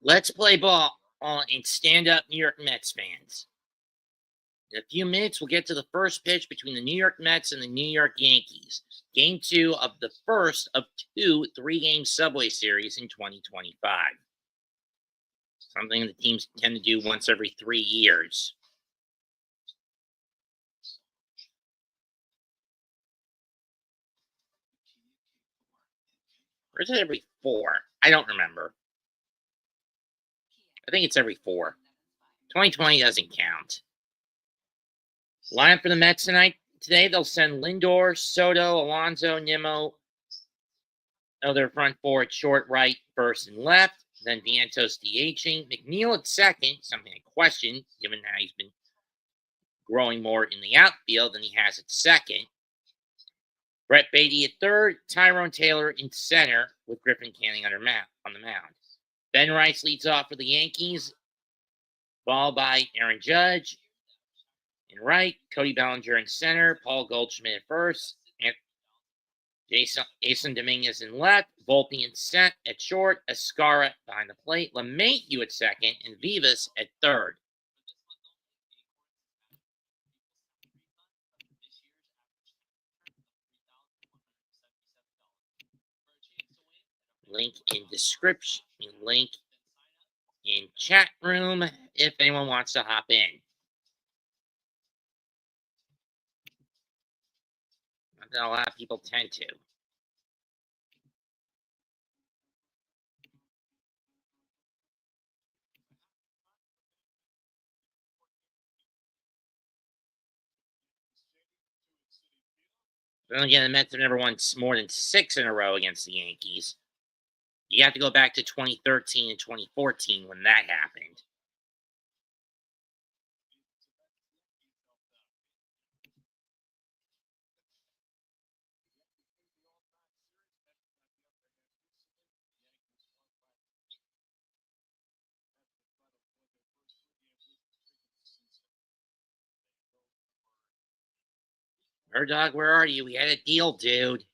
Let's play ball and stand up New York Mets fans. In a few minutes, we'll get to the first pitch between the New York Mets and the New York Yankees. Game 2 of the first of 2 3-game Subway Series in 2025. Something the teams tend to do once every 3 years. Or is it every 4? I don't remember. I think it's every 4. 2020 doesn't count. Lineup for the Mets today, they'll send Lindor, Soto, Alonso, Nimmo. Their front four at short, right, first, and left. Then Vientos DHing. McNeil at second, something I question, given how he's been growing more in the outfield than he has at second. Brett Beatty at third. Tyrone Taylor in center, with Griffin Canning on the mound. Ben Rice leads off for the Yankees, followed by Aaron Judge in right, Cody Bellinger in center, Paul Goldschmidt at first, and Jason Dominguez in left, Volpe in set at short, Escara behind the plate, LeMahieu at second, and Vivas at third. Link in description, link in chat room if anyone wants to hop in. Not that a lot of people tend to. Then again, the Mets have never won more than 6 in a row against the Yankees. You have to go back to 2013 and 2014 when that happened. Murdoch, where are you? We had a deal, dude.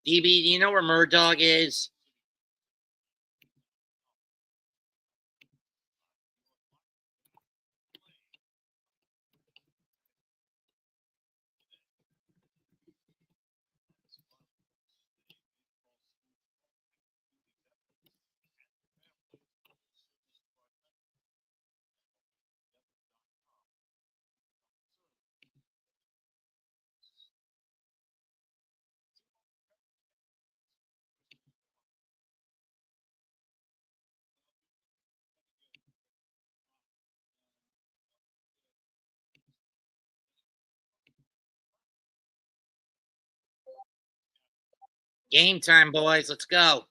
DB, do you know where Murdoch is? Game time, boys. Let's go.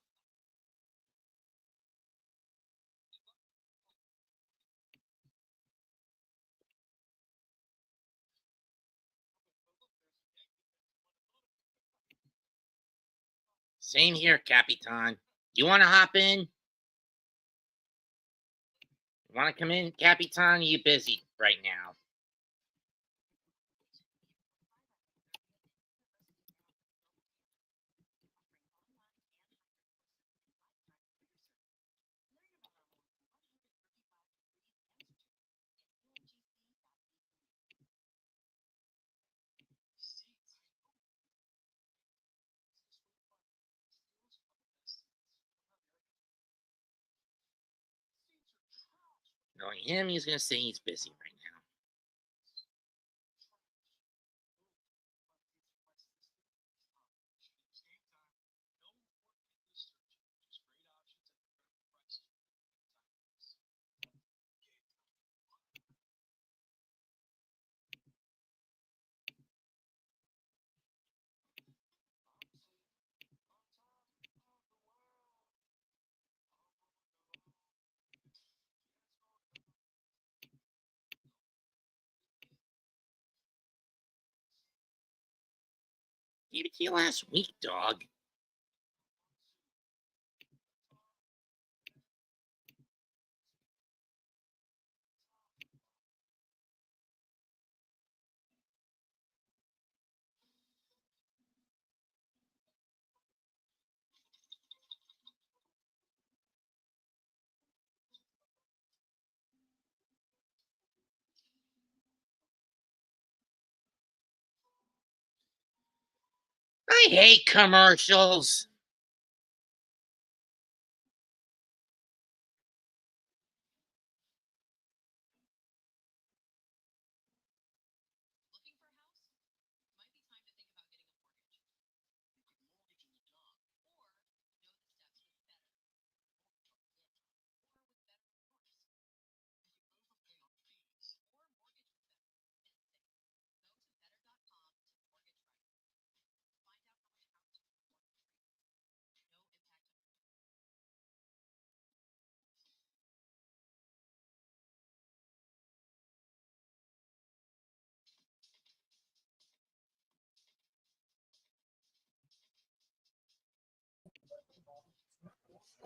Same here, Capitan. You want to hop in? You want to come in, Capitan? Are you busy right now? Knowing him, he's going to say he's busy right now. Gave it to you last week, dog. I hate commercials.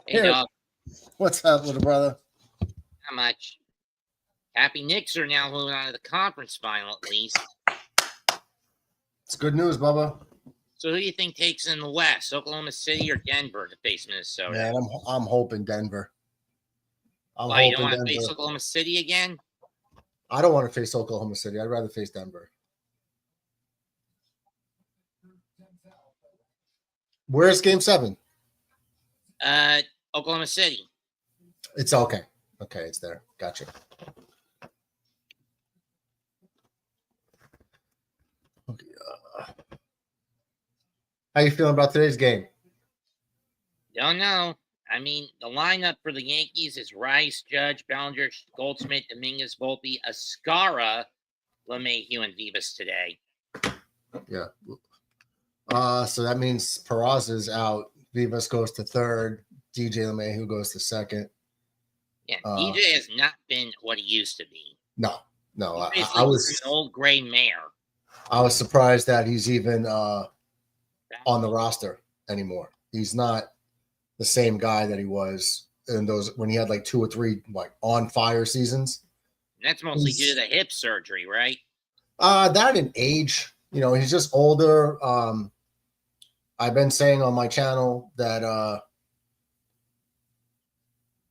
Hey, Here. dog. What's up, little brother? Not much. Happy Knicks are now moving on to the conference final, at least. It's good news, Bubba. So who do you think takes in the West, Oklahoma City or Denver to face Minnesota? Man, I'm hoping Denver. Why, you don't want to face Oklahoma City again? I don't want to face Oklahoma City. I'd rather face Denver. Where's Game 7? Oklahoma City. It's okay. Okay, it's there. Gotcha. Okay, how you feeling about today's game? Don't know. I mean, the lineup for the Yankees is Rice, Judge, Bellinger, Goldschmidt, Dominguez, Volpe, Ascara, LeMahieu, and Vivas today. Yeah. So that means Peraza's out. Vivas goes to third. DJ LeMahieu goes to second. Yeah, DJ has not been what he used to be. No. I was an old gray mare. I was surprised that he's even on the roster anymore. He's not the same guy that he was in those when he had like 2 or 3 like on fire seasons. And that's mostly due to the hip surgery, right? That and age. You know, he's just older. I've been saying on my channel that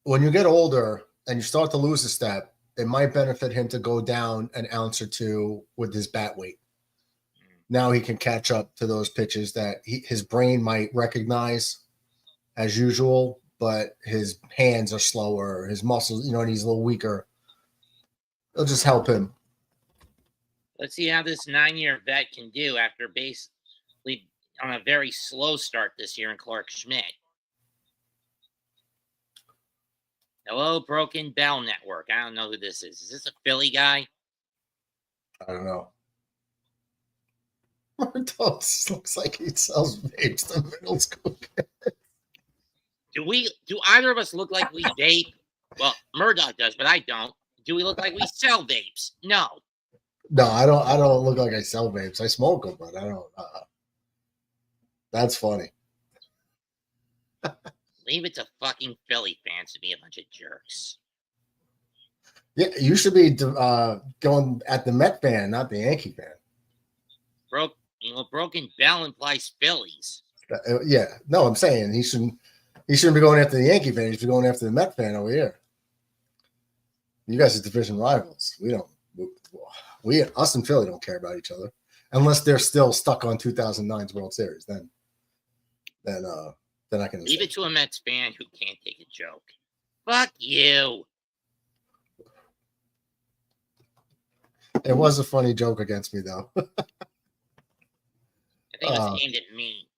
when you get older and you start to lose a step, it might benefit him to go down an ounce or two with his bat weight. Now he can catch up to those pitches that his brain might recognize as usual, but his hands are slower, his muscles, and he's a little weaker. It'll just help him. Let's see how this 9-year vet can do after basically on a very slow start this year in Clark Schmidt. Hello, Broken Bell Network. I don't know who this is. Is this a Philly guy? I don't know. Martos looks like he sells vapes to middle school kids. Do either of us look like we vape? Well, Murdoch does, but I don't. Do we look like we sell vapes? No. No, I don't look like I sell vapes. I smoke them, but I don't. That's funny. Leave it to fucking Philly fans to be a bunch of jerks. Yeah, you should be going at the Met fan, not the Yankee fan. Broken Bell implies Phillies. Yeah, no, I'm saying he shouldn't be going after the Yankee fan. He should be going after the Met fan over here. You guys are division rivals. Us and Philly don't care about each other unless they're still stuck on 2009's World Series. Then I can leave it to a Mets fan who can't take a joke. Fuck you. It was a funny joke against me, though. I think it was aimed at me.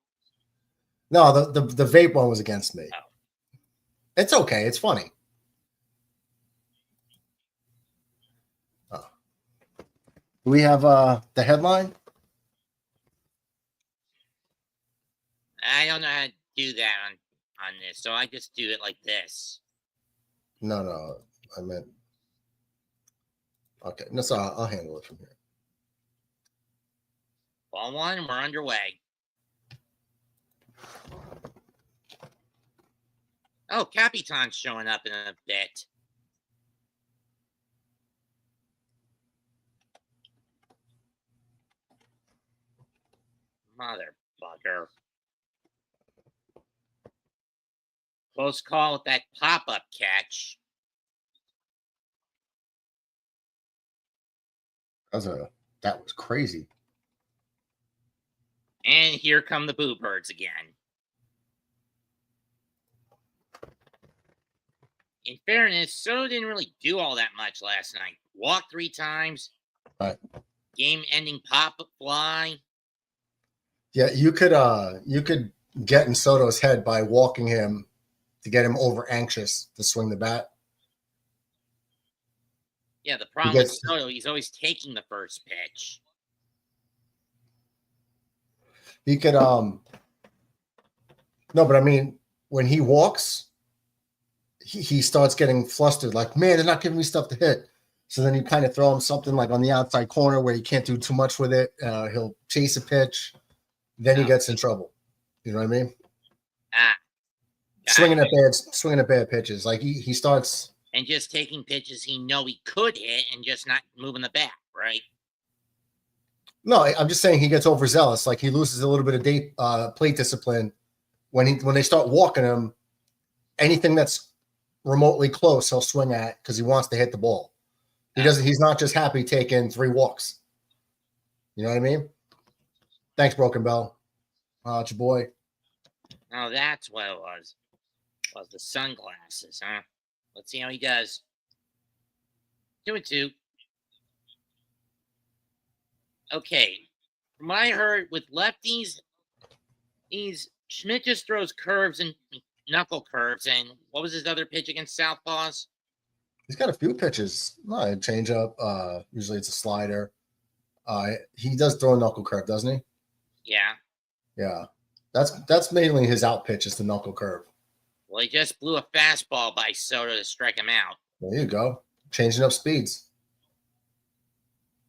No, the vape one was against me. Oh. It's okay. It's funny. Do we have the headline? I don't know how to do that on this, so I just do it like this. No, I meant. Okay, no, so I'll handle it from here. Ball 1, we're underway. Oh, Capitan's showing up in a bit. Motherfucker. Close call with that pop-up catch. That was crazy. And here come the Boo Birds again. In fairness, Soto didn't really do all that much last night. Walked 3 times. Right. Game-ending pop fly. Yeah, you could get in Soto's head by walking him to get him over anxious to swing the bat. Yeah, the problem with Soto, he's always taking the first pitch. He could no, but I mean, when he walks, he starts getting flustered, like, man, they're not giving me stuff to hit. So then you kind of throw him something like on the outside corner where he can't do too much with it. He'll chase a pitch, then he gets in trouble. You know what I mean? Swinging at bad pitches. Like he starts and just taking pitches he could hit and just not moving the bat, right? No, I'm just saying he gets overzealous. Like he loses a little bit of plate discipline when they start walking him. Anything that's remotely close, he'll swing at because he wants to hit the ball. He's not just happy taking 3 walks. You know what I mean? Thanks, Broken Bell. It's your boy. Oh, that's what it was. It was the sunglasses, huh? Let's see how he does. 2-2. Okay. From what I heard, with lefties, Schmidt just throws curves and knuckle curves. And what was his other pitch against Southpaws? He's got a few pitches. No, change up. Usually it's a slider. He does throw a knuckle curve, doesn't he? Yeah. Yeah. That's mainly his out pitch is the knuckle curve. Well, he just blew a fastball by Soto to strike him out. There you go. Changing up speeds.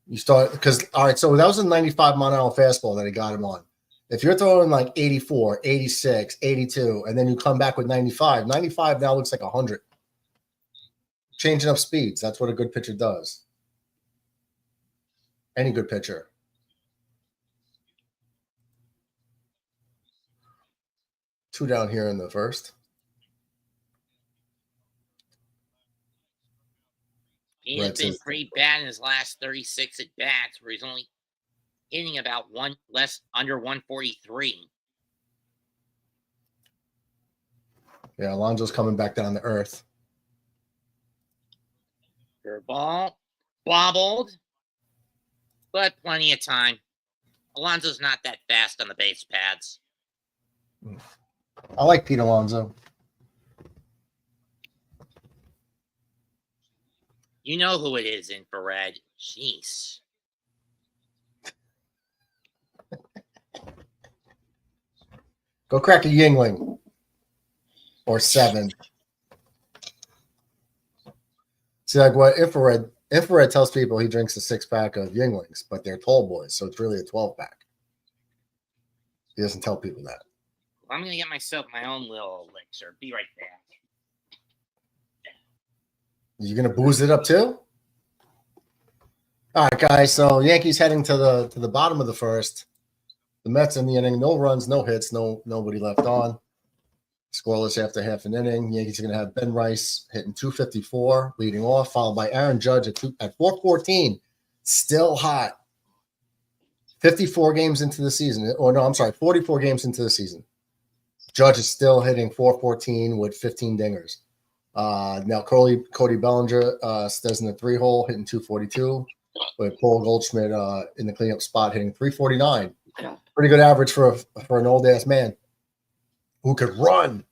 You start because all right, so that was a 95-mile-an-hour fastball that he got him on. If you're throwing like 84, 86, 82, and then you come back with 95 now looks like 100. Changing up speeds. That's what a good pitcher does. Any good pitcher. Two down here in the first. He has been pretty bad in his last 36 at bats, where he's only hitting about under 143. Yeah, Alonso's coming back down to earth. Ball bobbled, but plenty of time. Alonso's not that fast on the base pads. I like Pete Alonso. You know who it is, Infrared. Jeez. Go crack a Yingling. Or 7. See, like what Infrared tells people he drinks a 6-pack of Yinglings, but they're tall boys, so it's really a 12-pack. He doesn't tell people that. Well, I'm going to get myself my own little elixir. Be right back. You going to booze it up too? All right, guys. So Yankees heading to the bottom of the first. The Mets in the inning, no runs, no hits, nobody left on. Scoreless after half an inning. Yankees are going to have Ben Rice hitting 254, leading off, followed by Aaron Judge at 414. Still hot. 54 games into the season. Or no, I'm sorry, 44 games into the season. Judge is still hitting 414 with 15 dingers. Now Cody Bellinger stays in the 3-hole, hitting 242, with Paul Goldschmidt in the cleanup spot, hitting 349. Pretty good average for an old ass man who could run.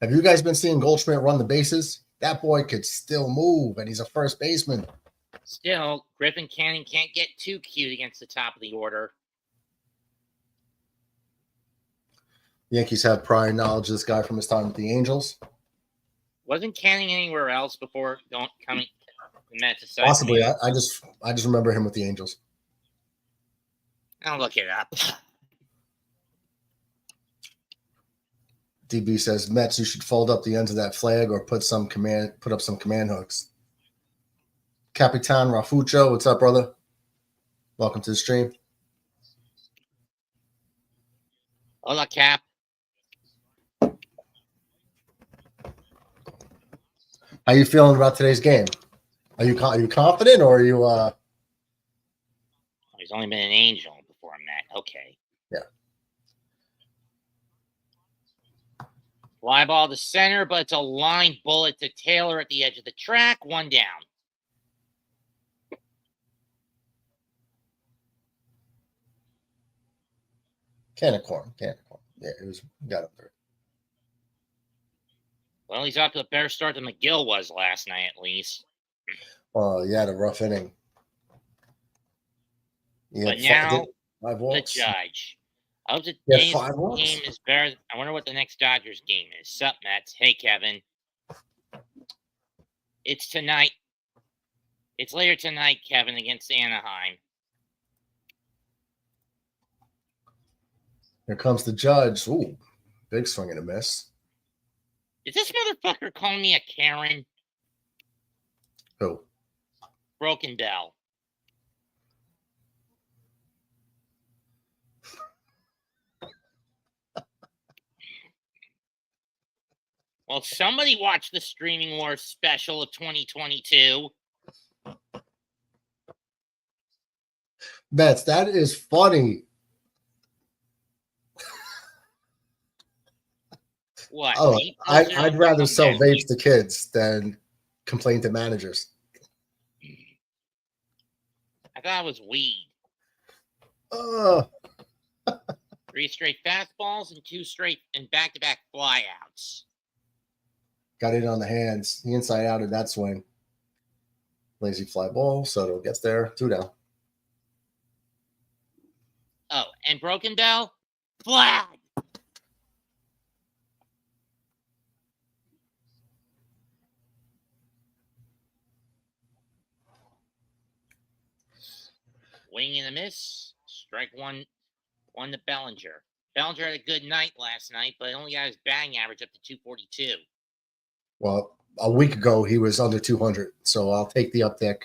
Have you guys been seeing Goldschmidt run the bases? That boy could still move, and he's a first baseman. Still, Griffin Canning can't get too cute against the top of the order. Yankees have prior knowledge of this guy from his time with the Angels. Wasn't Canning anywhere else before coming the Mets? Possibly. I just remember him with the Angels. I'll look it up. DB says, Mets, you should fold up the ends of that flag or put up some command hooks. Capitan Rafucho, what's up, brother? Welcome to the stream. Hola, Cap. How you feeling about today's game? Are you confident, or are you? He's only been an Angel before Met. Okay. Yeah. Fly ball to center, but it's a line bullet to Taylor at the edge of the track. 1 down. Can of corn. Yeah, it was got up there. Well, he's off to a better start than McGill was last night, at least. Well, he had a rough inning. But now, 5 the walks. judge. I hope the Yeah, 5 walks. game is better. I wonder what the next Dodgers game is. Sup, Mets? Hey, Kevin. It's tonight. It's later tonight, Kevin, against Anaheim. Here comes the judge. Ooh, big swing and a miss. Is this motherfucker calling me a Karen? Who? Broken Bell. Well, somebody watched the Streaming Wars special of 2022. Mets, that is funny. What? Oh, I'd rather sell vapes to kids than complain to managers. I thought it was weed. 3 straight fastballs and 2 straight and back-to-back flyouts. Got it on the hands. The inside out of that swing. Lazy fly ball. Soto gets there. 2 down. Oh, and Broken Bell? Flag! Wing and a miss. Strike 1 to Bellinger. Bellinger had a good night last night, but only got his batting average up to 242. Well, a week ago he was under 200, so I'll take the uptick.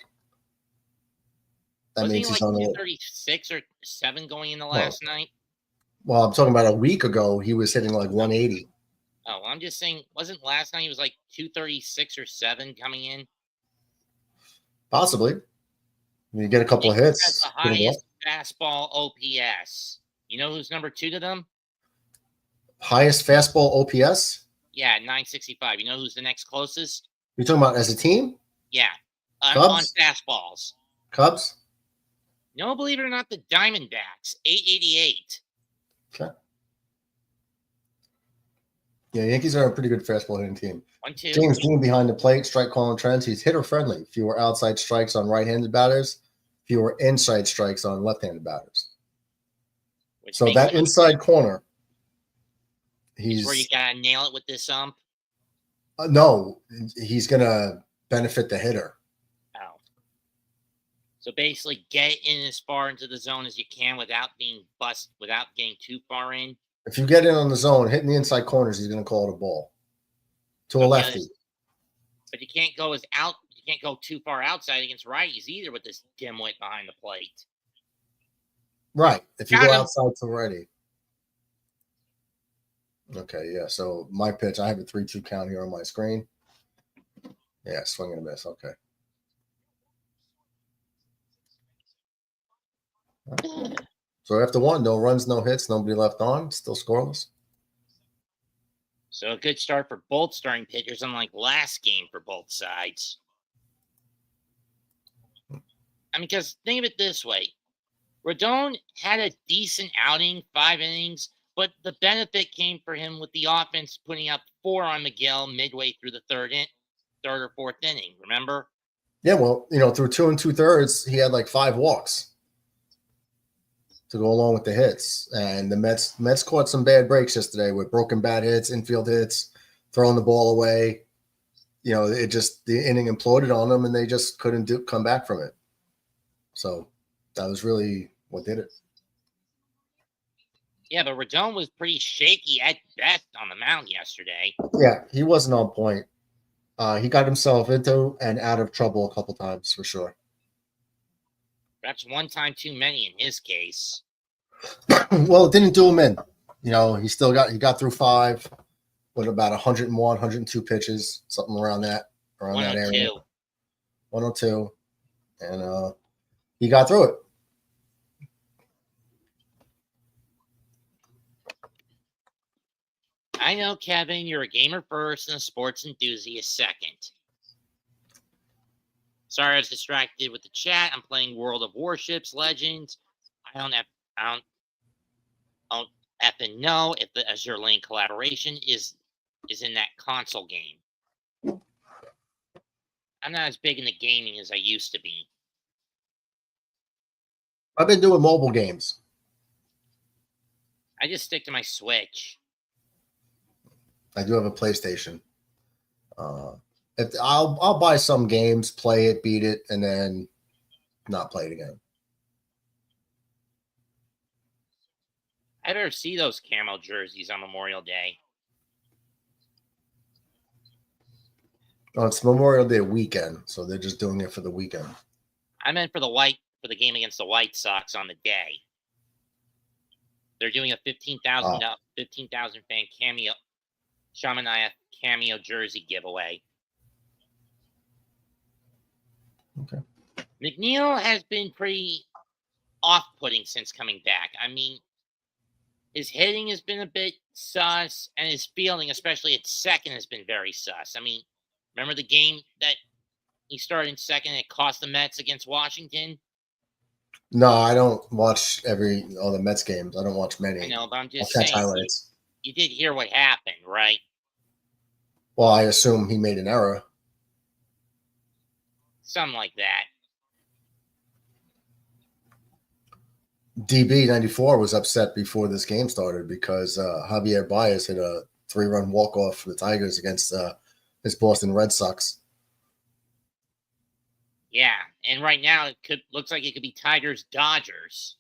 That means he's on 236 or 7 going into last night. Well, I'm talking about a week ago. He was hitting like 180. Oh, well, I'm just saying, wasn't last night he was like 236 or 7 coming in? Possibly. You get a couple of hits. That's the highest fastball OPS. You know who's number 2 to them? Highest fastball OPS? Yeah, 965. You know who's the next closest? You're talking about as a team? Yeah. Cubs? On fastballs. Cubs? No, believe it or not, the Diamondbacks, 888. Okay. Yeah, Yankees are a pretty good fastball hitting team. 1-2. James Dean behind the plate, strike calling trends. He's hitter friendly. Fewer outside strikes on right-handed batters, fewer inside strikes on left-handed batters. So that inside corner, he's where you gotta nail it with this ump. No, he's gonna benefit the hitter. Oh, so basically, get in as far into the zone as you can without being bust, without getting too far in. If you get in on the zone, hitting the inside corners, he's gonna call it a ball to a lefty. But you can't go you can't go too far outside against righties either with this dimwit behind the plate. Right. If you go outside to righty. Okay, yeah. So my pitch, I have a 3-2 count here on my screen. Yeah, swing and a miss. Okay. So after 1, no runs, no hits, nobody left on, still scoreless. So a good start for both starting pitchers, unlike last game for both sides. I mean, because think of it this way. Rodon had a decent outing, 5 innings, but the benefit came for him with the offense putting up 4 on McGill midway through the third or fourth inning, remember? Yeah, well, through 2 2/3, he had like 5 walks to go along with the hits. And the Mets caught some bad breaks yesterday with broken bat hits, infield hits, throwing the ball away. The inning imploded on them, and they just couldn't come back from it. So that was really what did it. Yeah, but Rodon was pretty shaky at best on the mound yesterday. Yeah, he wasn't on point. He got himself into and out of trouble a couple times for sure. Perhaps one time too many in his case. Well, it didn't do him in. He got through 5 with about 101, 102 pitches, something around that area. 102. And he got through it. I know, Kevin, you're a gamer first and a sports enthusiast second. Sorry, I was distracted with the chat. I'm playing World of Warships Legends. I don't effing know if the Azure Lane collaboration is in that console game. I'm not as big into gaming as I used to be. I've been doing mobile games. I just stick to my Switch. I do have a PlayStation. If I'll buy some games, play it, beat it, and then not play it again. I better see those camo jerseys on Memorial Day. Oh, it's Memorial Day weekend, so they're just doing it for the weekend. I meant for the game against the White Sox on the day. They're doing a 15,000 fan cameo, Shamanaya cameo jersey giveaway. Okay. McNeil has been pretty off-putting since coming back. I mean, his hitting has been a bit sus, and his fielding, especially at second, has been very sus. I mean, remember the game that he started in second and it cost the Mets against Washington? No, I don't watch all the Mets games. I don't watch many. I know, but I'm just I'll catch saying. highlights. You did hear what happened, right? Well, I assume he made an error. Something like that. DB94 was upset before this game started because Javier Baez hit a 3-run walk-off for the Tigers against his Boston Red Sox. Yeah, and right now looks like it could be Tigers-Dodgers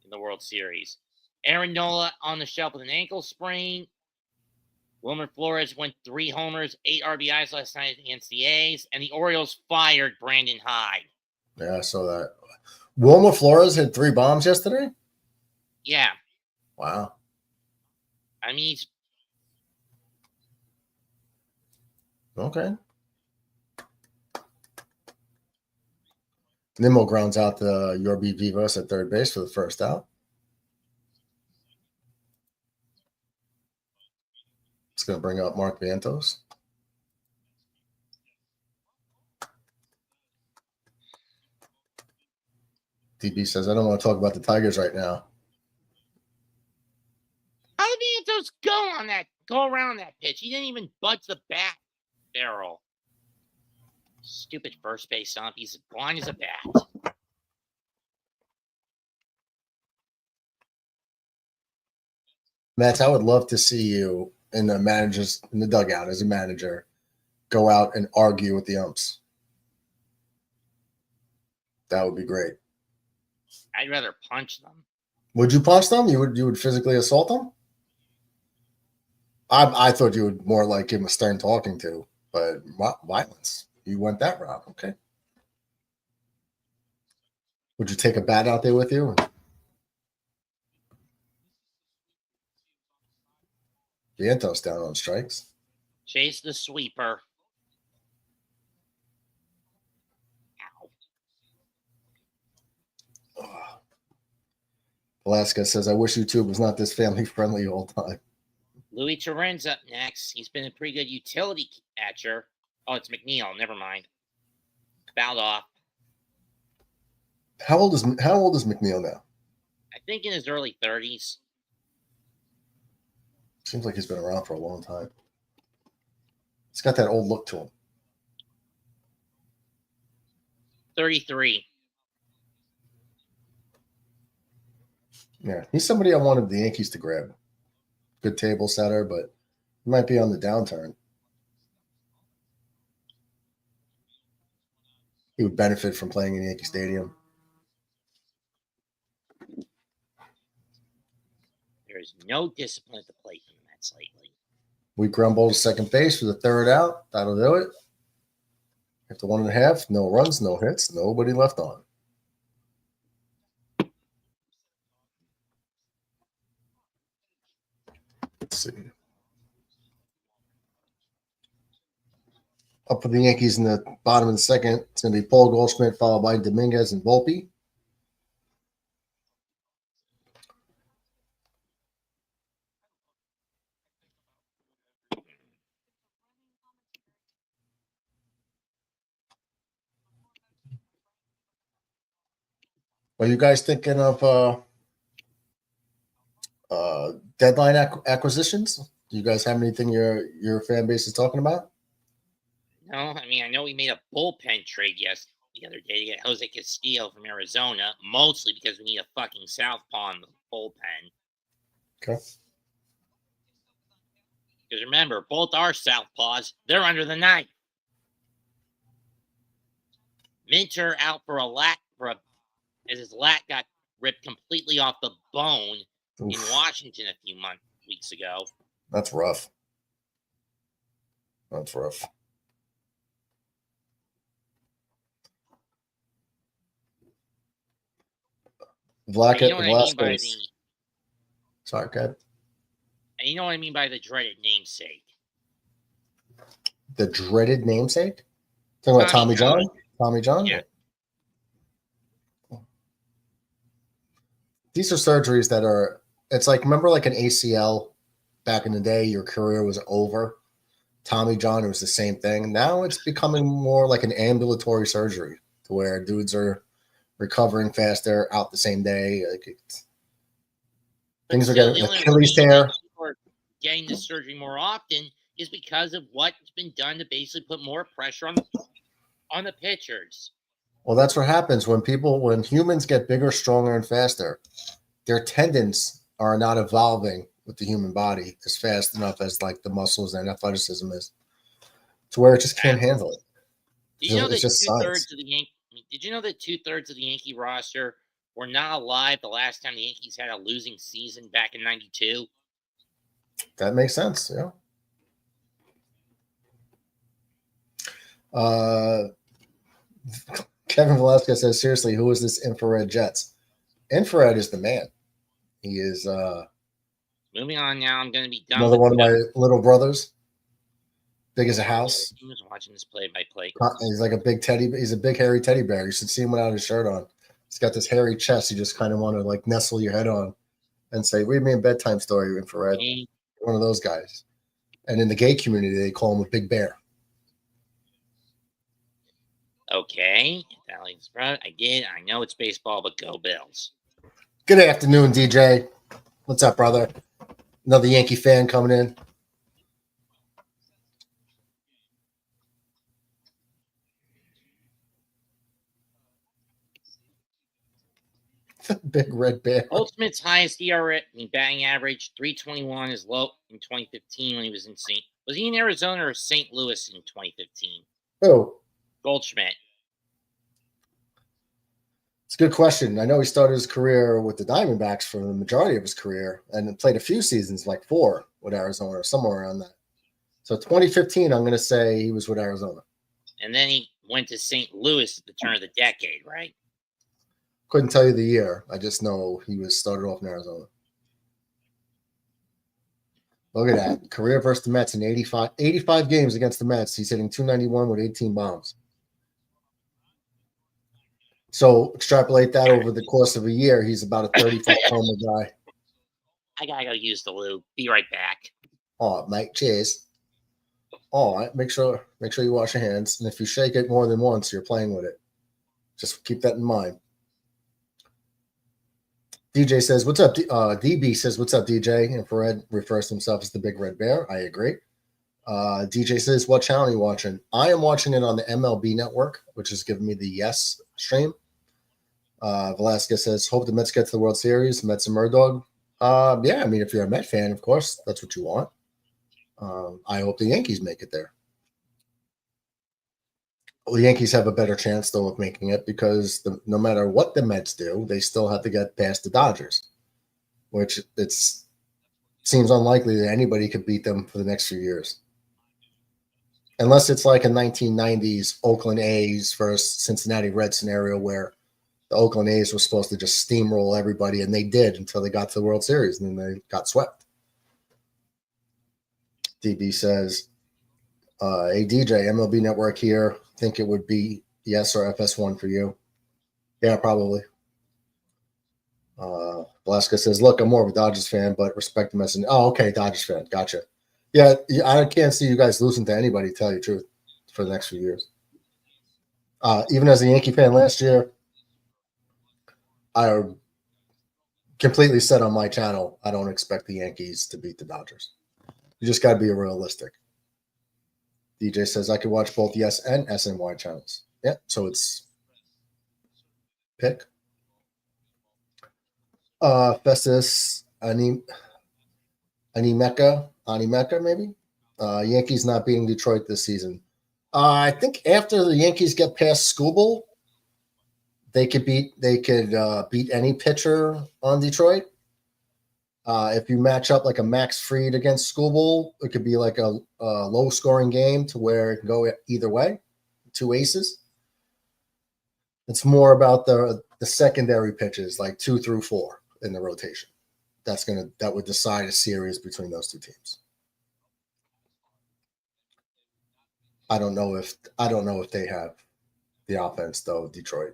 in the World Series. Aaron Nola on the shelf with an ankle sprain. Wilmer Flores went 3 homers, 8 RBIs last night against the A's, and the Orioles fired Brandon Hyde. Yeah, I saw that. Wilmer Flores hit 3 bombs yesterday? Yeah. Wow. I mean, okay. Nimmo grounds out the Yorby Vivas at third base for the first out. It's going to bring up Mark Vientos. DB says, I don't want to talk about the Tigers right now. How did Vientos go around that pitch? He didn't even budge the bat barrel. Stupid first base ump. He's as blind as a bat. Matt, I would love to see you in the dugout as a manager go out and argue with the umps. That would be great. I'd rather punch them. Would you punch them? You would physically assault them? I thought you would more like give him a stern talking to, but violence. You went that route, okay? Would you take a bat out there with you? Vientos down on strikes. Chase the sweeper. Ow. Alaska says, I wish YouTube was not this family friendly all the time. Louis Turin's up next. He's been a pretty good utility catcher. Oh, it's McNeil. Never mind. Fouled off. How old is McNeil now? I think in his early 30s. Seems like he's been around for a long time. He's got that old look to him. 33. Yeah, he's somebody I wanted the Yankees to grab. Good table setter, but he might be on the downturn. He would benefit from playing in Yankee Stadium. There is no discipline at the plate for the Mets lately. Weak ground ball to second base for the third out. That'll do it. After 1.5, no runs, no hits, nobody left on. Let's see. Up for the Yankees in the bottom of the second, it's going to be Paul Goldschmidt, followed by Dominguez and Volpe. Are you guys thinking of deadline acquisitions? Do you guys have anything your fan base is talking about? No, I mean, I know we made a bullpen trade the other day to get Jose Castillo from Arizona, mostly because we need a fucking southpaw in the bullpen. Okay. Because remember, both our southpaws, they're under the knife. Minter out for a lat, as his lat got ripped completely off the bone in Washington a few weeks ago. That's rough. That's rough. Velasquez. Sorry, go ahead. And you know what I mean by the dreaded namesake? The dreaded namesake? Talking about Tommy John? Tommy John? Yeah. These are surgeries that are, it's like, remember like an ACL back in the day, your career was over. Tommy John, it was the same thing. Now it's becoming more like an ambulatory surgery to where dudes are recovering faster, out the same day. Like things are getting Achilles tear. People are getting this surgery more often is because of what's been done to basically put more pressure on the pitchers. Well, that's what happens when humans get bigger, stronger, and faster. Their tendons are not evolving with the human body as fast enough as like the muscles and athleticism is, to where it just can't handle it. Did you know that two-thirds of the Yankee roster were not alive the last time the Yankees had a losing season back in '92? That makes sense, yeah. Kevin Velasquez says, seriously, who is this Infrared Jets? Infrared is the man. He is moving on now. I'm going to be done. Another one of my little brothers. Big as a house. He was watching this play-by-play. He's like a big teddy. He's a big hairy teddy bear. You should see him without his shirt on. He's got this hairy chest. You just kind of want to like nestle your head on and say, read me a bedtime story, Infrared. One of those guys. And in the gay community, they call him a big bear. Okay. I did. I know it's baseball, but go Bills. Good afternoon, DJ. What's up, brother? Another Yankee fan coming in. Big red bear. Goldschmidt's highest ERA, batting average, 3.21 is low in 2015 when he was in Was he in Arizona or St. Louis in 2015? Who? Goldschmidt. It's a good question. I know he started his career with the Diamondbacks for the majority of his career and played a few seasons, like 4 with Arizona or somewhere around that. So 2015, I'm going to say he was with Arizona. And then he went to St. Louis at the turn of the decade, right? Couldn't tell you the year. I just know he was started off in Arizona. Look at that. Career versus the Mets in 85 games against the Mets. He's hitting .291 with 18 bombs. So extrapolate that over the course of a year. He's about a 35 homer guy. I got to go use the lube. Be right back. Oh, mate. Cheers. All right. Make sure you wash your hands. And if you shake it more than once, you're playing with it. Just keep that in mind. DJ says, what's up? DB says, what's up, DJ? Infrared refers to himself as the Big Red Bear. I agree. DJ says, what channel are you watching? I am watching it on the MLB network, which is giving me the yes stream. Velasquez says, hope the Mets get to the World Series. Mets and Murdog. Yeah, I mean, if you're a Met fan, of course, that's what you want. I hope the Yankees make it there. Well, the Yankees have a better chance, though, of making it because no matter what the Mets do, they still have to get past the Dodgers, which seems unlikely that anybody could beat them for the next few years. Unless it's like a 1990s Oakland A's versus Cincinnati Reds scenario where the Oakland A's were supposed to just steamroll everybody, and they did until they got to the World Series, and then they got swept. DB says, hey, DJ, MLB Network here. Think it would be yes or FS1 for you. Yeah, probably. Velasquez says, look, I'm more of a Dodgers fan, but respect them as an – oh, okay, Dodgers fan. Gotcha. Yeah, I can't see you guys losing to anybody, to tell you the truth, for the next few years. Even as a Yankee fan last year, I completely said on my channel, I don't expect the Yankees to beat the Dodgers. You just got to be realistic. DJ says I could watch both Yes and SNY channels. Yeah, so it's pick. Festus Animeka maybe. Yankees not beating Detroit this season. I think after the Yankees get past Skubal, they could beat any pitcher on Detroit. If you match up like a Max Fried against Skubal, it could be like a low scoring game to where it can go either way. Two aces. It's more about the secondary pitches, like 2 through 4 in the rotation. That would decide a series between those two teams. I don't know if they have the offense though. Detroit.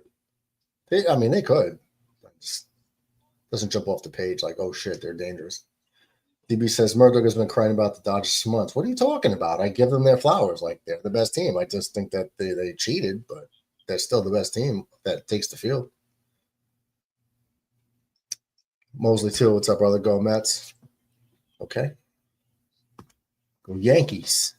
They could. It just doesn't jump off the page like, oh shit, they're dangerous. DB says Murdoch has been crying about the Dodgers for months. What are you talking about? I give them their flowers. Like they're the best team. I just think that they cheated, but they're still the best team that takes the field. Mosley too. What's up, brother? Go Mets. Okay. Go Yankees.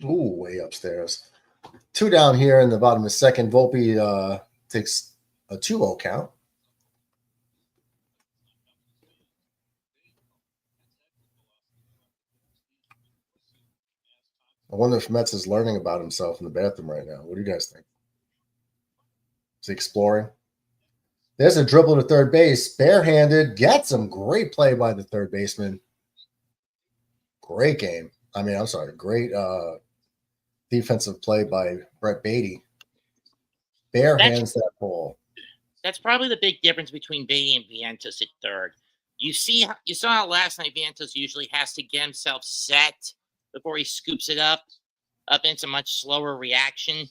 Ooh, way upstairs. 2 down here in the bottom of the second. Volpe takes a 2-0 count. I wonder if Metz is learning about himself in the bathroom right now. What do you guys think? Is he exploring? There's a dribble to third base. Barehanded. Gets him. Great play by the third baseman. Great game. Great defensive play by Brett Beatty. Barehands that ball. That's probably the big difference between Beatty and Vientos at third. You saw how last night Vientos usually has to get himself set before he scoops it up into much slower reaction.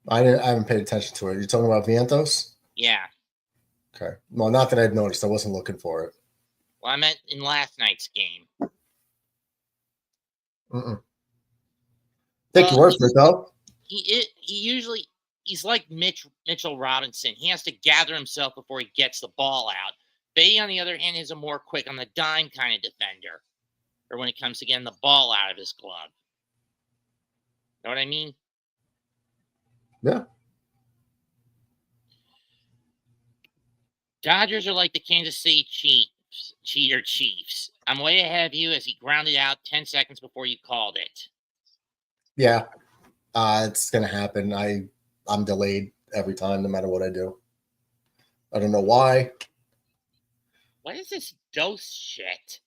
I haven't paid attention to it. You're talking about Vientos? Yeah. Okay. Well, not that I've noticed. I wasn't looking for it. Well, I meant in last night's game. Take your word for it, though. He's like Mitchell Robinson. He has to gather himself before he gets the ball out. Beatty, on the other hand, is a more quick on the dime kind of defender, or when it comes to getting the ball out of his glove. Know what I mean? Yeah. Dodgers are like the Kansas City Chiefs. I'm way ahead of you as he grounded out 10 seconds before you called it. Yeah. It's going to happen. I'm delayed every time, no matter what I do. I don't know why. What is this dose shit?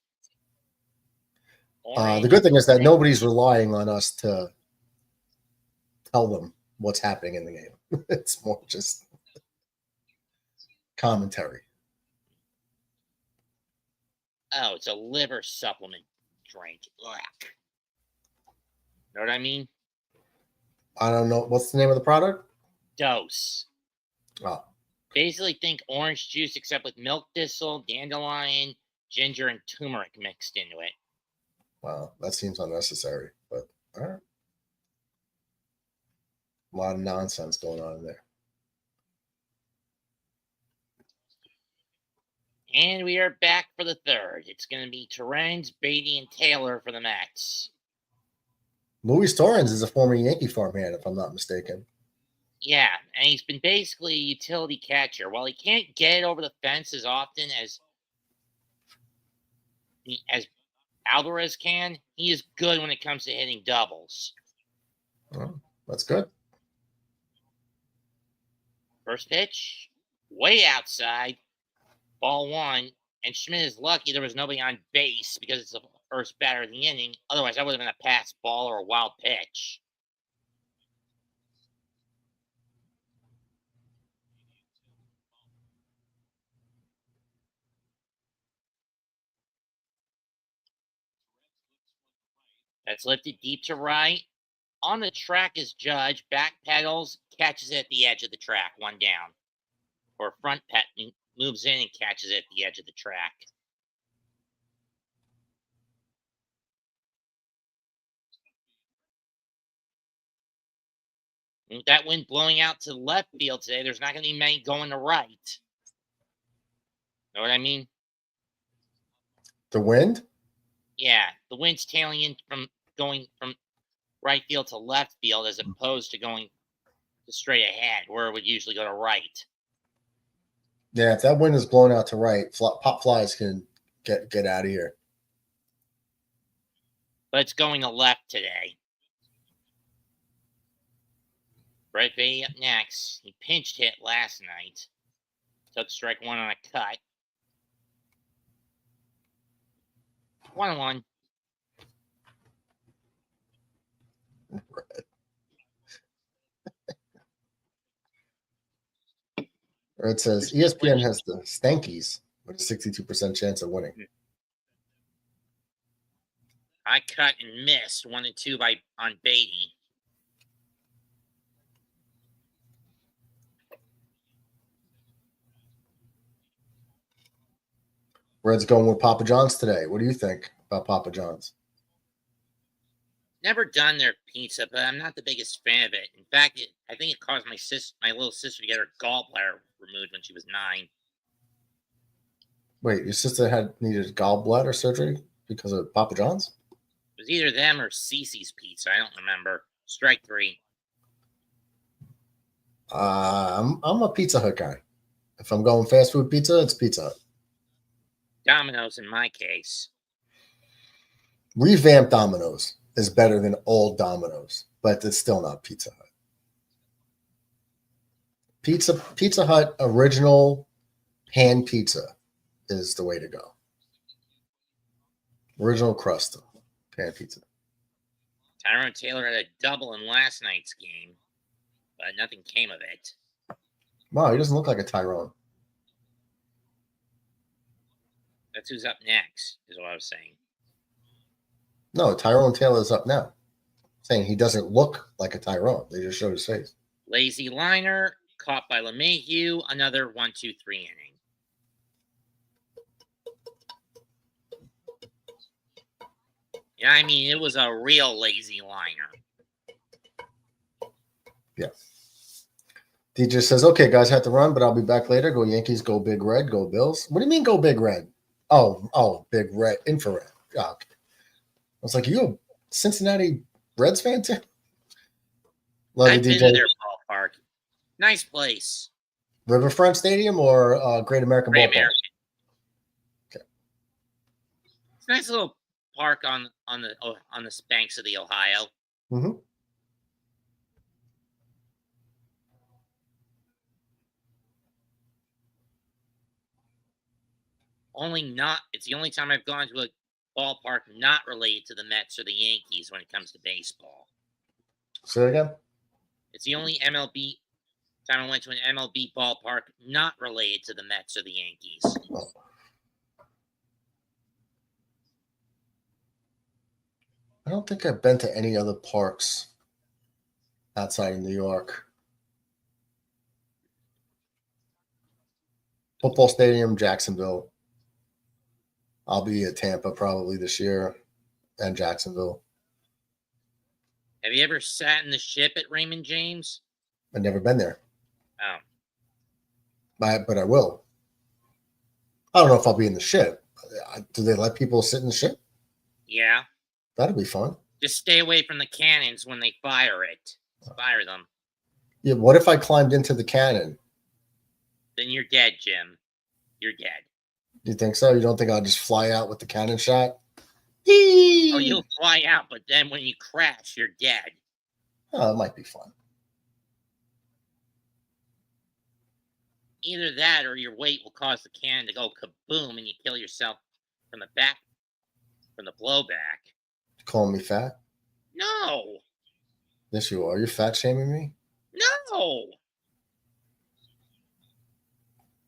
The good thing is that nobody's relying on us to tell them what's happening in the game. It's more just commentary. Oh, it's a liver supplement drink. Ugh. Know what I mean? I don't know. What's the name of the product? Dose. Oh. Basically think orange juice except with milk thistle, dandelion, ginger, and turmeric mixed into it. Wow, that seems unnecessary, but all right. A lot of nonsense going on in there. And we are back for the third. It's going to be Torrens, Beatty, and Taylor for the Mets. Luis Torrens is a former Yankee farmhand, if I'm not mistaken. Yeah, and he's been basically a utility catcher. While he can't get it over the fence as often as Alvarez can, he is good when it comes to hitting doubles. Oh, that's good. First pitch, way outside, ball 1, and Schmidt is lucky there was nobody on base because it's the first batter of the inning. Otherwise, that would have been a pass ball or a wild pitch. That's lifted deep to right. On the track is Judge, back pedals, catches it at the edge of the track, 1 down. Or front pet moves in and catches it at the edge of the track. And with that wind blowing out to the left field today, there's not going to be many going to right. Know what I mean? The wind? Yeah, the wind's tailing in from going from right field to left field as opposed to going to straight ahead where it would usually go to right. Yeah, if that wind is blowing out to right, pop flies can get out of here. But it's going to left today. Brett Baty up next. He pinched hit last night. Took strike 1 on a cut. 1-1. Or it says ESPN has the Stankies with a 62% chance of winning. I cut and missed 1-2 on Beatty. Red's going with Papa John's today. What do you think about Papa John's? Never done their pizza, but I'm not the biggest fan of it. In fact, I think it caused my little sister to get her gallbladder removed when she was 9. Wait, your sister needed gallbladder surgery because of Papa John's? It was either them or Cece's Pizza. I don't remember. Strike 3. I'm a Pizza Hut guy. If I'm going fast food pizza, it's Pizza Hut. Domino's in my case. Revamped Domino's is better than old Domino's, but it's still not Pizza Hut. Pizza Hut original pan pizza is the way to go. Original crust pan pizza. Tyrone Taylor had a double in last night's game, but nothing came of it. Wow, he doesn't look like a Tyrone. That's who's up next, is what I was saying. No, Tyrone Taylor's up now. Saying he doesn't look like a Tyrone. They just showed his face. Lazy liner, caught by LeMahieu, another 1-2-3 inning. Yeah, I mean, it was a real lazy liner. Yeah. DJ says, okay, guys, have to run, but I'll be back later. Go Yankees, go Big Red, go Bills. What do you mean go Big Red? Oh, Big Red, infrared. Oh, okay. I was like, you a Cincinnati Reds fan too? Love I've you, been DJ. to their ballpark. Nice place. Riverfront Stadium or Great American Great Ballpark? American. Okay. It's a nice little park on the banks of the Ohio. Mm-hmm. It's the only time I've gone to a ballpark not related to the Mets or the Yankees when it comes to baseball. Say it again? It's the only MLB time I went to an MLB ballpark not related to the Mets or the Yankees. Oh. I don't think I've been to any other parks outside of New York. Football Stadium, Jacksonville. I'll be at Tampa probably this year and Jacksonville. Have you ever sat in the ship at Raymond James? I've never been there. Oh. But I will. I don't know if I'll be in the ship. Do they let people sit in the ship? Yeah. That'll be fun. Just stay away from the cannons when they fire it. Fire them. Yeah. What if I climbed into the cannon? Then you're dead, Jim. You're dead. You think so? You don't think I'll just fly out with the cannon shot? Oh, you'll fly out, but then when you crash, you're dead. Oh, it might be fun. Either that or your weight will cause the cannon to go kaboom and you kill yourself from the back, from the blowback. Calling me fat? No. Yes, you are. You're fat shaming me? No.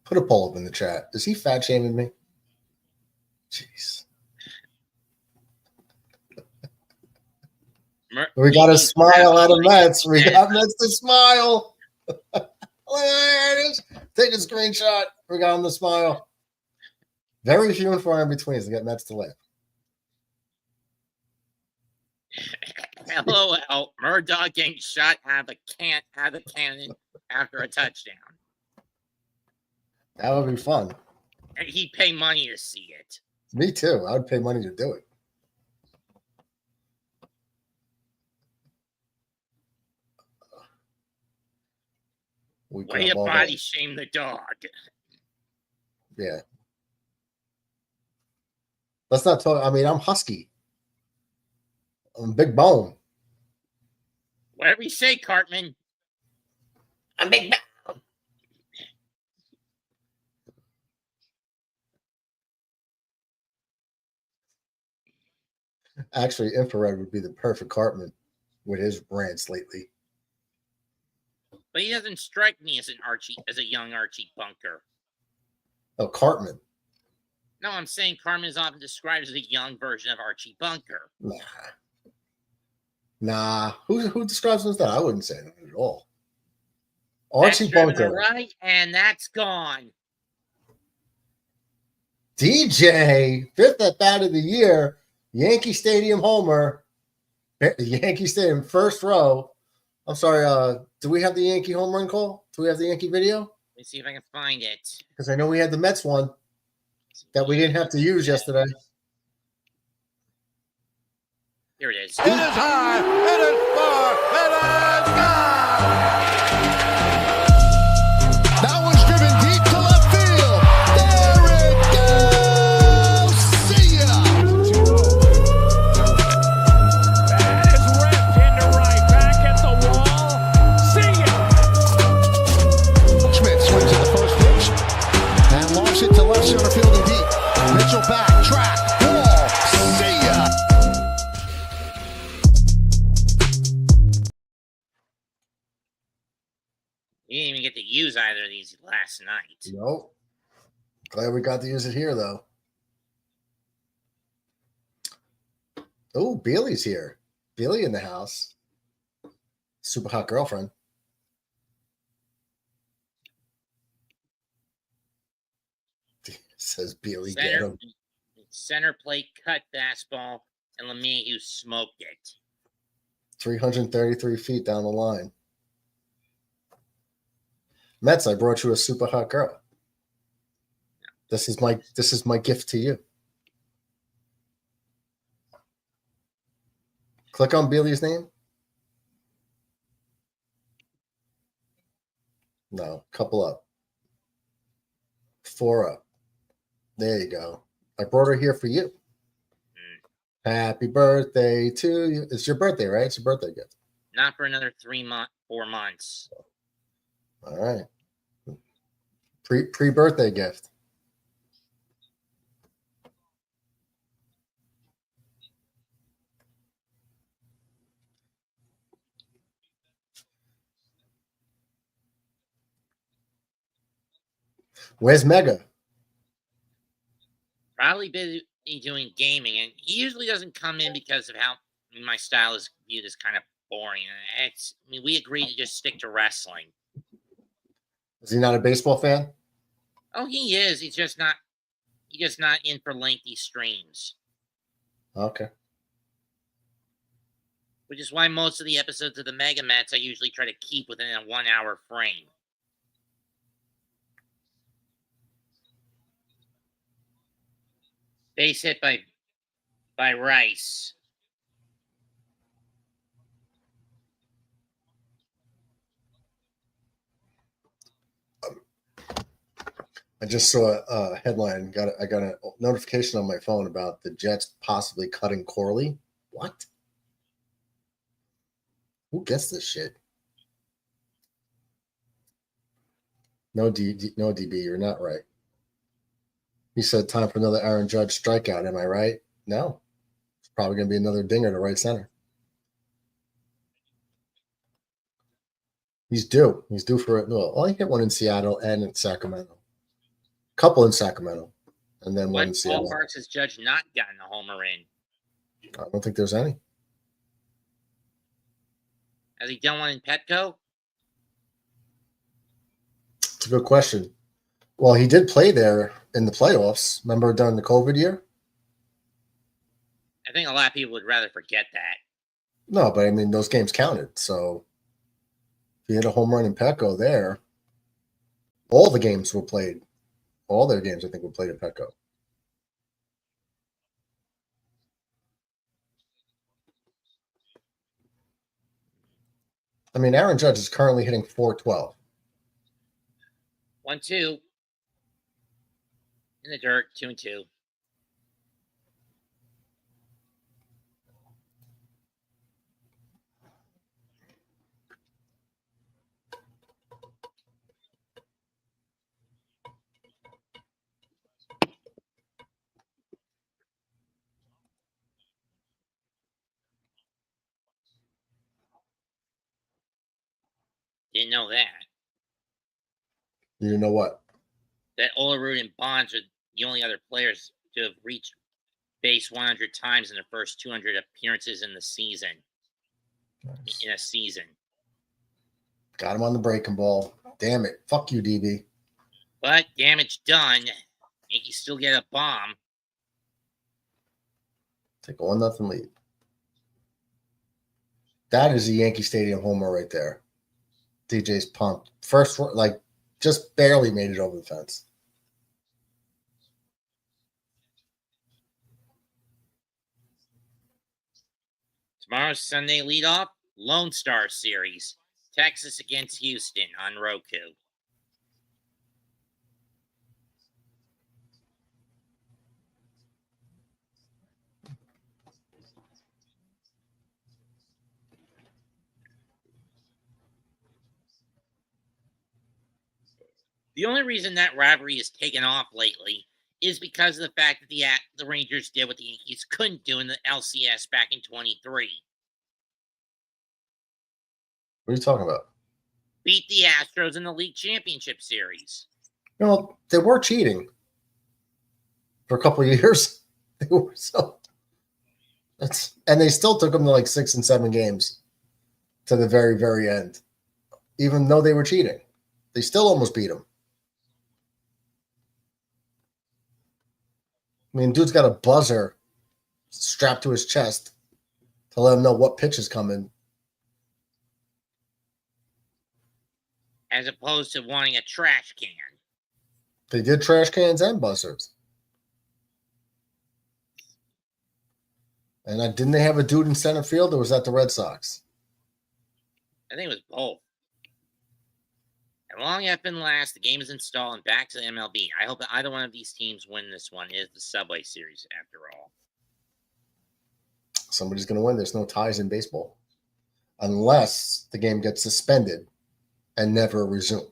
Put a poll up in the chat. Is he fat shaming me? Jeez. We got a smile out of Mets. We got Mets to smile. There it is. Take a screenshot. We got him to smile. Very few and far in between to get Mets to laugh. LOL. Murdoch getting shot out of a cannon after a touchdown. That would be fun. And he'd pay money to see it. Me too. I would pay money to do it. Way to body shame the dog. Yeah. Let's not talk. I mean, I'm husky. I'm big bone. Whatever you say, Cartman. I'm big bone. Actually, Infrared would be the perfect Cartman with his rants lately. But he doesn't strike me as a young Archie Bunker. Oh, Cartman. No, I'm saying Cartman is often described as a young version of Archie Bunker. Nah. Who describes him as that? I wouldn't say that at all. Archie Bunker. Right, and that's gone. DJ, 5th at bat of the year, Yankee Stadium homer. Yankee Stadium, first row. I'm sorry, do we have the Yankee home run call? Do we have the Yankee video? Let me see if I can find it. Because I know we had the Mets one that we didn't have to use yesterday. Here it is. It is high, it is far, it is gone! That one's driven deep to left field. There it goes! See ya! That is ripped into right, back at the wall. See ya! Schmidt swings at the first pitch and launches it to left center field and deep. Mitchell back, track, wall. See ya! We didn't even get to use either of these last night. Nope. Glad we got to use it here, though. Oh, Bailey's here. Bailey in the house. Super hot girlfriend. Says Bailey. Get him. Center plate cut fastball, and LeMahieu smoked it. 333 feet down the line. Mets, I brought you a super hot girl. This is my gift to you. Click on Bailey's name. No, couple up. 4 up. There you go. I brought her here for you. Happy birthday to you. It's your birthday, right? It's your birthday gift. Not for another 4 months. All right. Pre-birthday gift. Where's Mega? Probably busy doing gaming, and he usually doesn't come in because of how my style is viewed as kind of boring. We agreed to just stick to wrestling. Is he not a baseball fan? Oh, he is. He's just not in for lengthy streams. Okay. Which is why most of the episodes of the Mega Mets I usually try to keep within a 1 hour frame. Base hit by Rice. I just saw a headline. I got a notification on my phone about the Jets possibly cutting Corley. What? Who gets this shit? No, DB, you're not right. He said time for another Aaron Judge strikeout. Am I right? No. It's probably going to be another dinger to right center. He's due. He's due for it. No, he hit one in Seattle and in Sacramento. Couple in Sacramento. And then one in Seattle. What ballparks has Judge not gotten a homer in? I don't think there's any. Has he done one in Petco? It's a good question. Well, he did play there in the playoffs. Remember during the COVID year? I think a lot of people would rather forget that. No, but I mean, those games counted. So if he hit a home run in Petco there, all the games were played. All their games, I think, were played at Petco. I mean, Aaron Judge is currently hitting .412. 1-2. In the dirt, 2-2. Didn't know that. You know what? That Olerud and Bonds are the only other players to have reached base 100 times in the first 200 appearances in the season. Nice. In a season. Got him on the breaking ball. Damn it. Fuck you, DB. But damage done. Yankees still get a bomb. Take a 1-0 lead. That is a Yankee Stadium homer right there. DJ's pumped. First, like, just barely made it over the fence. Tomorrow's Sunday leadoff, Lone Star Series. Texas against Houston on Roku. The only reason that rivalry has taken off lately is because of the fact that the Rangers did what the Yankees couldn't do in the LCS back in 23. What are you talking about? Beat the Astros in the League Championship Series. You know, they were cheating for a couple of years. They were and they still took them to like 6 and 7 games to the very, very end. Even though they were cheating, they still almost beat them. I mean, dude's got a buzzer strapped to his chest to let him know what pitch is coming. As opposed to wanting a trash can. They did trash cans and buzzers. And didn't they have a dude in center field, or was that the Red Sox? I think it was both. And long after and last, the game is installed and back to the MLB. I hope that either one of these teams win this one. It is the Subway Series, after all. Somebody's going to win. There's no ties in baseball. Unless the game gets suspended and never resumed.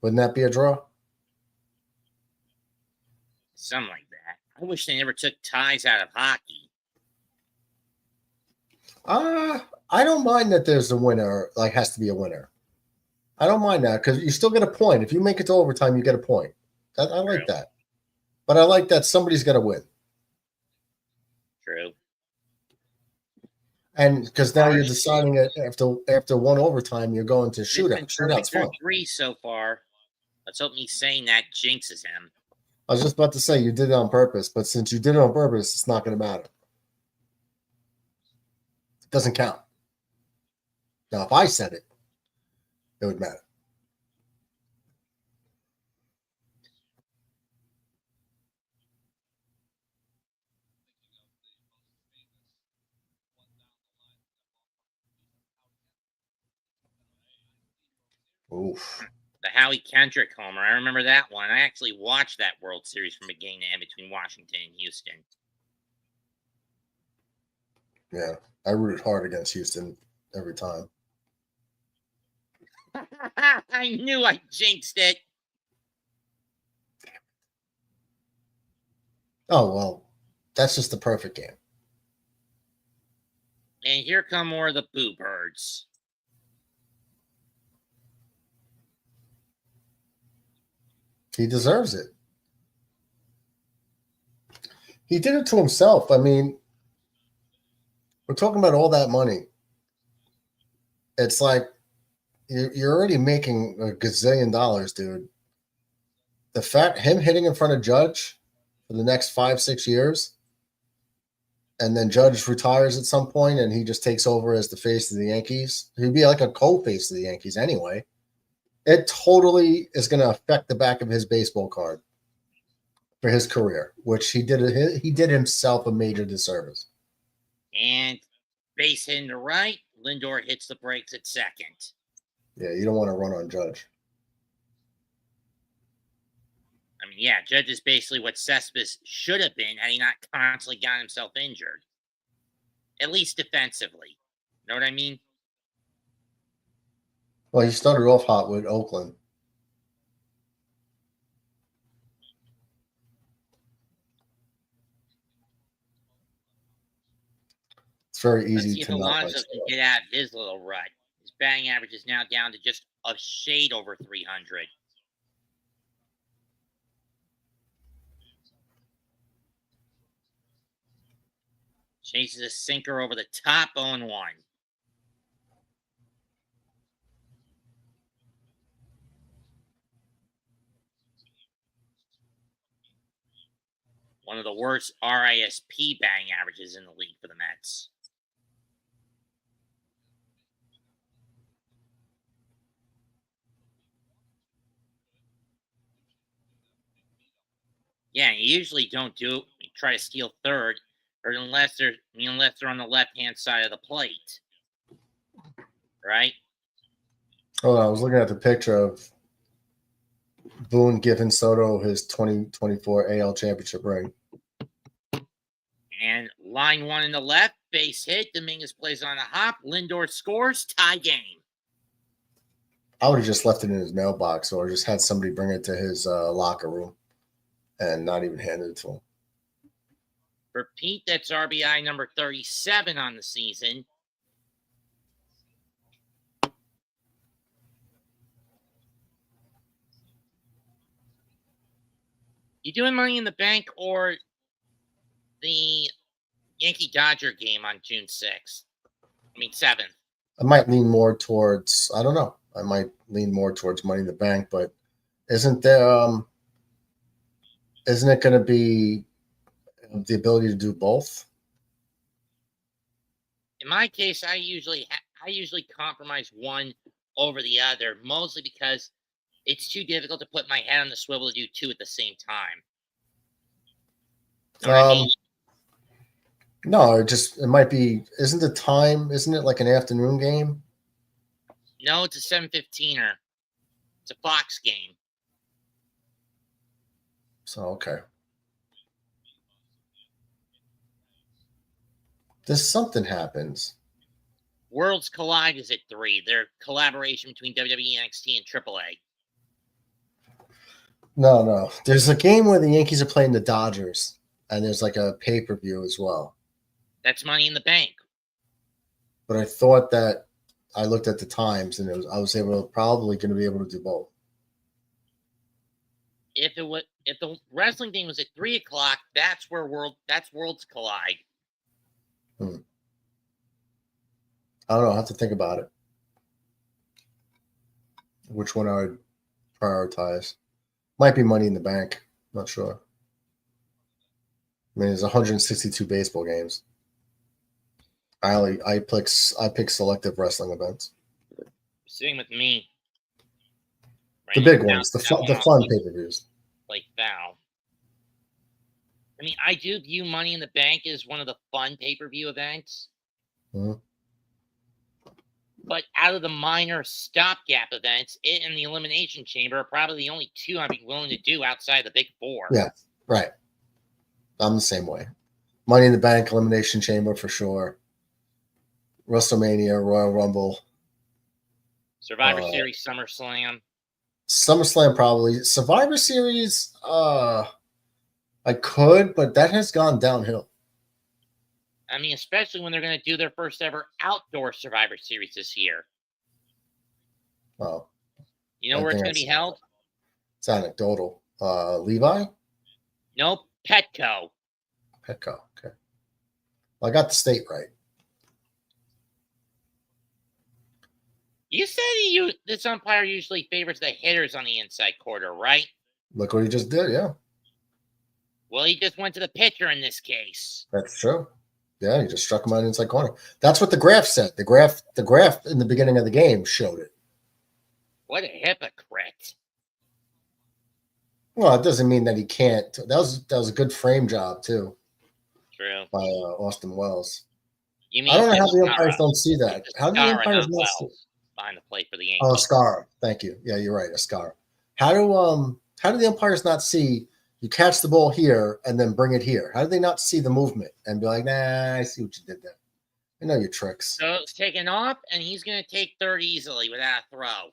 Wouldn't that be a draw? Something like that. I wish they never took ties out of hockey. I don't mind that there's a winner, like has to be a winner. I don't mind that because you still get a point. If you make it to overtime, you get a point. I like that. But I like that somebody's got to win. True. And because now you're deciding it after one overtime, you're going to shootout. Shootout's fun. 3 so far. Let's hope me saying that jinxes him. I was just about to say you did it on purpose, but since you did it on purpose, it's not going to matter. It doesn't count. Now, if I said it, it would matter. Oof. The Howie Kendrick homer. I remember that one. I actually watched that World Series from beginning to end between Washington and Houston. Yeah, I rooted hard against Houston every time. I knew I jinxed it. Oh, well, that's just the perfect game. And here come more of the Boo Birds. He deserves it. He did it to himself. I mean, we're talking about all that money. it's like you're already making a gazillion dollars, dude. The fact him hitting in front of Judge for the next 5-6 years, and then Judge retires at some point and he just takes over as the face of the Yankees. He'd be like a co-face of the Yankees anyway. It totally is going to affect the back of his baseball card for his career, which he did himself a major disservice. And base hit in the right. Lindor hits the brakes at second. Yeah, you don't want to run on Judge. I mean, yeah, Judge is basically what Cespedes should have been had he not constantly gotten himself injured. At least defensively. Know what I mean? Well, he started off hot with Oakland. It's very Let's easy see if to not Alonso can get out of his little rut. His batting average is now down to just a shade over 300. Chases a sinker over the top 0-1. One of the worst RISP batting averages in the league for the Mets. Yeah, you usually don't do it. You try to steal third, or unless they're on the left-hand side of the plate, right? Oh, I was looking at the picture of Boone giving Soto his 2024 AL championship ring. And line one in the left, base hit. Dominguez plays on a hop. Lindor scores. Tie game. I would have just left it in his mailbox or just had somebody bring it to his locker room and not even handed it to him. For Pete, that's RBI number 37 on the season. You doing Money in the Bank or the Yankee Dodger game on June 7th? I might lean more towards, I don't know. I might lean more towards Money in the Bank, but isn't it going to be the ability to do both? In my case, I usually compromise one over the other, mostly because it's too difficult to put my head on the swivel to do two at the same time. You know what I mean? No, it might be. Isn't it like an afternoon game? No, it's a 7:15er. It's a Fox game. So, okay. Something happens. Worlds Collide is at 3. Their collaboration between WWE, NXT, and AAA. No. There's a game where the Yankees are playing the Dodgers, and there's like a pay-per-view as well. That's Money in the Bank. But I thought that I looked at the times, and I was probably going to be able to do both. If the wrestling game was at 3:00, that's Worlds Collide. I don't know. I have to think about it. Which one I would prioritize? Might be Money in the Bank. Not sure. I mean, there's 162 baseball games. I pick selective wrestling events. Sitting with me. The big ones, the fun pay-per-views. Like Val. I mean, I do view Money in the Bank as one of the fun pay-per-view events. Mm-hmm. But out of the minor stopgap events, it and the Elimination Chamber are probably the only two I'd be willing to do outside the big four. Yeah, right. I'm the same way. Money in the Bank, Elimination Chamber for sure. WrestleMania, Royal Rumble. Survivor Series, SummerSlam. SummerSlam probably. Survivor Series, I could, but that has gone downhill. I mean, especially when they're going to do their first ever outdoor Survivor Series this year. Well, you know where it's going to be held? It's anecdotal. Levi? Nope, Petco. Petco, okay. Well, I got the state right. You said this umpire usually favors the hitters on the inside quarter, right? Look what he just did. Yeah, Well, he just went to the pitcher in this case. that's true. Yeah, he just struck him on the inside corner. That's what the graph said. The graph in the beginning of the game showed it. What a hypocrite. Well, it doesn't mean that he can't. That was a good frame job too True. by Austin Wells. You mean I don't know how the Skara. umpires don't see that. It's How do the Skara, umpires not not see? Wells, behind the plate for the Yankees? Oh, Ascara. Thank you. Yeah, you're right. Ascara. How do the umpires not see you catch the ball here and then bring it here? How do they not see the movement and be like, nah, I see what you did there. I know your tricks. So it's taken off, and he's going to take third easily without a throw.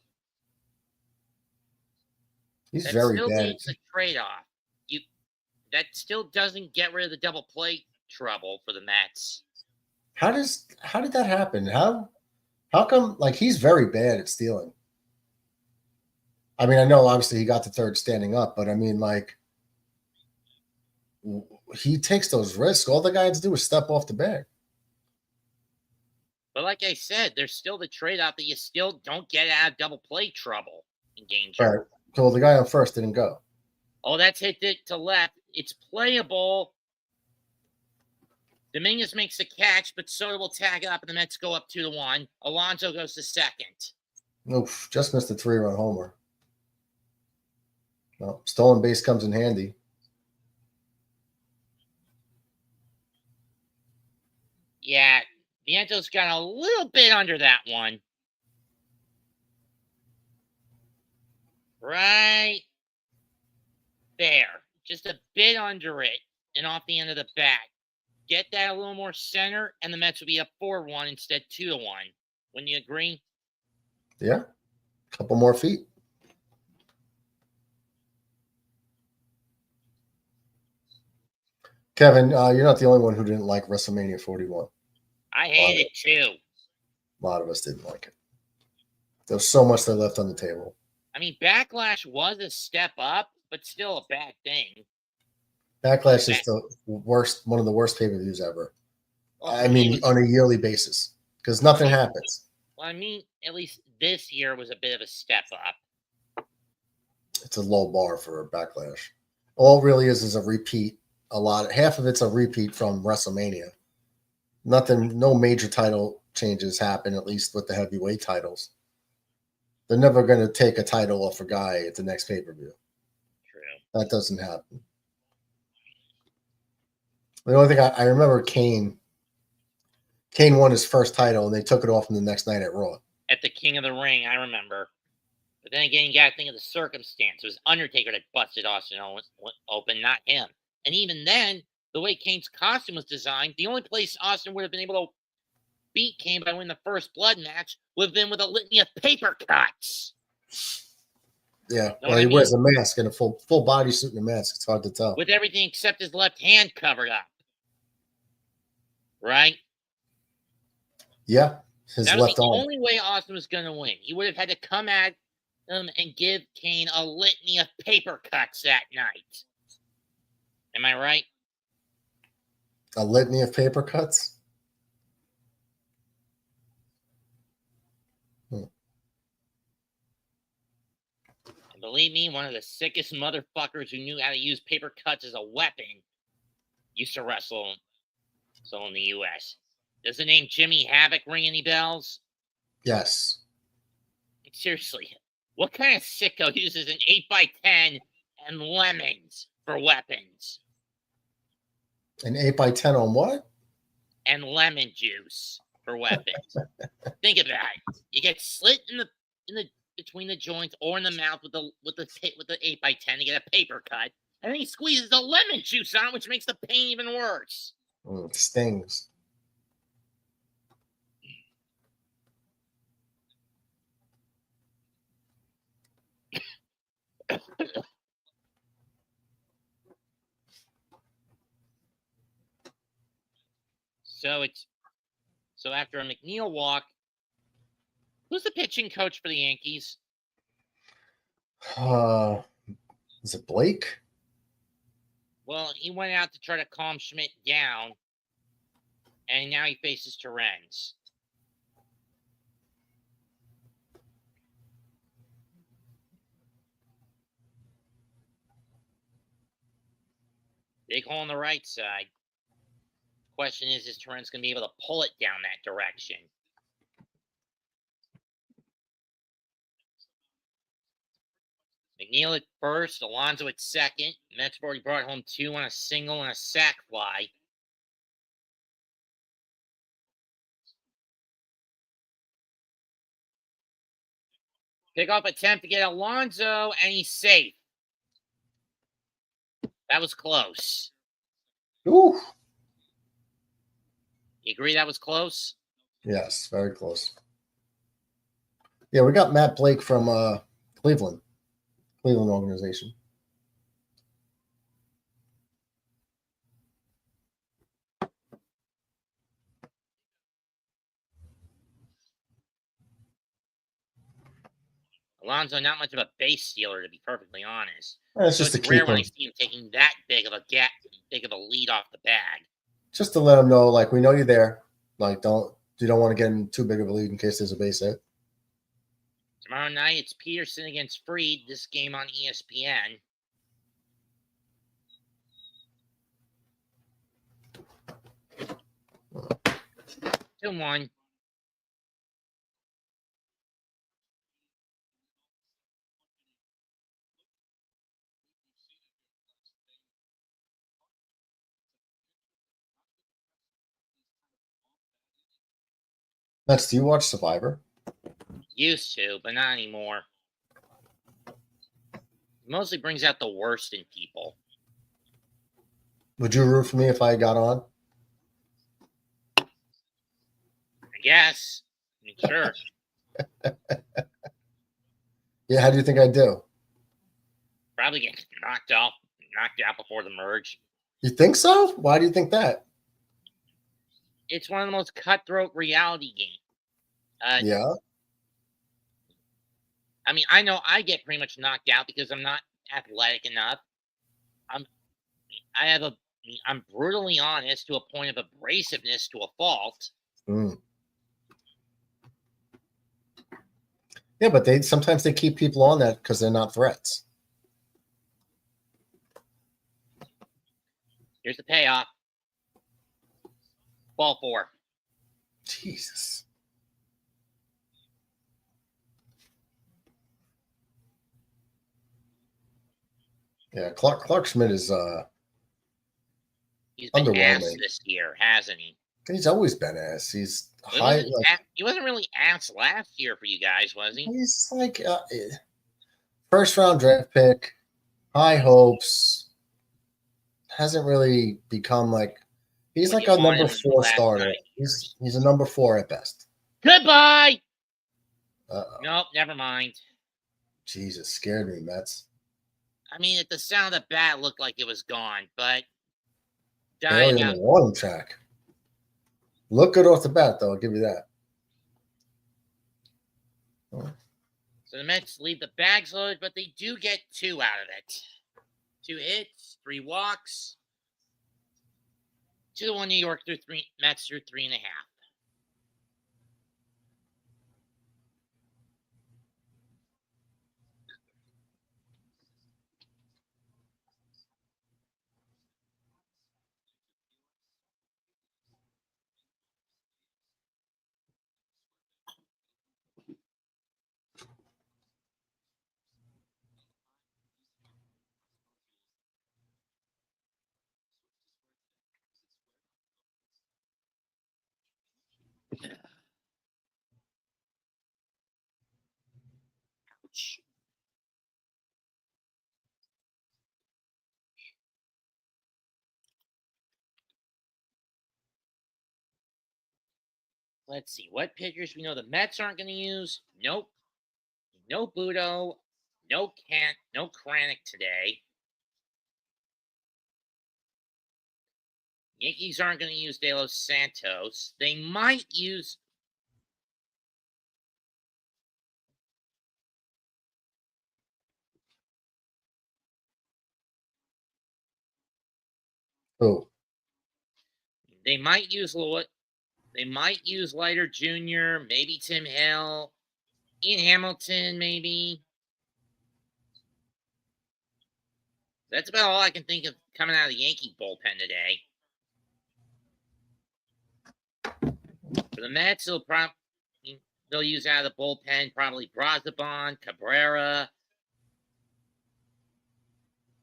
He's That very still bad. needs a trade-off. That still doesn't get rid of the double play trouble for the Mets. How did that happen? How come, like, he's very bad at stealing? I mean, I know obviously he got the third standing up, but I mean, like, he takes those risks. All the guy has to do is step off the bag. But like I said, there's still the trade-off that you still don't get out of double play trouble in games. All right. So the guy on first didn't go. Oh, that's hit it to left. It's playable. Dominguez makes the catch, but Soto will tag up, and the Mets go up 2-1. Alonso goes to second. Oof, just missed a 3-run homer. Well, stolen base comes in handy. Yeah, Viento's got a little bit under that one. Right there. Just a bit under it and off the end of the bat. Get that a little more center, and the Mets would be up 4-1 instead 2-1. Wouldn't you agree? Yeah. A couple more feet. Kevin, you're not the only one who didn't like WrestleMania 41. I hate it too. A lot of us didn't like it. There was so much they left on the table. I mean, Backlash was a step up, but still a bad thing. Backlash is the worst, one of the worst pay-per-views ever. Well, I mean, on a yearly basis, because nothing happens. Well, I mean, at least this year was a bit of a step up. It's a low bar for Backlash. All it really is a repeat. Half of it's a repeat from WrestleMania. Nothing, no major title changes happen, at least with the heavyweight titles. They're never going to take a title off a guy at the next pay-per-view. True. That doesn't happen. The only thing I remember, Kane won his first title, and they took it off him the next night at Raw. At the King of the Ring, I remember. But then again, you got to think of the circumstance. It was Undertaker that busted Austin open, not him. And even then, the way Kane's costume was designed, the only place Austin would have been able to beat Kane by winning the first blood match would have been with a litany of paper cuts. Yeah, Know well, he what I wears a mask and a full body suit and a mask. It's hard to tell. With everything except his left hand covered up. Right? Yeah, his That was left the arm. only way Austin was going to win. He would have had to come at him and give Kane a litany of paper cuts that night. Am I right? A litany of paper cuts? And believe me, one of the sickest motherfuckers who knew how to use paper cuts as a weapon used to wrestle in the U.S. Does the name Jimmy Havoc ring any bells? Yes. Seriously, what kind of sicko uses an 8x10 and lemons for weapons? An 8x10 on what? And lemon juice for weapons. Think of that. You get slit in the between the joints or in the mouth with the 8x10 to get a paper cut, and then he squeezes the lemon juice on, which makes the pain even worse. It stings. So after a McNeil walk, who's the pitching coach for the Yankees? Is it Blake? Well, he went out to try to calm Schmidt down, and now he faces Torrens. Big hole on the right side. Question is Torrent's going to be able to pull it down that direction? McNeil at first, Alonso at second. Mets have already brought home 2 on a single and a sac fly. Pickoff attempt to get Alonso, and he's safe. That was close. Ooh. You agree that was close? Yes, very close. Yeah, we got Matt Blake from Cleveland organization. Alonso, not much of a base stealer, to be perfectly honest. It's So just to it's rare keep when I him, see him taking that big of a lead off the bag. just to let him know, like, we know you're there. Like, you don't want to get him too big of a lead in case there's a base hit. Tomorrow night, it's Peterson against Fried. This game on ESPN. Two and 1. Next, do you watch Survivor? Used to, but not anymore. Mostly brings out the worst in people. Would you root for me if I got on? I guess. I mean, sure. Yeah, how do you think I do? Probably get knocked out before the merge. You think so? Why do you think that? It's one of the most cutthroat reality games. Yeah. I mean, I know I get pretty much knocked out because I'm not athletic enough. I'm brutally honest to a point of abrasiveness to a fault. Mm. Yeah, but sometimes they keep people on that because they're not threats. Here's the payoff. Ball 4. Jesus. Yeah, Clark Schmidt is He's been underwhelming ass this year, hasn't he? He's always been ass. He's He high. he wasn't really ass last year for you guys, was he? He's like first round draft pick, high hopes. Hasn't really become like he's What like do you a want number him to do 4 last starter. night? He's a number 4 at best. Goodbye. Uh-oh. Nope, never mind. Jesus, scared me, Mets. I mean, at the sound of the bat looked like it was gone, but Barely dying on out. the warning track. Look good off the bat, though. I'll give you that. So the Mets leave the bags loaded, but they do get 2 out of it. 2 hits, 3 walks. 2-1 New York through 3. Mets through 3.5. Ouch. Let's see. What pitchers we know the Mets aren't going to use? Nope. No Budo. No Kranick today. Yankees aren't going to use De Los Santos. They might use. Oh, They might use Lloyd. They might use Leiter Jr., maybe Tim Hill, Ian Hamilton, maybe. That's about all I can think of coming out of the Yankee bullpen today. For the Mets, they'll use out of the bullpen probably Brazaban, Cabrera,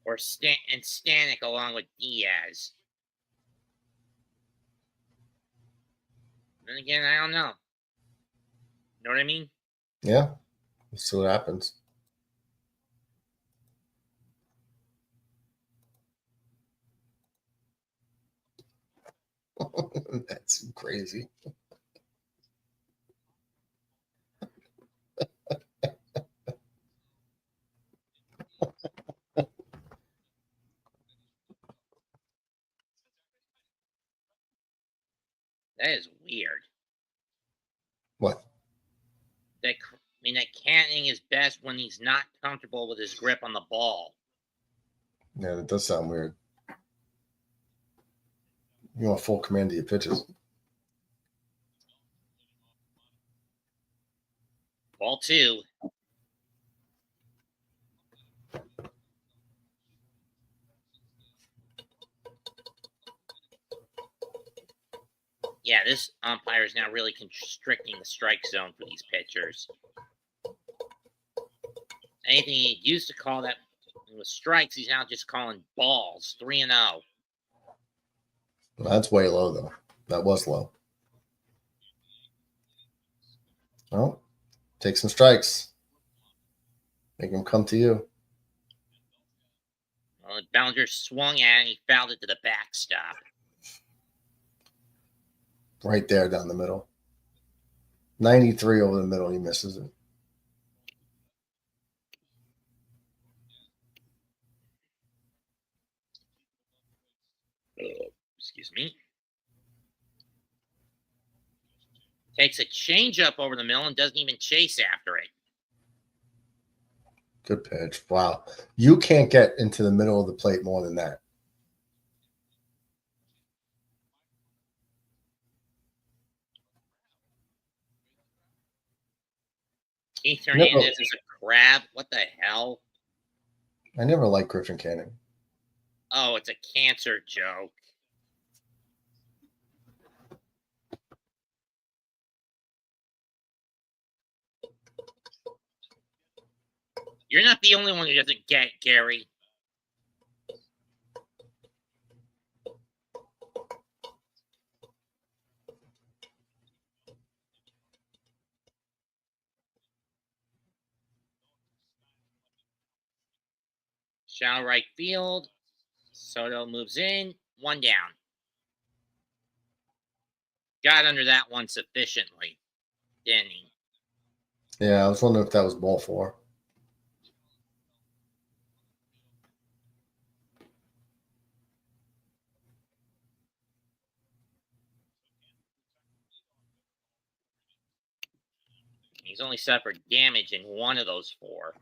or Stanek along with Diaz. Then again, I don't know. You know what I mean? Yeah. Let's see what happens. That's crazy. That is weird. What? That Canning is best when he's not comfortable with his grip on the ball. Yeah, that does sound weird. You want full command of your pitches. Ball 2. Yeah, this umpire is now really constricting the strike zone for these pitchers. Anything he used to call that with strikes, he's now just calling balls. 3-0. Well, that's way low, though. That was low. Well, take some strikes. Make them come to you. Well, Bellinger swung at it and he fouled it to the backstop. Right there down the middle. 93 over the middle. He misses it. Excuse me. Takes a changeup over the middle and doesn't even chase after it. Good pitch. Wow. You can't get into the middle of the plate more than that. Keith Hernandez is a crab. What the hell? I never liked Griffin Canning. Oh, it's a cancer joke. You're not the only one who doesn't get it, Gary. Shallow right field. Soto moves in. 1 down. Got under that one sufficiently, didn't he? Yeah, I was wondering if that was ball 4. He's only suffered damage in 1 of those 4.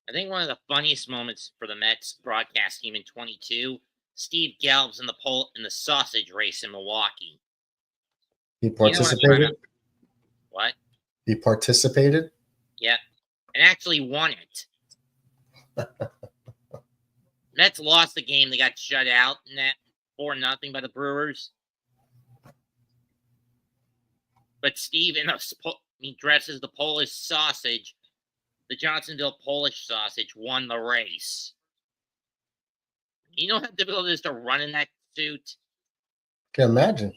I think one of the funniest moments for the Mets broadcast team in 22, Steve Gelb's in the sausage race in Milwaukee. He participated? What? He participated? Yeah. And actually won it. Mets lost the game. They got shut out in that 4-0 by the Brewers. But Steve, he dresses the Polish sausage. The Johnsonville Polish sausage won the race. You know how difficult it is to run in that suit? Can't imagine.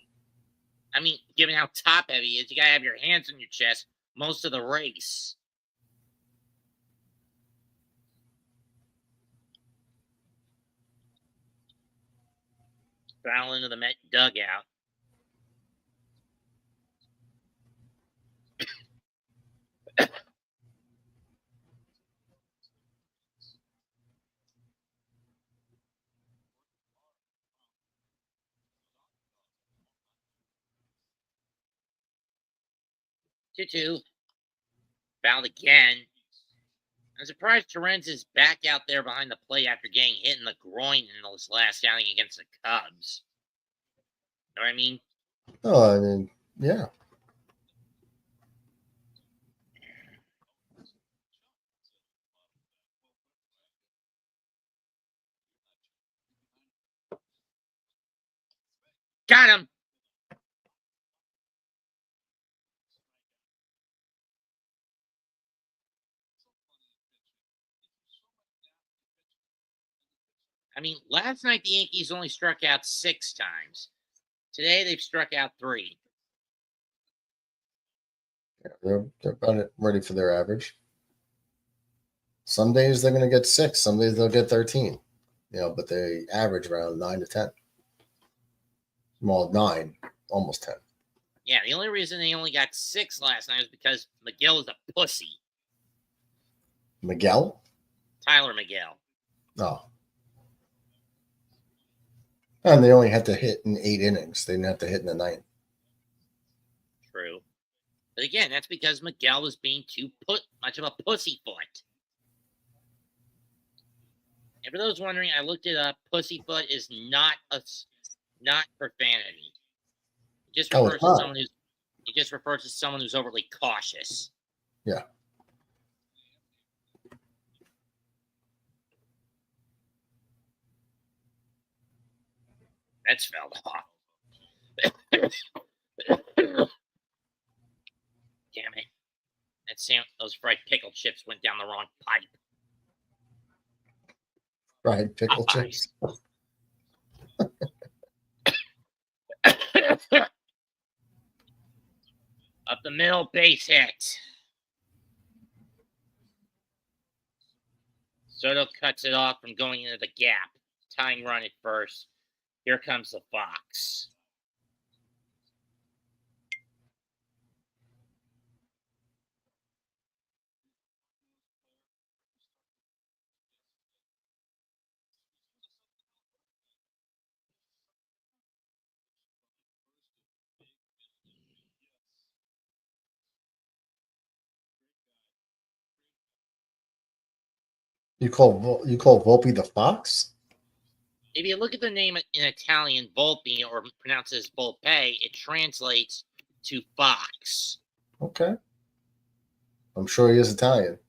I mean, given how top heavy it is, you gotta have your hands on your chest most of the race. Foul into the Met dugout. 2-2. Fouled again. I'm surprised Terrence is back out there behind the plate after getting hit in the groin in this last outing against the Cubs. You know what I mean? Oh, I mean, yeah. Got him. I mean, last night the Yankees only struck out 6 times. Today they've struck out 3. They're about it, ready for their average. Some days they're going to get 6. Some days they'll get 13. But they average around 9 to 10. Well, 9, almost 10. Yeah, the only reason they only got 6 last night was because Miguel is a pussy. Miguel? Tyler Miguel. Oh. And they only had to hit in 8 innings. They didn't have to hit in the 9th. True. But again, that's because Miguel was being too much of a pussyfoot. And for those wondering, I looked it up. Pussyfoot is not profanity. It just refers to someone who's. It just refers to someone who's overly cautious. Yeah. That's fell off. Damn it. Those fried pickle chips went down the wrong pipe. Fried pickle chips. Up the middle, base hit. Soto cuts it off from going into the gap. Tying run at first. Here comes the Fox. You call Volpe the Fox? If you look at the name in Italian, Volpe, or pronounced as Volpe, it translates to fox. Okay. I'm sure he is Italian.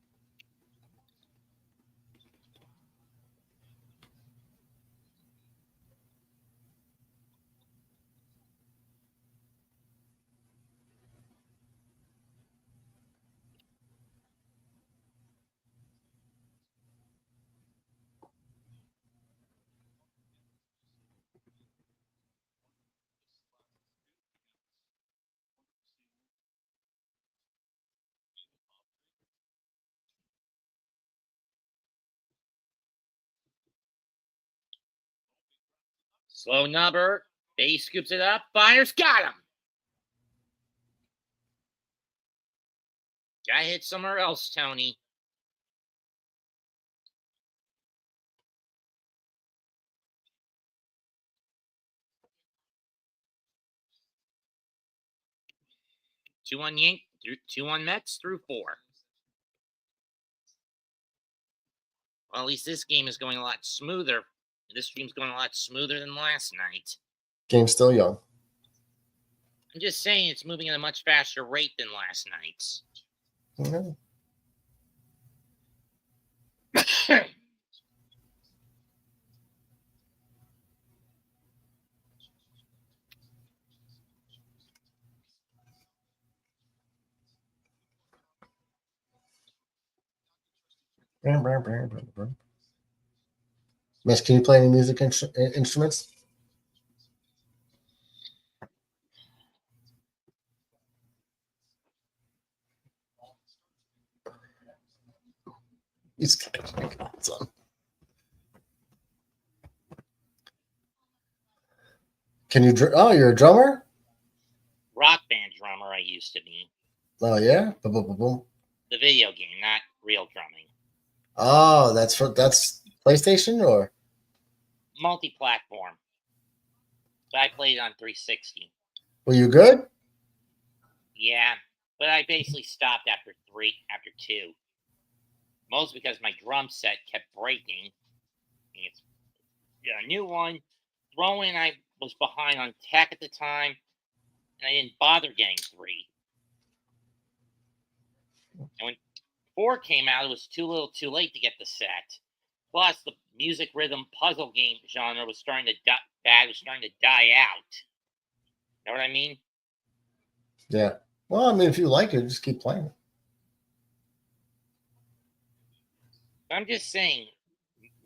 Slow nubber. Base scoops it up. Fires. Got him. Guy hit somewhere else, Tony. Two on Mets through 4. Well, at least this game is going a lot smoother. This stream's going a lot smoother than last night. Game's still young. I'm just saying it's moving at a much faster rate than last night's. Okay. Miss, can you play any music instruments? He's got on. Can you? Oh, you're a drummer? Rock band drummer I used to be. Oh yeah. Boom, boom, boom, boom. The video game, not real drumming. Oh, that's PlayStation or Multi-platform. So I played on 360. were you good? Yeah, but I basically stopped after two. Mostly because my drum set kept breaking. It's a new one. Throwing, I was behind on tech at the time, and I didn't bother getting 3. And when 4 came out, it was too little too late to get the set. Plus, the music rhythm puzzle game genre was starting to die out. Know what I mean? Yeah. Well, I mean, if you like it, just keep playing it. I'm just saying,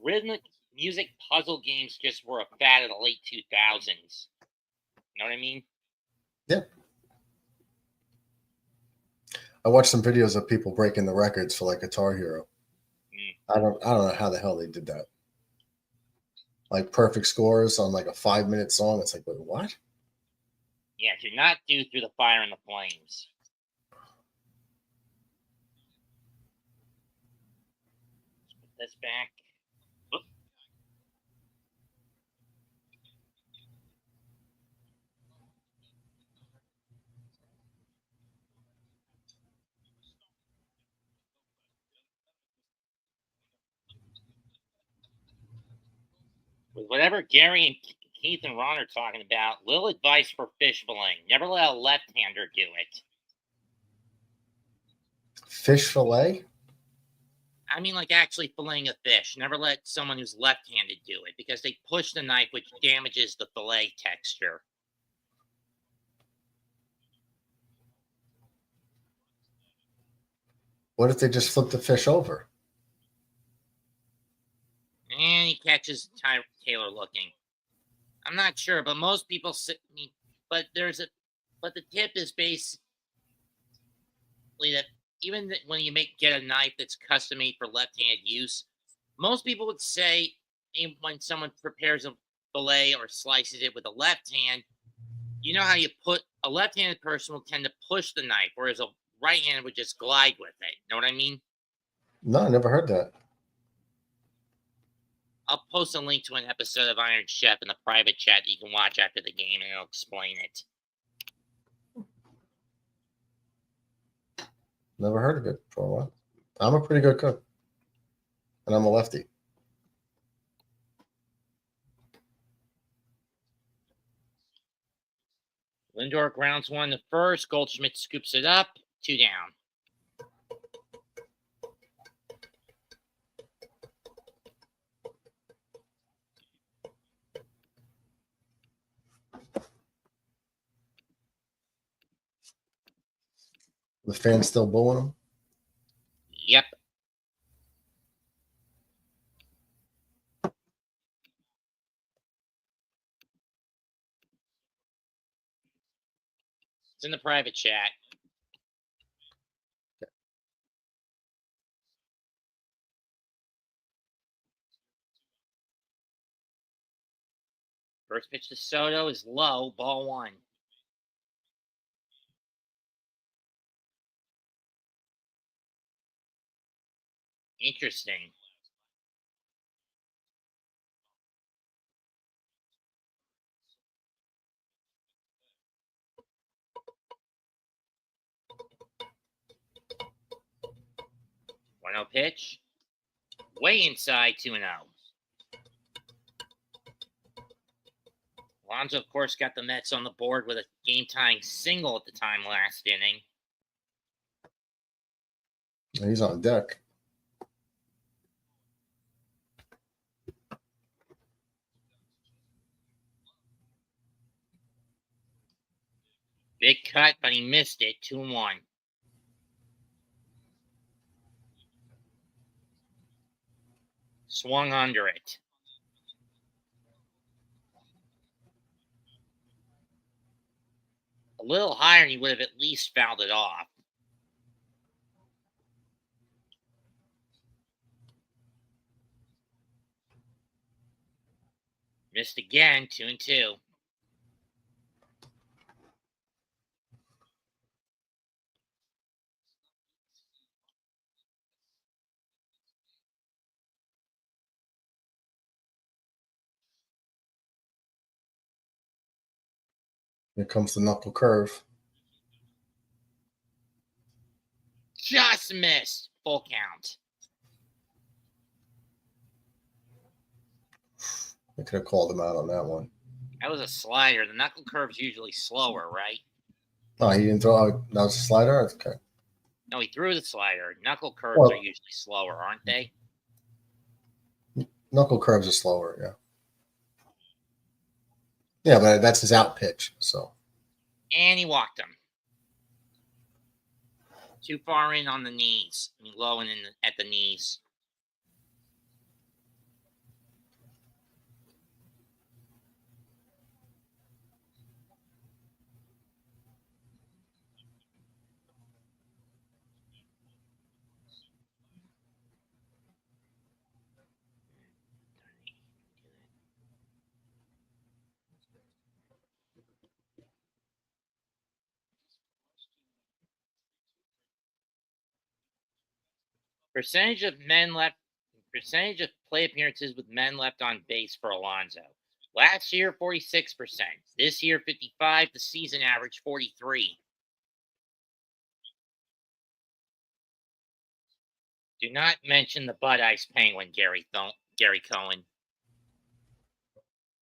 rhythmic music puzzle games just were a fad of the late 2000s. You know what I mean? Yeah. I watched some videos of people breaking the records for like Guitar Hero. I don't know how the hell they did that. Like perfect scores on like a 5-minute song. It's like, wait, what? Yeah, do not do Through the Fire and the Flames. Let's put this back. Oop. With whatever Gary and Keith and Ron are talking about, little advice for fish filleting. Never let a left-hander do it. Fish fillet? I mean, like actually filleting a fish. Never let someone who's left-handed do it because they push the knife, which damages the fillet texture. What if they just flip the fish over? And he catches Taylor looking. I'm not sure, but most people say, but the tip is basically that even when you get a knife that's custom made for left-handed use, most people would say when someone prepares a fillet or slices it with a left hand, you know how a left-handed person will tend to push the knife, whereas a right-handed would just glide with it. Know what I mean? No, I never heard that. I'll post a link to an episode of Iron Chef in the private chat that you can watch after the game, and it'll explain it. Never heard of it for a while. I'm a pretty good cook, and I'm a lefty. Lindor grounds one the first. Goldschmidt scoops it up. 2 down. The fans still booing him? Yep. It's in the private chat. First pitch to Soto is low. Ball 1. Interesting. One 0 pitch. Way inside 2-0. Alonso, of course, got the Mets on the board with a game-tying single at the time last inning. He's on deck. Big cut, but he missed it. 2-1. Swung under it. A little higher, and he would have at least fouled it off. Missed again. 2-2. Here comes the knuckle curve. just missed. Full count. I could have called him out on that one. That was a slider. The knuckle curve's usually slower, right? Oh, he didn't throw out. That was a slider? Okay. No, he threw the slider. Knuckle curves Well- are usually slower, aren't they? Knuckle curves are slower, yeah. Yeah, but that's his out pitch, so. And he walked him. Too far in on the knees. I mean, low and at the knees. Percentage of play appearances with men left on base for Alonso. Last year, 46%. This year, 55%. The season average, 43%. Do not mention the Bud Ice Penguin, Gary Cohen.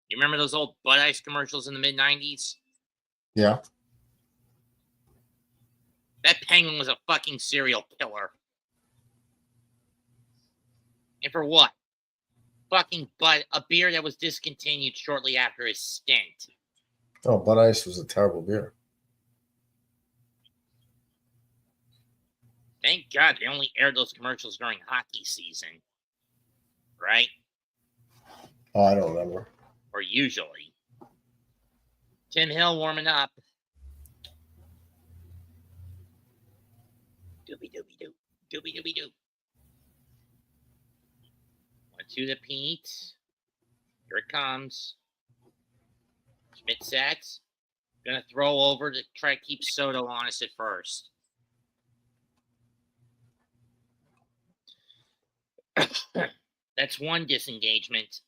You remember those old Bud Ice commercials in the mid-90s? Yeah. That penguin was a fucking serial killer. And for what? Fucking a beer that was discontinued shortly after his stint. Oh, Bud Ice was a terrible beer. Thank God they only aired those commercials during hockey season. Right? Oh, I don't remember. Or usually. Tim Hill warming up. Doobie-doobie-doo. Doobie-doobie-doo. 1-2 to Pete. Here it comes. Schmidt sets. Gonna throw over to try to keep Soto honest at first. That's one disengagement.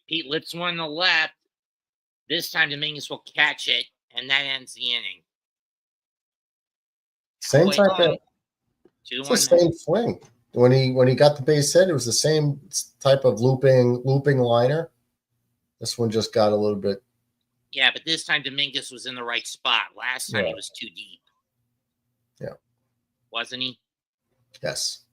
Pete lifts one on the left. This time Dominguez will catch it, and that ends the inning. Same type of. It's the same swing. When he got the base hit, it was the same type of looping liner. This one just got a little bit. Yeah, but this time Dominguez was in the right spot. Last time he was too deep. Yeah. Wasn't he? Yes.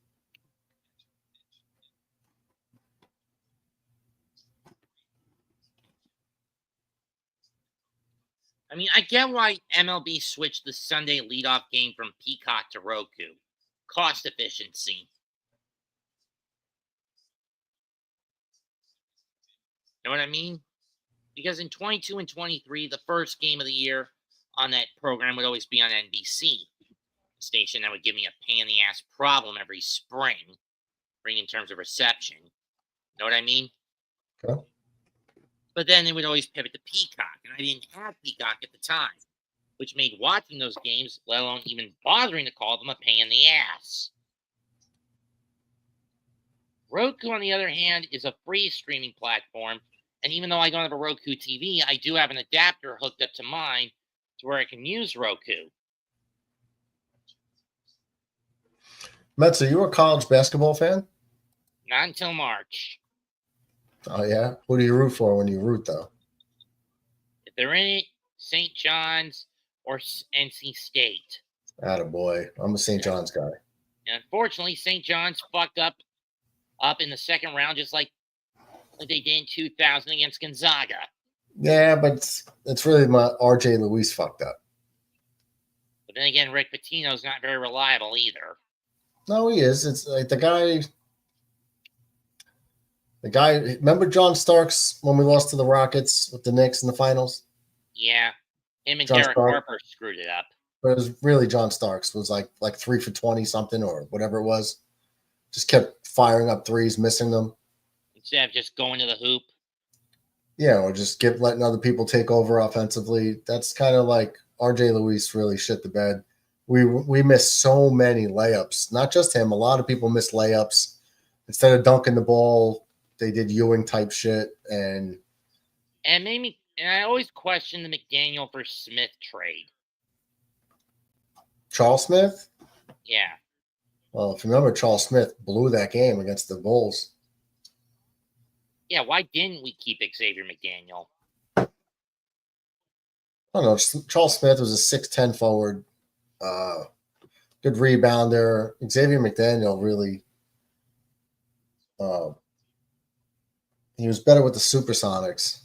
I mean, I get why MLB switched the Sunday leadoff game from Peacock to Roku. Cost efficiency. You know what I mean? Because in 22 and 23, the first game of the year on that program would always be on NBC. A station that would give me a pain-in-the-ass problem every spring in terms of reception. You know what I mean? Okay. But then they would always pivot to Peacock, and I didn't have Peacock at the time, which made watching those games, let alone even bothering to call them, a pain in the ass. Roku, on the other hand, is a free streaming platform, and even though I don't have a Roku TV, I do have an adapter hooked up to mine to where I can use Roku. Mets, are you a college basketball fan? Not until March. Oh, yeah? Who do you root for when you root, though? If they're in it, St. John's or NC State. Attaboy. I'm a St. John's guy. And unfortunately, St. John's fucked up in the second round, just like they did in 2000 against Gonzaga. Yeah, but it's really my RJ Luis fucked up. But then again, Rick Pitino's not very reliable either. No, he is. It's like the guy. Remember John Starks when we lost to the Rockets with the Knicks in the finals? Yeah. Him and John Derek Stark. Harper screwed it up. But it was really John Starks. It was like 3 for 20 something or whatever it was. Just kept firing up threes, missing them. Instead of just going to the hoop. Yeah, or just letting other people take over offensively. That's kind of like RJ Luis really shit the bed. We missed so many layups. Not just him. A lot of people missed layups. Instead of dunking the ball, they did Ewing type shit. And I always question the McDaniel for Smith trade. Charles Smith? Yeah. Well, if you remember, Charles Smith blew that game against the Bulls. Yeah, why didn't we keep Xavier McDaniel? I don't know. Charles Smith was a 6'10 forward. Good rebounder. Xavier McDaniel really he was better with the Supersonics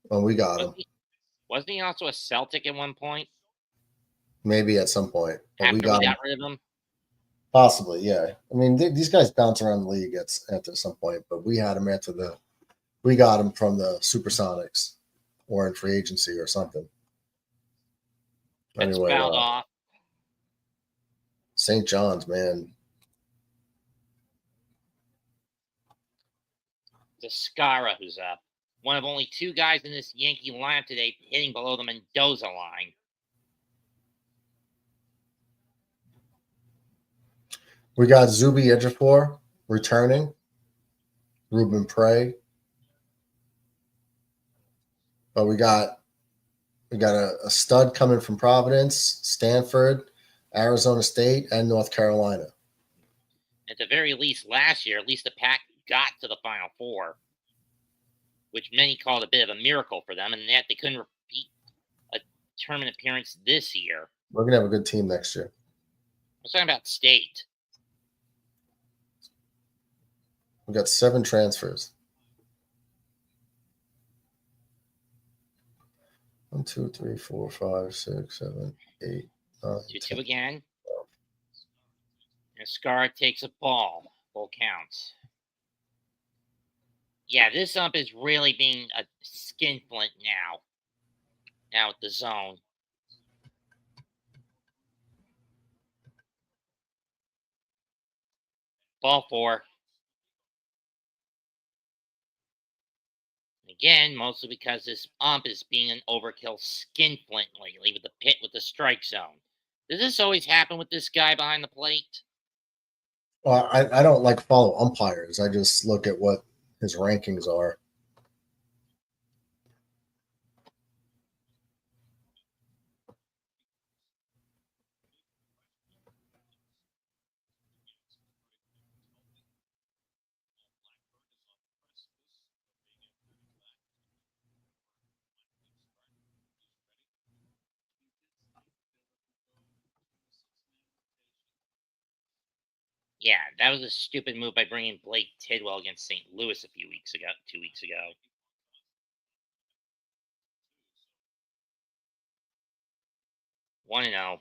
when we got him. Wasn't he also a Celtic at one point? Maybe at some point. But After we got rid of him? Possibly, yeah. I mean, these guys bounce around the league after some point, but we had him we got him from the Supersonics or in free agency or something. That's Anyway, fouled off. St. John's, man. Descara, who's up. One of only 2 guys in this Yankee lineup today hitting below the Mendoza line. We got Zuby Ejiofor returning. Ruben Prey. But we got a stud coming from Providence, Stanford, Arizona State, and North Carolina. At the very least, last year, at least the Pack got to the Final Four, which many called a bit of a miracle for them, and yet they couldn't repeat a tournament appearance this year. We're going to have a good team next year. I was talking about State. We got 7 transfers. 1, 2, 3, 4, 5, 6, 7, 8, 9, 2-2 again. And Scar takes a ball. Full counts. Yeah, this ump is really being a skinflint now. Now with the zone. Ball 4. Again, mostly because this ump is being an overkill skinflint lately with the strike zone. Does this always happen with this guy behind the plate? Well, I don't follow umpires. I just look at what his rankings are. Yeah, that was a stupid move by bringing Blake Tidwell against St. Louis 2 weeks ago. 1-0.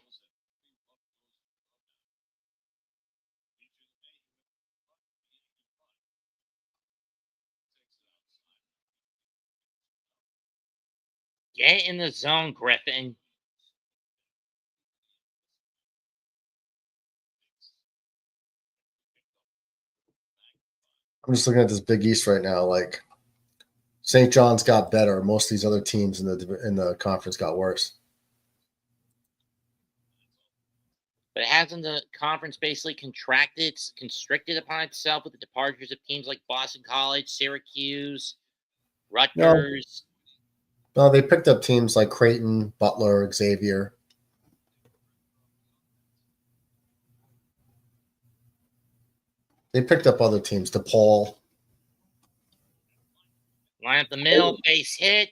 Get in the zone, Griffin. I'm just looking at this Big East right now. St. John's got better. Most of these other teams in the conference got worse. But hasn't the conference basically constricted upon itself with the departures of teams like Boston College, Syracuse, Rutgers? No, they picked up teams like Creighton, Butler, Xavier. They picked up other teams, DePaul. Line up the middle, base hit.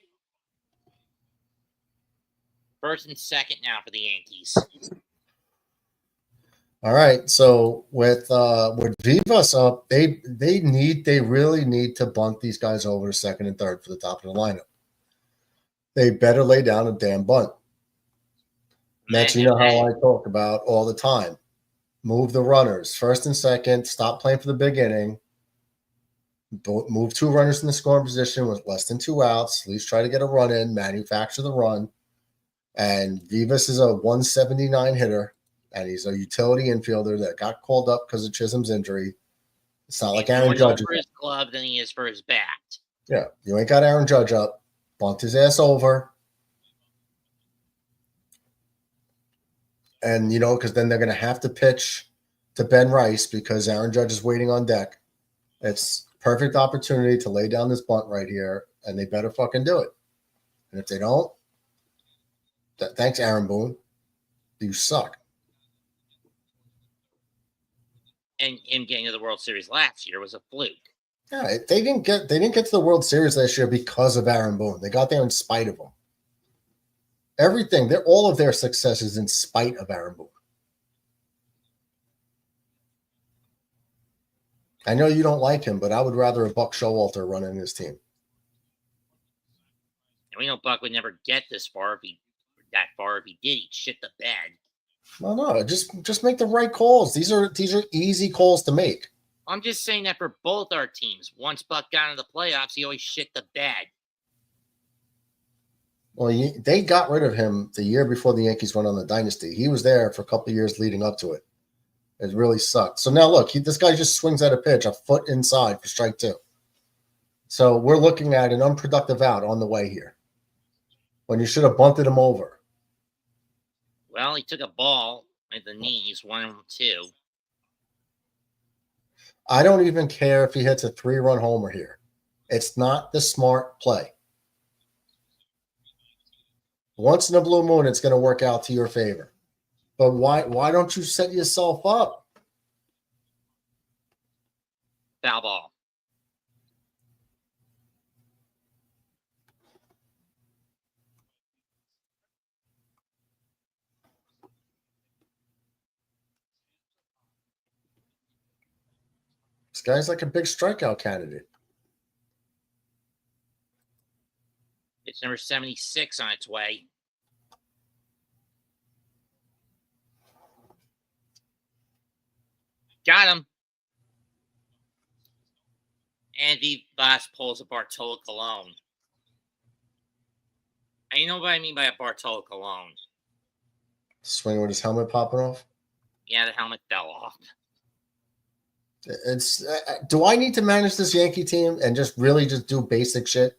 First and second now for the Yankees. All right, so with Vivas up, they really need to bunt these guys over to second and third for the top of the lineup. They better lay down a damn bunt. Mets, you know how I talk about all the time. Move the runners, first and second. Stop playing for the big inning. Move 2 runners in the scoring position with less than 2 outs. At least try to get a run in, manufacture the run. And Vivas is a 179 hitter, and he's a utility infielder that got called up because of Chisholm's injury. It's not like Aaron Judge. For his glove than he is for his bat. Yeah, you ain't got Aaron Judge up. Bunt his ass over. And, because then they're going to have to pitch to Ben Rice because Aaron Judge is waiting on deck. It's perfect opportunity to lay down this bunt right here, and they better fucking do it. And if they don't, thanks, Aaron Boone. You suck. And him getting to the World Series last year was a fluke. Yeah, they didn't get to the World Series last year because of Aaron Boone. They got there in spite of him. Everything, all of their success is in spite of Aaron Boone. I know you don't like him, but I would rather a Buck Showalter running his team. And we know Buck would never get this far if he did, he'd shit the bed. Well, no, just make the right calls. These are easy calls to make. I'm just saying that for both our teams. Once Buck got into the playoffs, he always shit the bed. Well, they got rid of him the year before the Yankees went on the dynasty. He was there for a couple of years leading up to it. It really sucked. So now look, this guy just swings at a pitch a foot inside for strike 2. So we're looking at an unproductive out on the way here when you should have bunted him over. Well, he took a ball at the knees, 1-2. I don't even care if he hits a 3-run homer here. It's not the smart play. Once in a blue moon, it's going to work out to your favor. But why don't you set yourself up? Foul ball. This guy's like a big strikeout candidate. It's number 76 on its way. Got him. And the boss pulls a Bartolo Colon. And you know what I mean by a Bartolo Colon? Swinging with his helmet popping off? Yeah, the helmet fell off. It's do I need to manage this Yankee team and just do basic shit?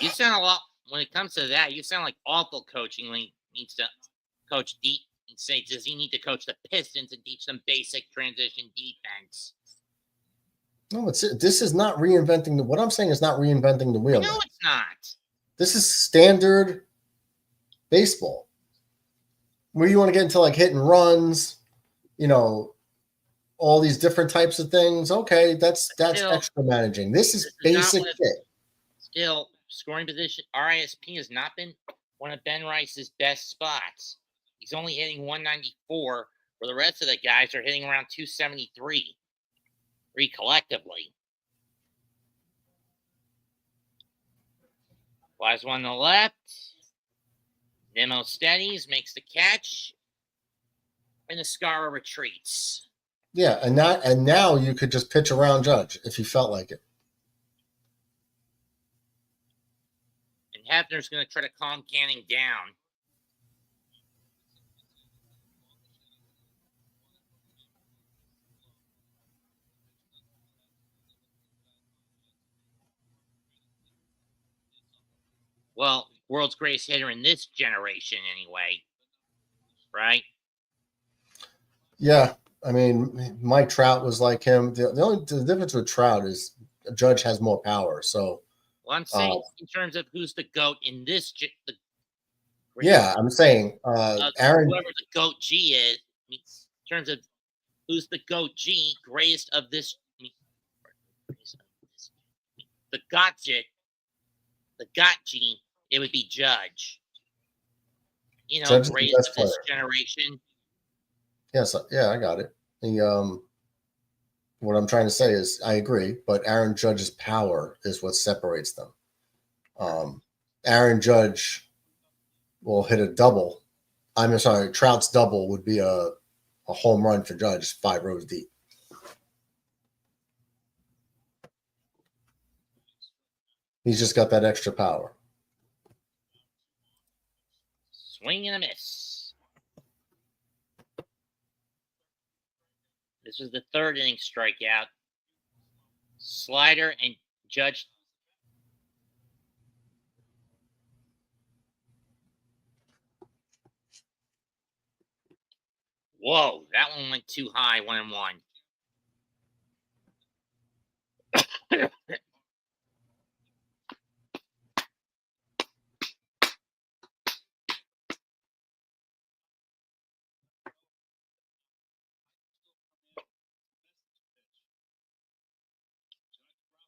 You sound a lot, when it comes to that, you sound like awful coaching when he needs to coach deep and say, does he need to coach the Pistons and teach them basic transition defense? No, this is not reinventing what I'm saying is not reinventing the wheel. No, it's not. This is standard baseball. Where you want to get into like hitting runs, all these different types of things. Okay, that's extra managing. This is basic shit. Still, scoring position, RISP has not been one of Ben Rice's best spots. He's only hitting 194, where the rest of the guys are hitting around 273. Collectively. Flies one to the left. Nimmo steadies, makes the catch, and the Scara retreats. Yeah, and now you could just pitch around Judge if you felt like it. And Hefner's going to try to calm Canning down. Well, world's greatest hitter in this generation anyway, right? Yeah, I mean, Mike Trout was like him. The difference with Trout is Judge has more power. So, well, I'm saying in terms of who's the GOAT in this. I'm saying Aaron. Whoever the GOAT G is, in terms of who's the GOAT G, greatest of this. The GOAT G, it would be Judge. Judge greatest of this generation. Yes, yeah, I got it. What I'm trying to say is I agree, but Aaron Judge's power is what separates them. Aaron Judge will hit a double. I'm sorry, Trout's double would be a home run for Judge 5 rows deep. He's just got that extra power. Swing and a miss. This was the third inning strikeout. Slider and Judge. Whoa, that one went too high, 1-1.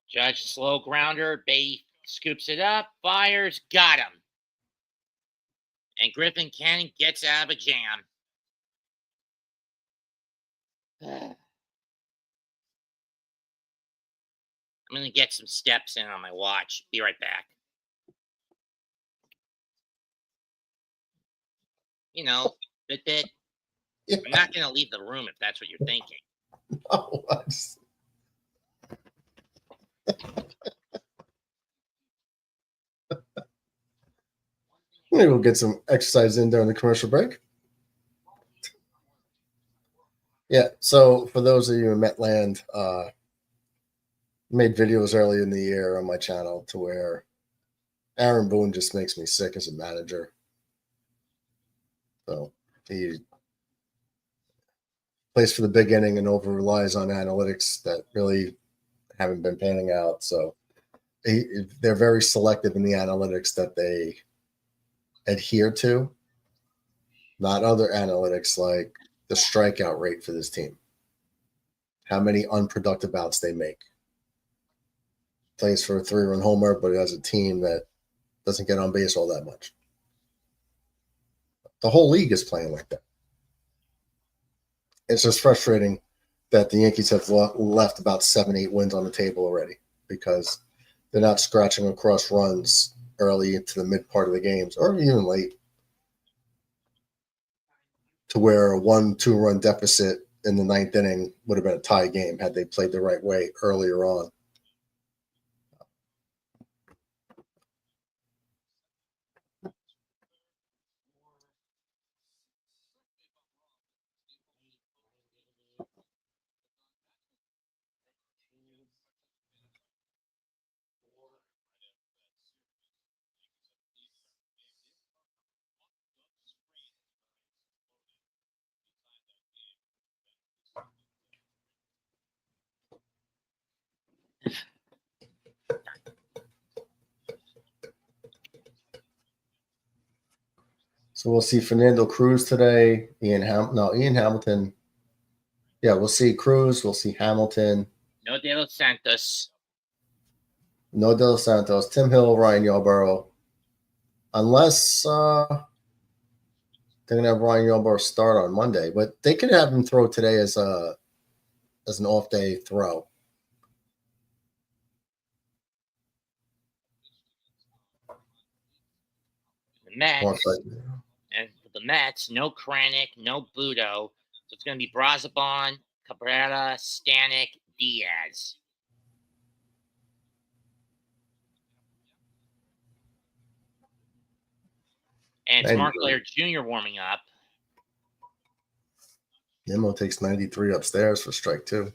Judge slow grounder. Beatty scoops it up, fires, got him. And Griffin Cannon gets out of a jam. I'm going to get some steps in on my watch. Be right back. You know, Fitbit. Yeah. I'm not going to leave the room if that's what you're thinking. Oh, maybe we'll get some exercise in during the commercial break. Yeah, so for those of you in Metland, made videos early in the year on my channel to where Aaron Boone just makes me sick as a manager. So he plays for the big inning and over relies on analytics that really haven't been panning out. So they're very selective in the analytics that they adhere to, not other analytics like the strikeout rate for this team, how many unproductive outs they make. Plays for a 3-run homer, but it has a team that doesn't get on base all that much. The whole league is playing like that. It's just frustrating that the Yankees have left about 7-8 wins on the table already because they're not scratching across runs early into the mid part of the games or even late to where a 1-2 run deficit in the 9th inning would have been a tie game had they played the right way earlier on. So we'll see Fernando Cruz today. Ian Hamilton. Yeah, we'll see Cruz. We'll see Hamilton. No De Los Santos. No De Los Santos. Tim Hill, Ryan Yarborough. Unless they're going to have Ryan Yarborough start on Monday. But they could have him throw today as an off-day throw. The Mets. And for the Mets, no Kranick, no Budo. So it's going to be Brazabon, Cabrera, Stanek, Diaz. And it's Mark Laird Jr. warming up. Nimmo takes 93 upstairs for strike 2.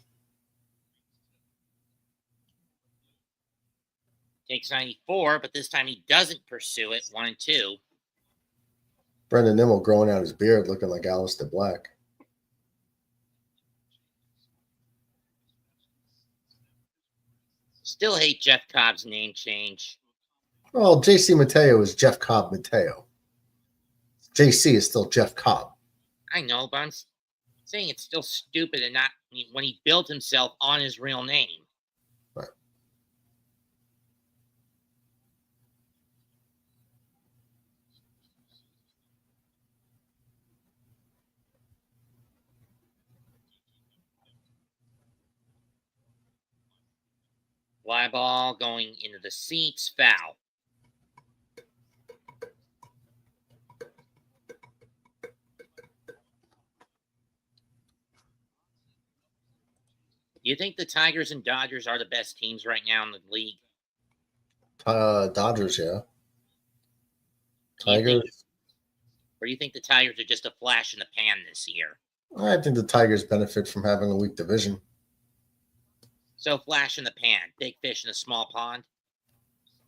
Takes 94, but this time he doesn't pursue it. 1-2. Brendan Nimmo growing out his beard looking like Alistair Black. Still hate Jeff Cobb's name change. Well, J.C. Mateo is Jeff Cobb Mateo. J.C. is still Jeff Cobb. I know, but I'm saying it's still stupid and not when he built himself on his real name. Right. Fly ball going into the seats, foul. You think the Tigers and Dodgers are the best teams right now in the league? Dodgers, yeah. Tigers. Or do you think the Tigers are just a flash in the pan this year? I think the Tigers benefit from having a weak division. So flash in the pan, big fish in a small pond.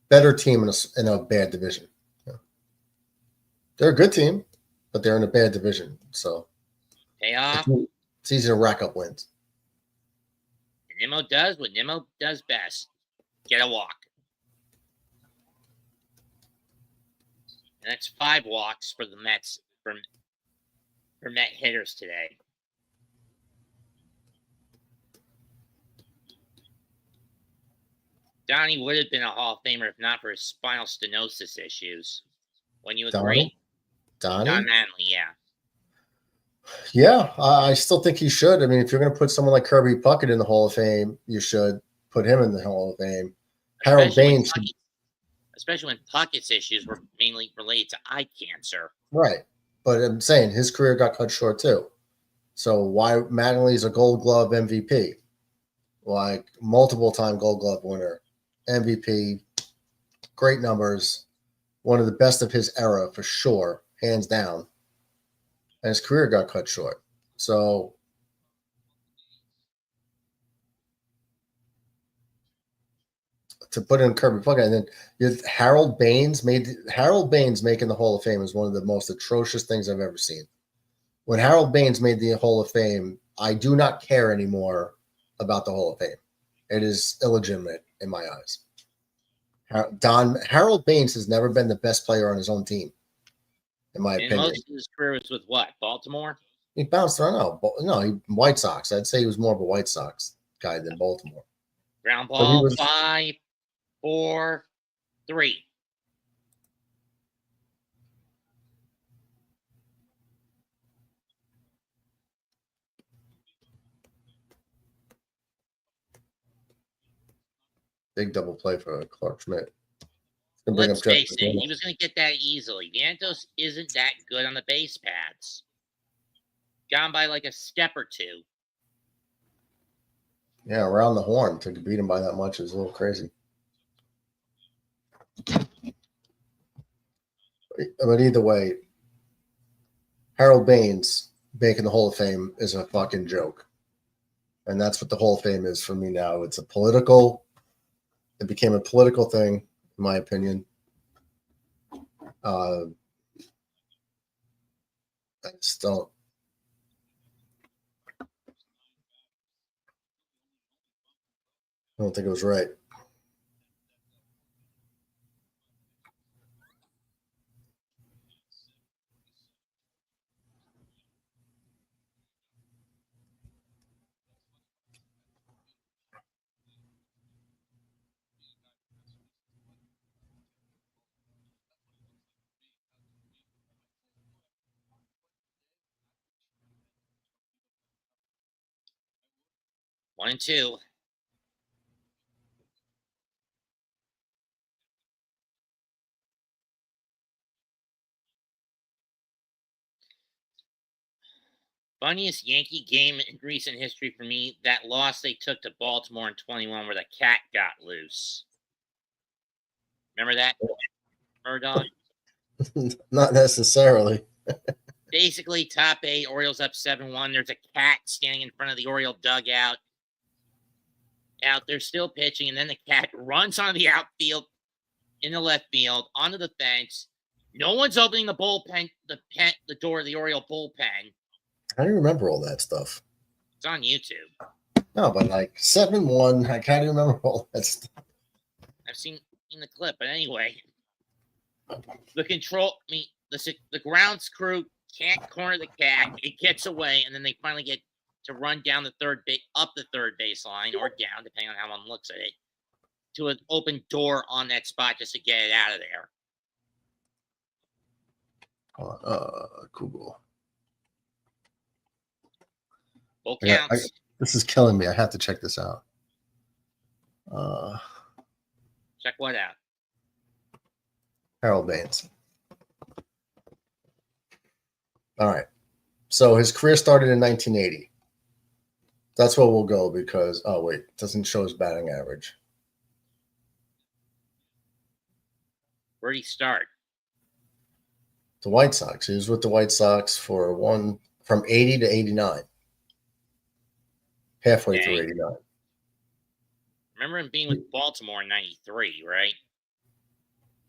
Better team in a bad division. Yeah. They're a good team, but they're in a bad division. So Pay off. It's easy to rack up wins. And Nimmo does what Nimmo does best. Get a walk. And that's 5 walks for the Mets for Met hitters today. Donnie would have been a Hall of Famer if not for his spinal stenosis issues. When you agree? Donnie? Don Manley, yeah. Yeah, I still think he should. I mean, if you're going to put someone like Kirby Puckett in the Hall of Fame, you should put him in the Hall of Fame. Harold Baines. Especially when Puckett's issues were mainly related to eye cancer. Right. But I'm saying his career got cut short too. So why Mattingly's a Gold Glove MVP, like multiple-time Gold Glove winner, MVP, great numbers, one of the best of his era for sure, hands down. And his career got cut short. So to put in Kirby Puckett, and then Harold Baines making the Hall of Fame is one of the most atrocious things I've ever seen. When Harold Baines made the Hall of Fame, I do not care anymore about the Hall of Fame. It is illegitimate in my eyes. Harold Baines has never been the best player on his own team, in my opinion. Most of his career was with what? Baltimore? He bounced around. No, White Sox. I'd say he was more of a White Sox guy than Baltimore. Ground ball, 5, 4, 3. Big double play for Clark Schmidt. Let's face it, he was going to get that easily. Vientos isn't that good on the base pads. Gone by like a step or two. Yeah, around the horn to beat him by that much is a little crazy. But either way, Harold Baines making the Hall of Fame is a fucking joke. And that's what the Hall of Fame is for me now. It became a political thing, in my opinion. I just don't. I don't think it was right. One and two. Funniest Yankee game in recent history for me, that loss they took to Baltimore in 21 where the cat got loose. Remember that, Murdoch? Not necessarily. Basically, top 8, Orioles up 7-1. There's a cat standing in front of the Oriole dugout. Out there still pitching, and then the cat runs onto the outfield, in the left field, onto the fence. No one's opening the bullpen, the door of the Oriole bullpen. I don't remember all that stuff. It's on YouTube. No, but like 7-1, I can't remember all that stuff. I've seen in the clip, but anyway, the grounds crew can't corner the cat. It gets away, and then they finally get to run down up the third baseline or down, depending on how one looks at it, to an open door on that spot just to get it out of there. Google. Full counts. This is killing me. I have to check this out. Check what out? Harold Baines. All right. So his career started in 1980. That's where we'll go because, it doesn't show his batting average. Where'd he start? The White Sox. He was with the White Sox from 80 to 89. Halfway through 89. Remember him being with Baltimore in 93, right?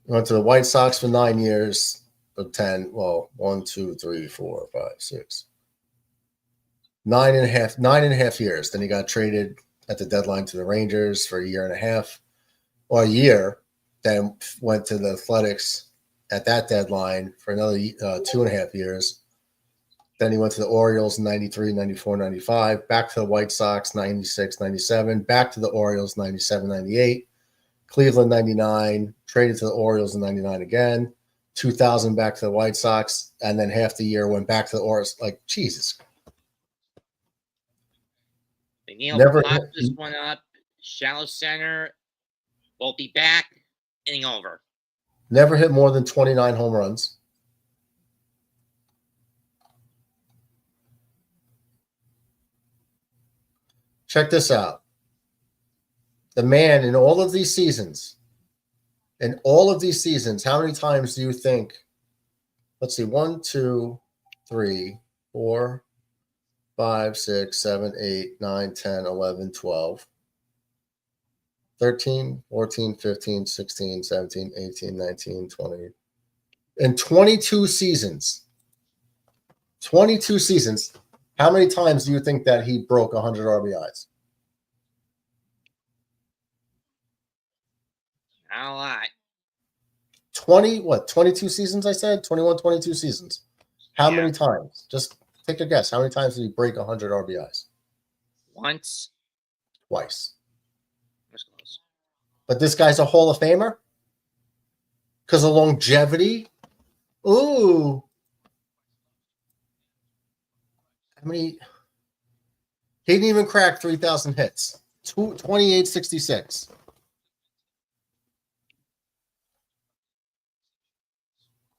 He went to the White Sox for 9 years, of 10. Well, 1, 2, 3, 4, 5, 6. 9.5 years. Then he got traded at the deadline to the Rangers for a year and a half, or a year. Then went to the Athletics at that deadline for another 2.5 years. Then he went to the Orioles in 93, 94, 95, back to the White Sox 96, 97, back to the Orioles 97, 98, Cleveland 99, traded to the Orioles in 99 again, 2000 back to the White Sox, and then half the year went back to the Orioles. Like, Jesus. McNeil Never popped hit- this one up. Shallow center. Won't be back. Inning over. Never hit more than 29 home runs. Check this out. The man in all of these seasons, how many times do you think? Let's see, 1, 2, 3, 4, 5, 6, 7, 8, 9, 10, 11, 12, 13, 14, 15, 16, 17, 18, 19, 20. In 22 seasons, how many times do you think that he broke 100 RBIs? Not a lot. 22 seasons, I said? 21, 22 seasons. How many times? Just take a guess. How many times did he break 100 RBIs? Once. Twice. That's close. But this guy's a Hall of Famer? Because of longevity? Ooh. How many? He didn't even crack 3,000 hits. 2866.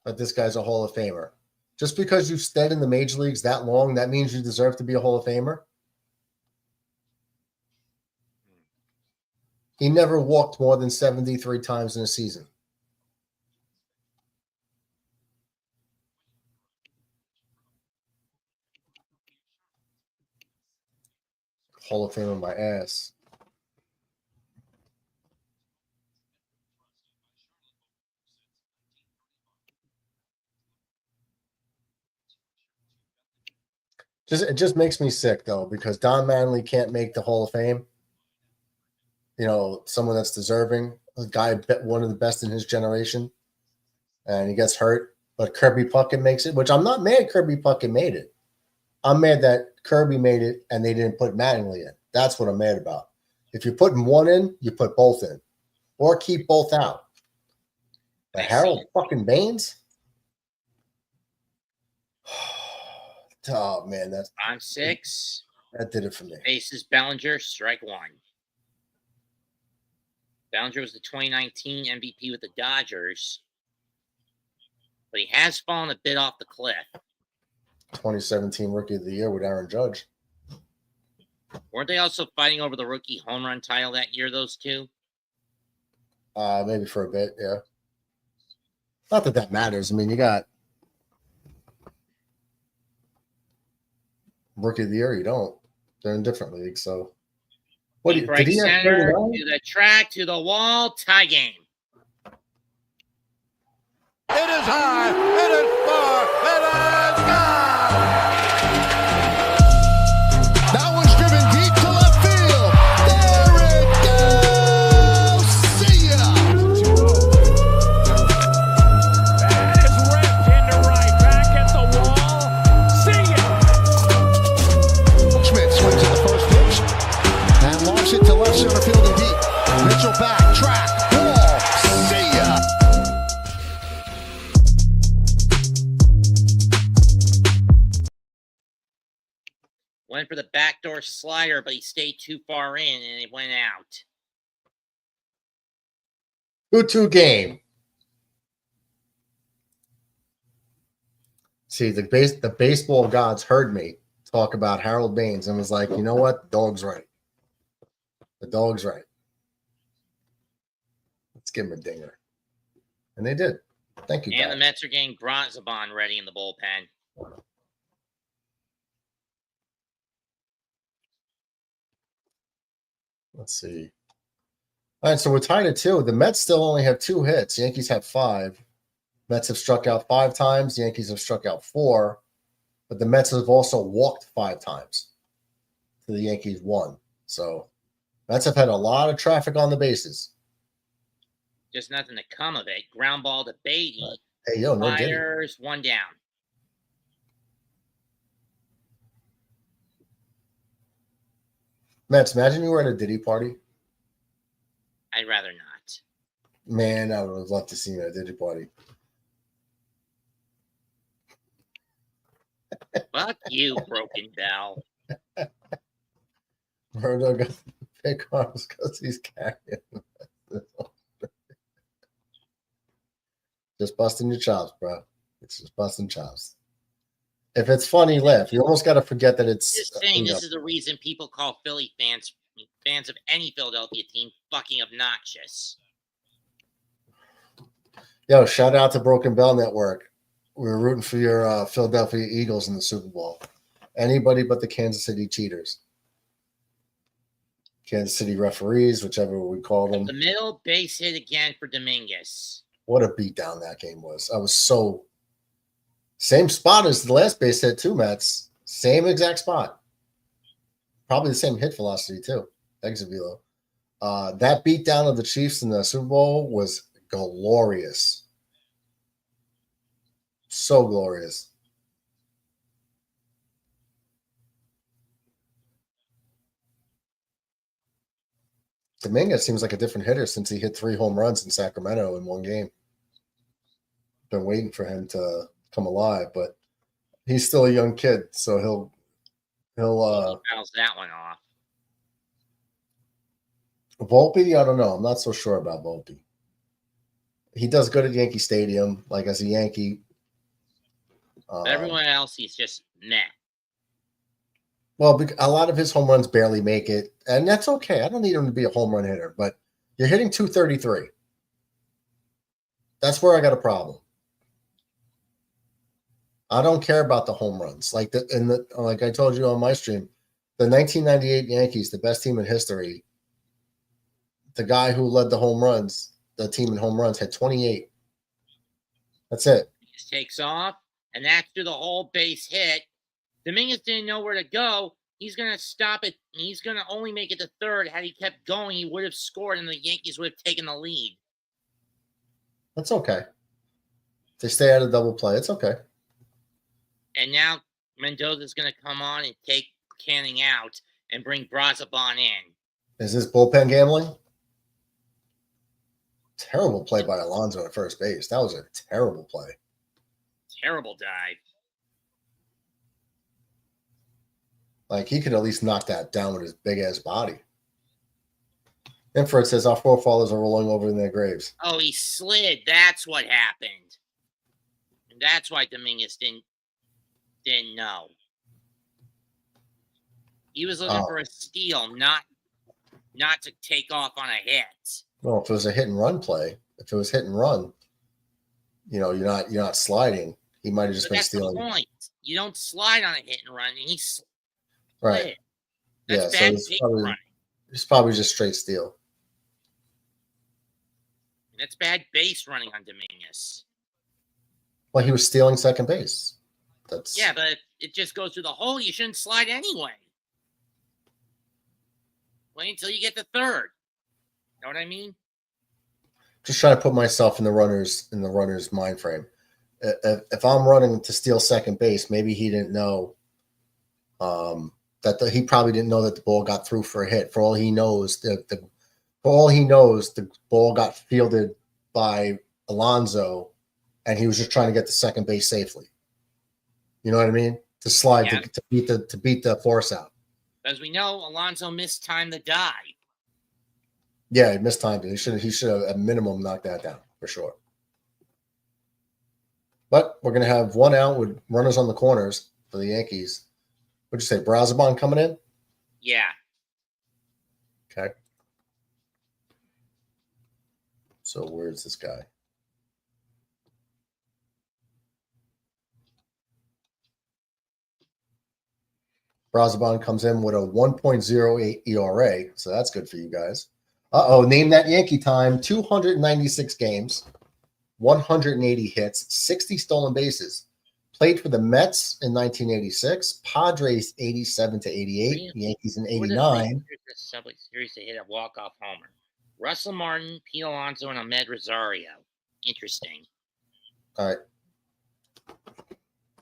But this guy's a Hall of Famer. Just because you've stayed in the major leagues that long, that means you deserve to be a Hall of Famer? He never walked more than 73 times in a season. Hall of Famer my ass. It just makes me sick, though, because Don Manley can't make the Hall of Fame. You know, someone that's deserving, a guy, one of the best in his generation, and he gets hurt. But Kirby Puckett makes it, which I'm not mad Kirby Puckett made it. I'm mad that Kirby made it and they didn't put Mattingly in. That's what I'm mad about. If you're putting one in, you put both in. Or keep both out. But Harold fucking Baines? Oh, man, that's On 6. that did it for me. Bases Bellinger, strike 1. Bellinger was the 2019 MVP with the Dodgers. But he has fallen a bit off the cliff. 2017 Rookie of the Year with Aaron Judge. Weren't they also fighting over the rookie home run title that year, those two? Maybe for a bit, yeah. Not that that matters. I mean, you got Rookie of the Year, you don't. They're in different leagues, so. What Deep did right he have center, 39? to the track, to the wall, tie game. It is high, it is far, it is gone! That one's driven deep to left field. There it goes. See ya. That is ripped into right, back at the wall. See ya! Schmidt swings at the first pitch and launches it to left center field and deep. Mitchell back, track, wall. See ya. Went for the backdoor slider, but he stayed too far in and it went out. 2-2 game. See, the baseball gods heard me talk about Harold Baines and was like, you know what? The dog's right. The dog's right. Let's give him a dinger. And they did. Thank you, And the guys. Mets are getting Bronzabon ready in the bullpen. Let's see. All right, so we're tied at 2. The Mets still only have 2 hits. Yankees have 5. Mets have struck out 5 times. Yankees have struck out 4. But the Mets have also walked 5 times. to the Yankees 1. So Mets have had a lot of traffic on the bases. Just nothing to come of it. Ground ball to Beatty. Right. Hey, yo, no Diddy. Fires, 1 down. Mets, imagine you were at a Diddy party. I'd rather not. Man, I would love to see you at a Diddy party. Fuck you, Broken Bell. Murdo got the big arms because he's carrying. Just busting your chops, bro. It's just busting chops. If it's funny, laugh. You almost got to forget that it's. Just saying, this is the reason people call Philly fans of any Philadelphia team fucking obnoxious. Yo, shout out to Broken Bell Network. We were rooting for your Philadelphia Eagles in the Super Bowl. Anybody but the Kansas City cheaters. Kansas City referees, whichever we call them. The middle base hit again for Dominguez. What a beatdown that game was. I was so same spot as the last base hit too, Mets. Same exact spot. Probably the same hit velocity too. Thanks, Avilo. That beatdown of the Chiefs in the Super Bowl was glorious. So glorious. Dominguez seems like a different hitter since he hit 3 home runs in Sacramento in one game. Been waiting for him to come alive, but he's still a young kid, so he'll He fouls that one off. Volpe, I don't know. I'm not so sure about Volpe. He does good at Yankee Stadium, like as a Yankee. But everyone else, he's just meh. Well, a lot of his home runs barely make it, and that's okay. I don't need him to be a home run hitter, but you're hitting 233. That's where I got a problem. I don't care about the home runs. Like I told you on my stream, the 1998 Yankees, the best team in history, the guy who led the home runs, the team in home runs, had 28. That's it. He just takes off, and after the whole base hit, Dominguez didn't know where to go. He's going to stop it. He's going to only make it to third. Had he kept going, he would have scored, and the Yankees would have taken the lead. That's okay. If they stay out of double play, it's okay. And now Mendoza's going to come on and take Canning out and bring Brazoban in. Is this bullpen gambling? Terrible play by Alonso at first base. That was a terrible play. Terrible dive. Like, he could at least knock that down with his big-ass body. Infrared says our forefathers are rolling over in their graves. Oh, he slid. That's what happened. And that's why Dominguez didn't know. He was looking for a steal, not to take off on a hit. Well, if it was a hit and run play, if it was hit and run, you're not sliding. He might have just been stealing. That's the point. You don't slide on a hit and run, and he slid. Right. That's yeah, bad so running. It's probably just straight steal. That's bad base running on Dominguez. Well, he was stealing second base. Yeah, but it just goes through the hole. You shouldn't slide anyway. Wait until you get to third. Know what I mean? Just trying to put myself in the runner's mind frame. If I'm running to steal second base, maybe he didn't know he probably didn't know that the ball got through for a hit. For all he knows, the ball got fielded by Alonso, and he was just trying to get to second base safely. You know what I mean? To slide to beat the force out. As we know, Alonso mistimed the dive. Yeah, he mistimed it. He should have at minimum knocked that down for sure. But we're gonna have one out with runners on the corners for the Yankees. What'd you say, Brazoban coming in? Yeah. Okay. So where's this guy? Brazoban comes in with a 1.08 ERA, so that's good for you guys. Name that Yankee time. 296 games, 180 hits, 60 stolen bases, Played for the Mets in 1986, Padres 87 to 88, Yankees in Who were the 89. three pitchers in the Subway Series to hit a walk-off homer? Russell Martin, Pete Alonso, and Ahmed Rosario. Interesting. All right.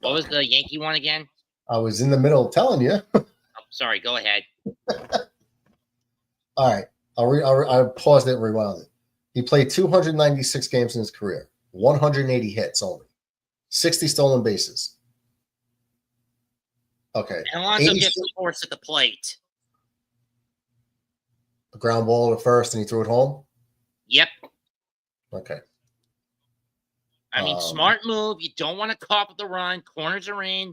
What was the Yankee one again? I was in the middle of telling you. Oh, sorry, go ahead. All right. I'll paused it and rewound it. He played 296 games in his career, 180 hits only, 60 stolen bases. Okay. And Alonso 86 gets forced at the plate. a ground ball to first and he threw it home. Yep. Okay. I mean, smart move. You don't want to cough up the run. Corners are in.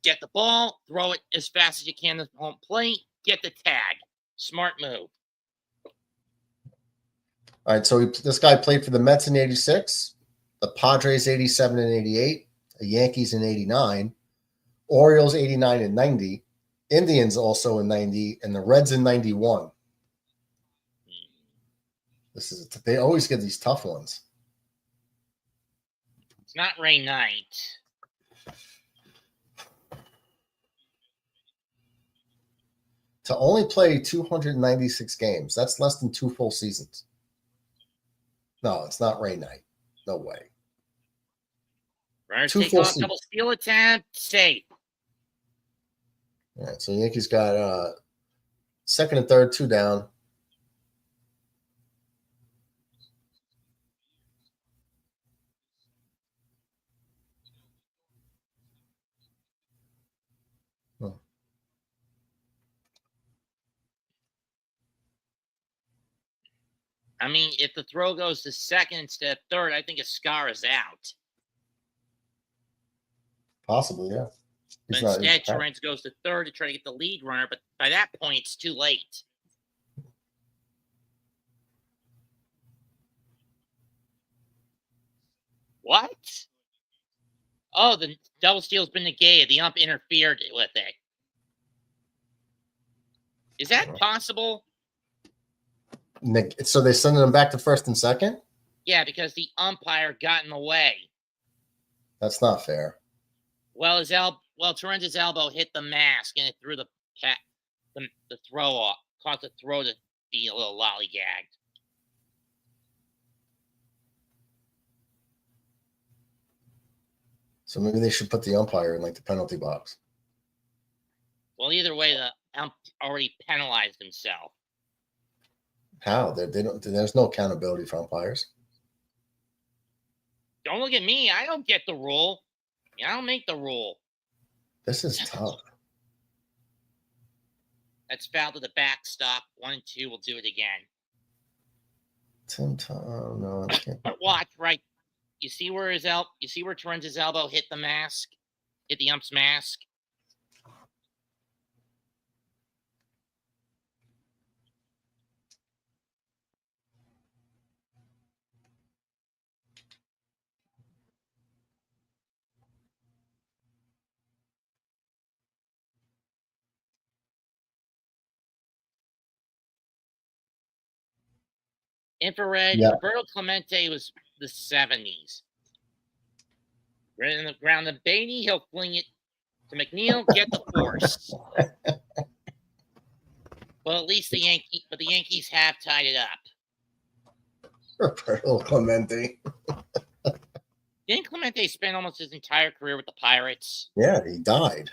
Get the ball. Throw it as fast as you can to home plate. Get the tag. Smart move. All right. So this guy played for the Mets in 86, the Padres 87 and 88, the Yankees in 89, Orioles 89 and 90, Indians also in 90, and the Reds in 91. They always get these tough ones. It's not Ray Knight. To only play 296 games, that's less than 2 full seasons. No, it's not Ray Knight. No way. Runners 2 take full off, seasons. double steal attempt, safe. All right, so Yankees got second and third, 2 down. I mean, if the throw goes to second instead of third, I think Escar is out. Possibly, yeah. But instead, Torrance goes to third to try to get the lead runner, but by that point, it's too late. What? Oh, the double steal's been negated. The ump interfered with it. Is that possible? So they sending them back to first and second? Yeah, because the umpire got in the way. That's not fair. Well, Torrence's elbow hit the mask and it threw the throw off, caused the throw to be a little lollygagged. So maybe they should put the umpire in like the penalty box. Well, either way, the ump already penalized himself. How? They don't. There's no accountability for umpires. Don't look at me. I don't get the rule. I don't make the rule. This is tough. That's foul to the backstop. 1 and 2. We'll do it again. No, I can't. But watch, right? You see where You see where Torrence's elbow hit the mask, hit the ump's mask. Infrared. Yeah. Roberto Clemente was the 70s. Right in the ground to Beatty, he'll fling it to McNeil, get the force. Well, at least the Yankees have tied it up. Roberto Clemente. Didn't Clemente spend almost his entire career with the Pirates? Yeah, he died.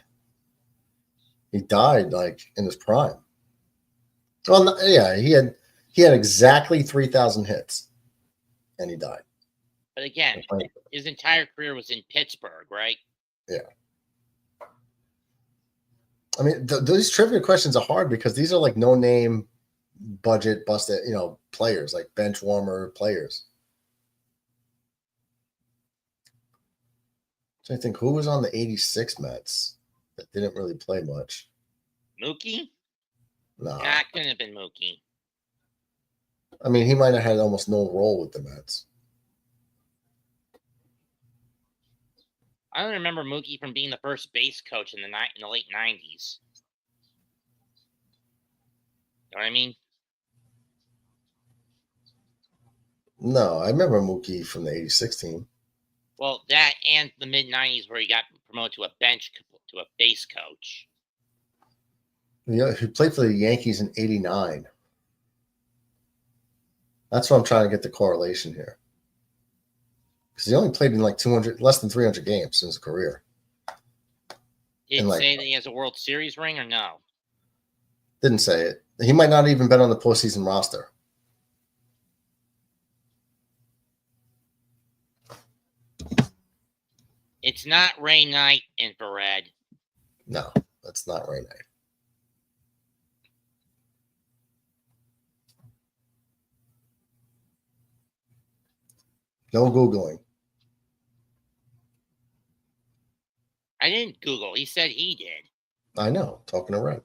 He died like in his prime. Well, yeah, he had exactly 3,000 hits, and he died. But again, his entire career was in Pittsburgh, right? Yeah. I mean, those trivia questions are hard because these are like no-name, budget busted, players, like bench warmer players. So I think who was on the 86 Mets that didn't really play much? Mookie? No. That couldn't have been Mookie. I mean, he might have had almost no role with the Mets. I don't remember Mookie from being the first base coach in the late 90s. You know what I mean? No, I remember Mookie from the 86 team. Well, that and the mid-90s where he got promoted to a base coach. Yeah, he played for the Yankees in '89. That's what I'm trying to get the correlation here. Because he only played in like less than 300 games in his career. Did it say that he has a World Series ring or no? Didn't say it. He might not even been on the postseason roster. It's not Ray Knight, infrared. No, that's not Ray Knight. No Googling. I didn't Google. He said he did. I know. Talking to Red.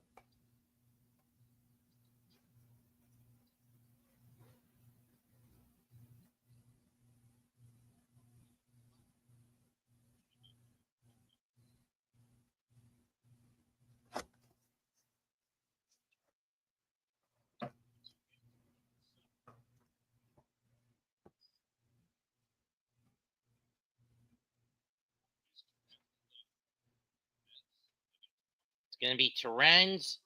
It's going to be Terrens,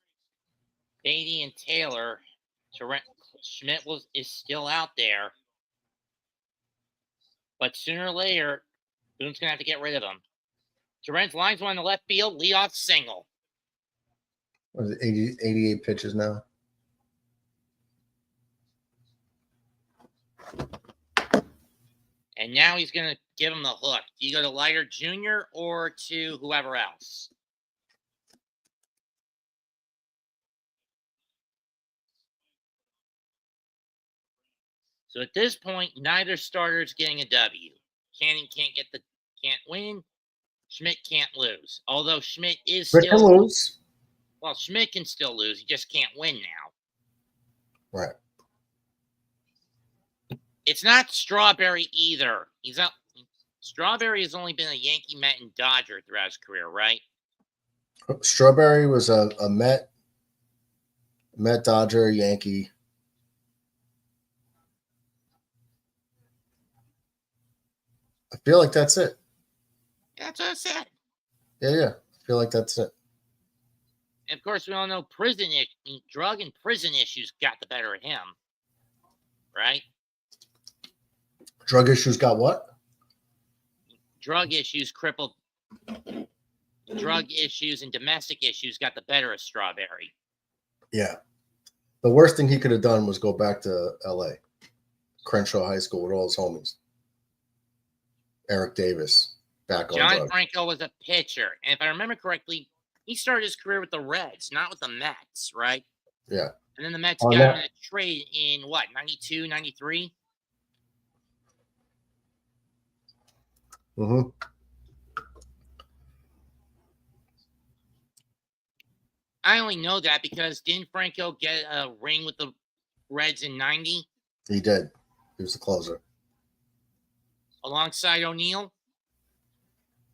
Beatty, and Taylor. Schmidt is still out there. But sooner or later, Boone's going to have to get rid of him. Terrens lines one in the left field, leadoff single. What is it, 88 pitches now? And now he's going to give him the hook. Do you go to Leiter Jr. or to whoever else? So at this point, neither starter is getting a W. Canning can't win. Schmidt can't lose. Although Schmidt is Rick still can lose. Well, Schmidt can still lose. He just can't win now. Right. It's not Strawberry either. He's out. Strawberry has only been a Yankee, Met, and Dodger throughout his career, right? Strawberry was a Met, Dodger, Yankee. I feel like that's it. That's what I said. Yeah. I feel like that's it. And of course, we all know drug and prison issues got the better of him, right? Drug issues got what? Drug issues and domestic issues got the better of Strawberry. Yeah. The worst thing he could have done was go back to L.A., Crenshaw High School with all his homies. Eric Davis, back on John drugs. Franco was a pitcher. And if I remember correctly, he started his career with the Reds, not with the Mets, right? Yeah. And then the Mets got him in a trade in, 92, 93? Mm-hmm. I only know that because didn't Franco get a ring with the Reds in 90? He did. He was the closer. Alongside O'Neill?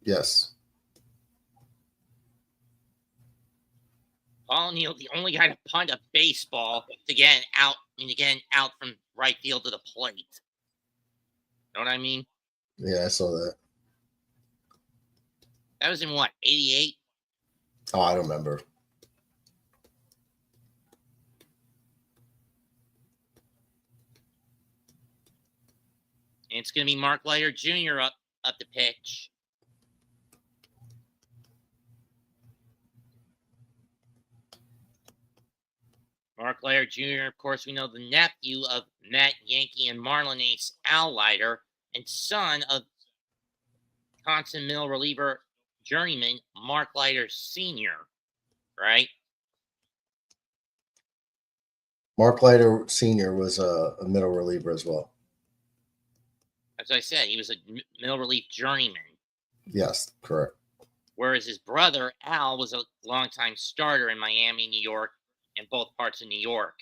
Yes. Paul O'Neill, the only guy to punt a baseball to get out from right field to the plate. Know what I mean? Yeah, I saw that. That was in 88? Oh, I don't remember. And it's going to be Mark Leiter Jr. up the pitch. Mark Leiter Jr., of course, we know the nephew of Met, Yankee, and Marlin ace Al Leiter, and son of constant middle reliever journeyman Mark Leiter Sr., right? Mark Leiter Sr. was a middle reliever as well. As I said, he was a middle relief journeyman. Yes, correct. Whereas his brother, Al, was a longtime starter in Miami, New York, and both parts of New York.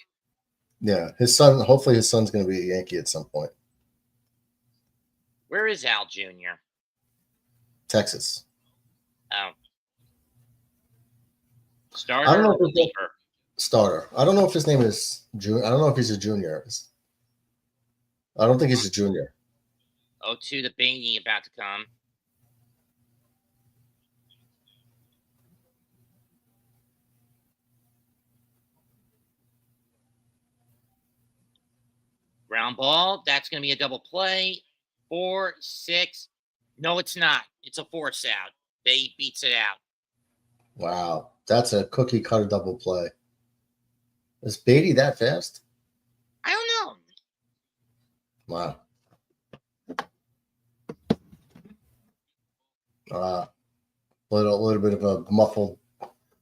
Yeah, hopefully his son's going to be a Yankee at some point. Where is Al Jr.? Texas. Oh. Starter I don't know or if it's reliever? Starter. I don't know if his name is Junior. I don't know if he's a junior. I don't think he's a junior. 0-2 to Beatty about to come. Ground ball. That's going to be a double play. 4-6. No, it's not. It's a force out. Beatty beats it out. Wow. That's a cookie cutter double play. Is Beatty that fast? I don't know. Wow. Little bit of a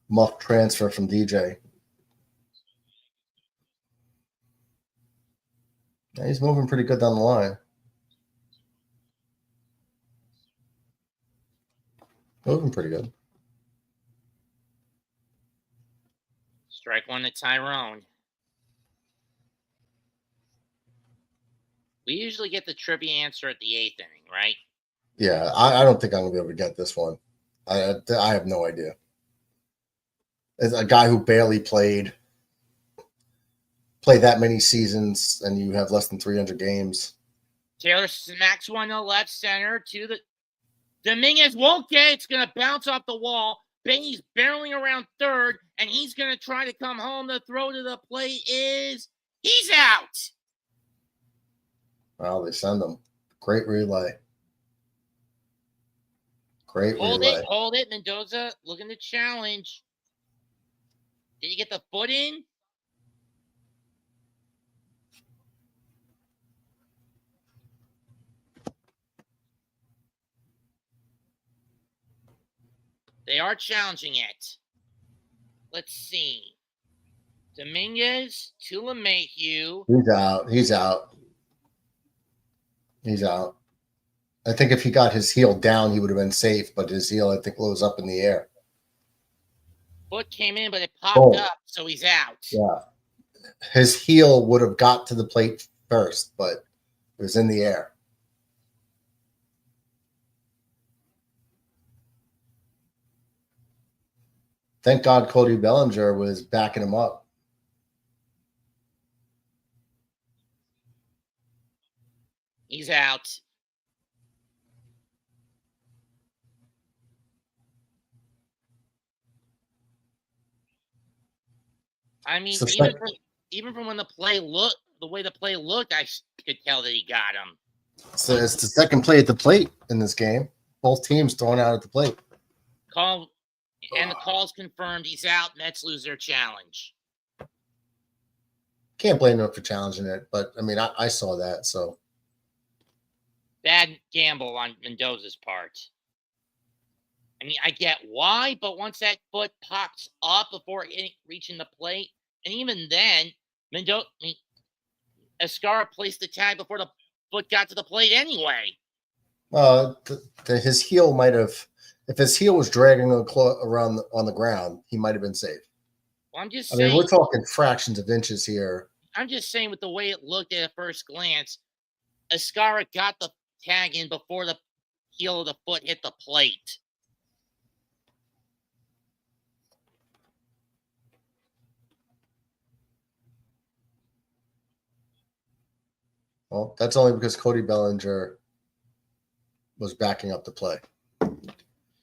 muff transfer from DJ. Yeah, he's moving pretty good down the line. Moving pretty good. Strike one to Tyrone. We usually get the trivia answer at the 8th inning, right? Yeah, I don't think I'm going to be able to get this one. I have no idea. As a guy who barely played that many seasons, and you have less than 300 games. Taylor smacks one to left center to the Dominguez won't get it. It's going to bounce off the wall. Beatty's barreling around third, and he's going to try to come home. The throw to the plate he's out. Well, they send him. Great relay. Hold it. Mendoza looking to challenge. Did you get the foot in? They are challenging it. Let's see. Dominguez to LeMahieu. He's out. I think if he got his heel down, he would have been safe, but his heel, I think, was up in the air. Foot came in, but it popped up, so he's out. Yeah. His heel would have got to the plate first, but it was in the air. Thank God Cody Bellinger was backing him up. He's out. I mean, even from when the play looked, the way the play looked, I could tell that he got him. So it's the second play at the plate in this game. Both teams throwing out at the plate. And the call's confirmed. He's out. Mets lose their challenge. Can't blame him for challenging it, but I mean, I saw that. So bad gamble on Mendoza's part. I mean, I get why, but once that foot pops up before reaching the plate, and even then, Escara placed the tag before the foot got to the plate anyway. His heel might have, if his heel was dragging around on the ground, he might have been safe. Well, I'm just saying. I mean, we're talking fractions of inches here. I'm just saying, with the way it looked at first glance, Escara got the tag in before the heel of the foot hit the plate. Well, that's only because Cody Bellinger was backing up the play.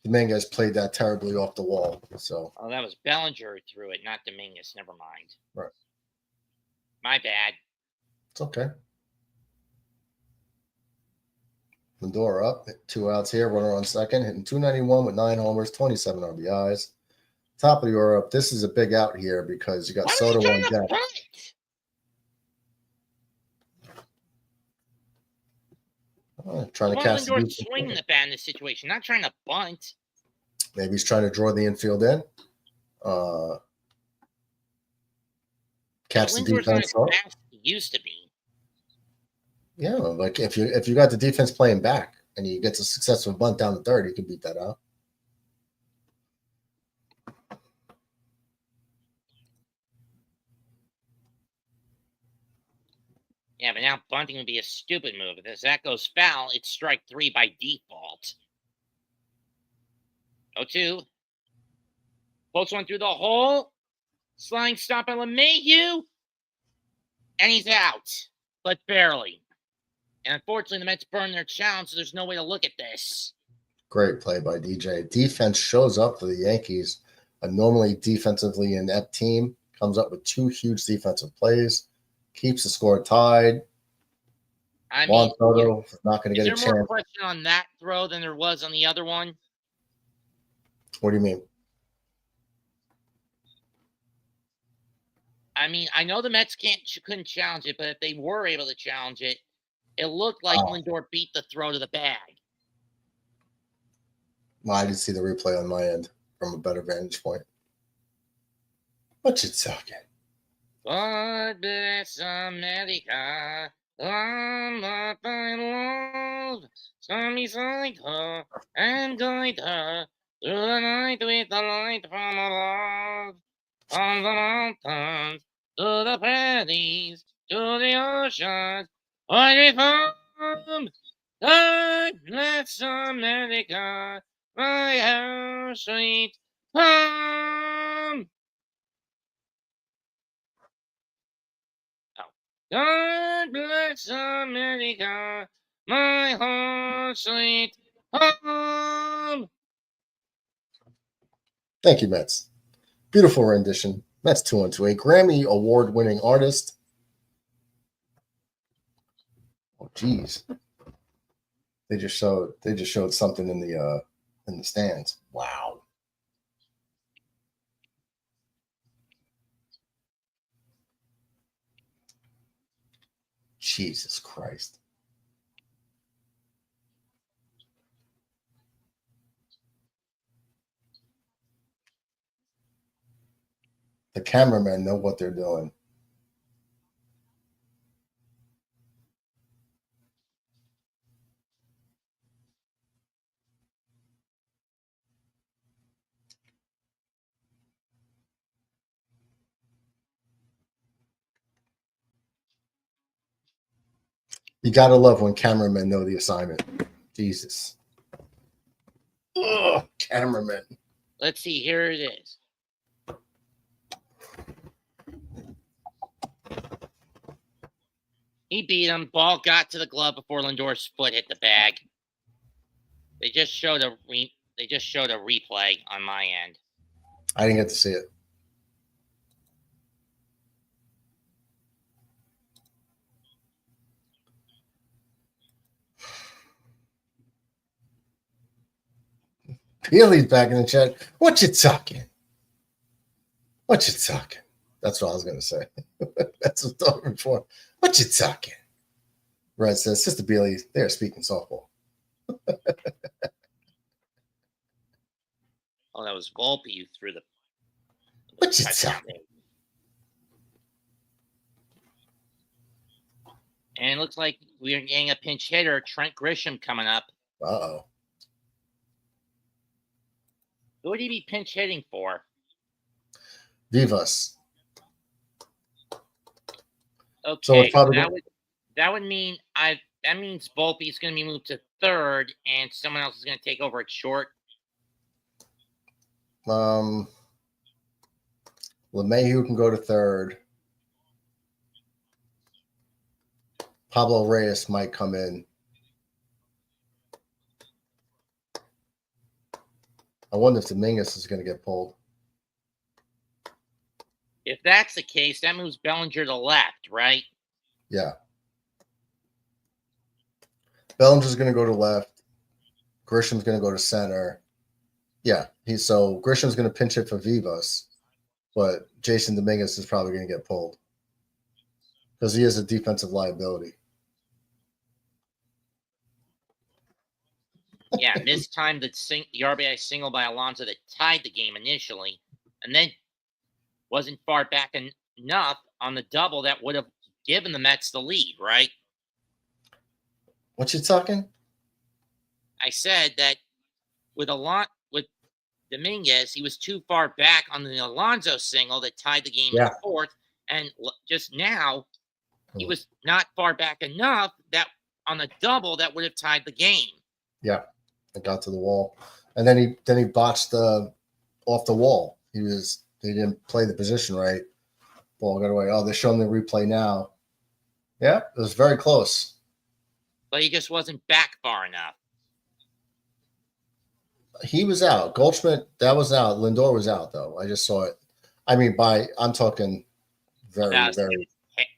Dominguez played that terribly off the wall. So. Oh, that was Bellinger who threw it, not Dominguez. Never mind. Right. My bad. It's okay. Lindor up, 2 outs here, runner on second, hitting 291 with 9 homers, 27 RBIs. Top of the order up. This is a big out here because you got Soto on deck. Trying to catch the swinging the bat in this situation, not trying to bunt. Maybe he's trying to draw the infield in. Catch the defense up. He used to be. Yeah, like if you got the defense playing back and he gets a successful bunt down the third, he can beat that out. Yeah, but now bunting would be a stupid move. If that goes foul, it's strike 3 by default. 0-2. Floats one through the hole. Sliding stop by LeMahieu. And he's out, but barely. And unfortunately, the Mets burned their challenge, so there's no way to look at this. Great play by DJ. Defense shows up for the Yankees. A normally defensively inept team comes up with 2 huge defensive plays, keeps the score tied. I Juan mean, Soto is not going to is get a there more chance. question on that throw than there was on the other one? What do you mean? I mean, I know the Mets couldn't challenge it, but if they were able to challenge it, it looked like Lindor beat the throw to the bag. Well, I didn't see the replay on my end from a better vantage point. What you talking? God bless America. Love by love. Stand beside her and guide her through the night with the light from above. From the mountains to the valleys to the oceans, where we from. God bless America, my house sweet home. God bless America, my home sweet home. Thank you, Mets. Beautiful rendition. Mets 2-1-2. A Grammy award-winning artist. Oh, geez. They just showed something in the stands. Wow. Jesus Christ. The cameramen know what they're doing. You gotta love when cameramen know the assignment. Jesus. Ugh, cameramen. Let's see, here it is. He beat him. Ball got to the glove before Lindor's foot hit the bag. They just showed a replay on my end. I didn't get to see it. Peely's back in the chat. What you talking? What you talking? That's what I was going to say. That's what I was talking for. What you talking? Red says, Sister Beely, they're speaking softball. Oh, that was Volpe who threw the What you touchdown. talking? And it looks like we are getting a pinch hitter, Trent Grisham, coming up. Uh-oh. Who would he be pinch hitting for? Vivas. Okay, So it's probably that would mean that means Volpe's going to be moved to third, and someone else is going to take over at short. LeMahieu can go to third. Pablo Reyes might come in. I wonder if Dominguez is going to get pulled. If that's the case, that moves Bellinger to left, right? Yeah. Bellinger's going to go to left. Grisham's going to go to center. Yeah. So Grisham's going to pinch hit for Vivas, but Jason Dominguez is probably going to get pulled because he is a defensive liability. Yeah, mistimed the RBI single by Alonso that tied the game initially, and then wasn't far back enough on the double that would have given the Mets the lead, right? What you talking? I said that with Dominguez, he was too far back on the Alonso single that tied the game in the fourth, and just now he was not far back enough that on the double that would have tied the game. Yeah. It got to the wall, and then he botched off the wall. He didn't play the position right. Ball got away. Oh, they're showing the replay now. Yeah, it was very close. but he just wasn't back far enough. He was out. Goldschmidt, that was out. Lindor was out, though. I just saw it. I mean, I'm talking very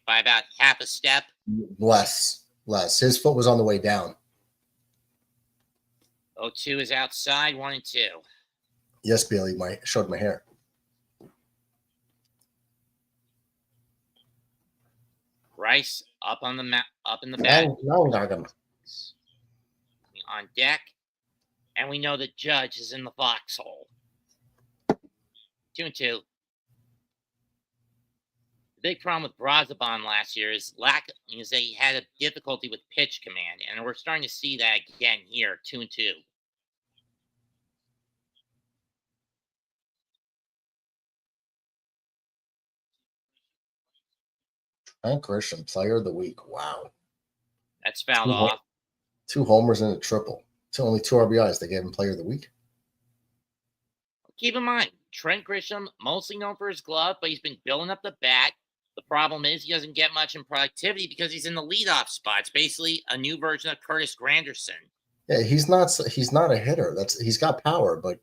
By about half a step. less. His foot was on the way down. 0-2 is outside, 1-2. Yes, Bailey, showed my hair. Rice up on the up in the back. No, on deck. And we know that Judge is in the foxhole. 2-2. The big problem with Brazaban last year is that he had a difficulty with pitch command, and we're starting to see that again here. 2-2. Trent Grisham, player of the week. Wow. That's fouled off. 2 homers and a triple. Only 2 RBIs. They gave him player of the week. Keep in mind, Trent Grisham, mostly known for his glove, but he's been building up the bat. The problem is he doesn't get much in productivity because he's in the leadoff spot. It's basically a new version of Curtis Granderson. Yeah, he's not a hitter. He's got power, but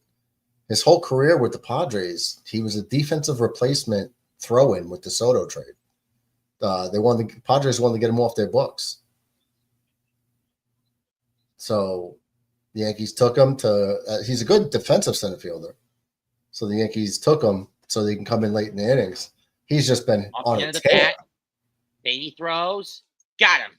his whole career with the Padres, he was a defensive replacement throw-in with the Soto trade. Padres wanted to get him off their books. So the Yankees took him to he's a good defensive center fielder. So the Yankees took him so they can come in late in the innings. He's just been on a tear. Baby throws. Got him.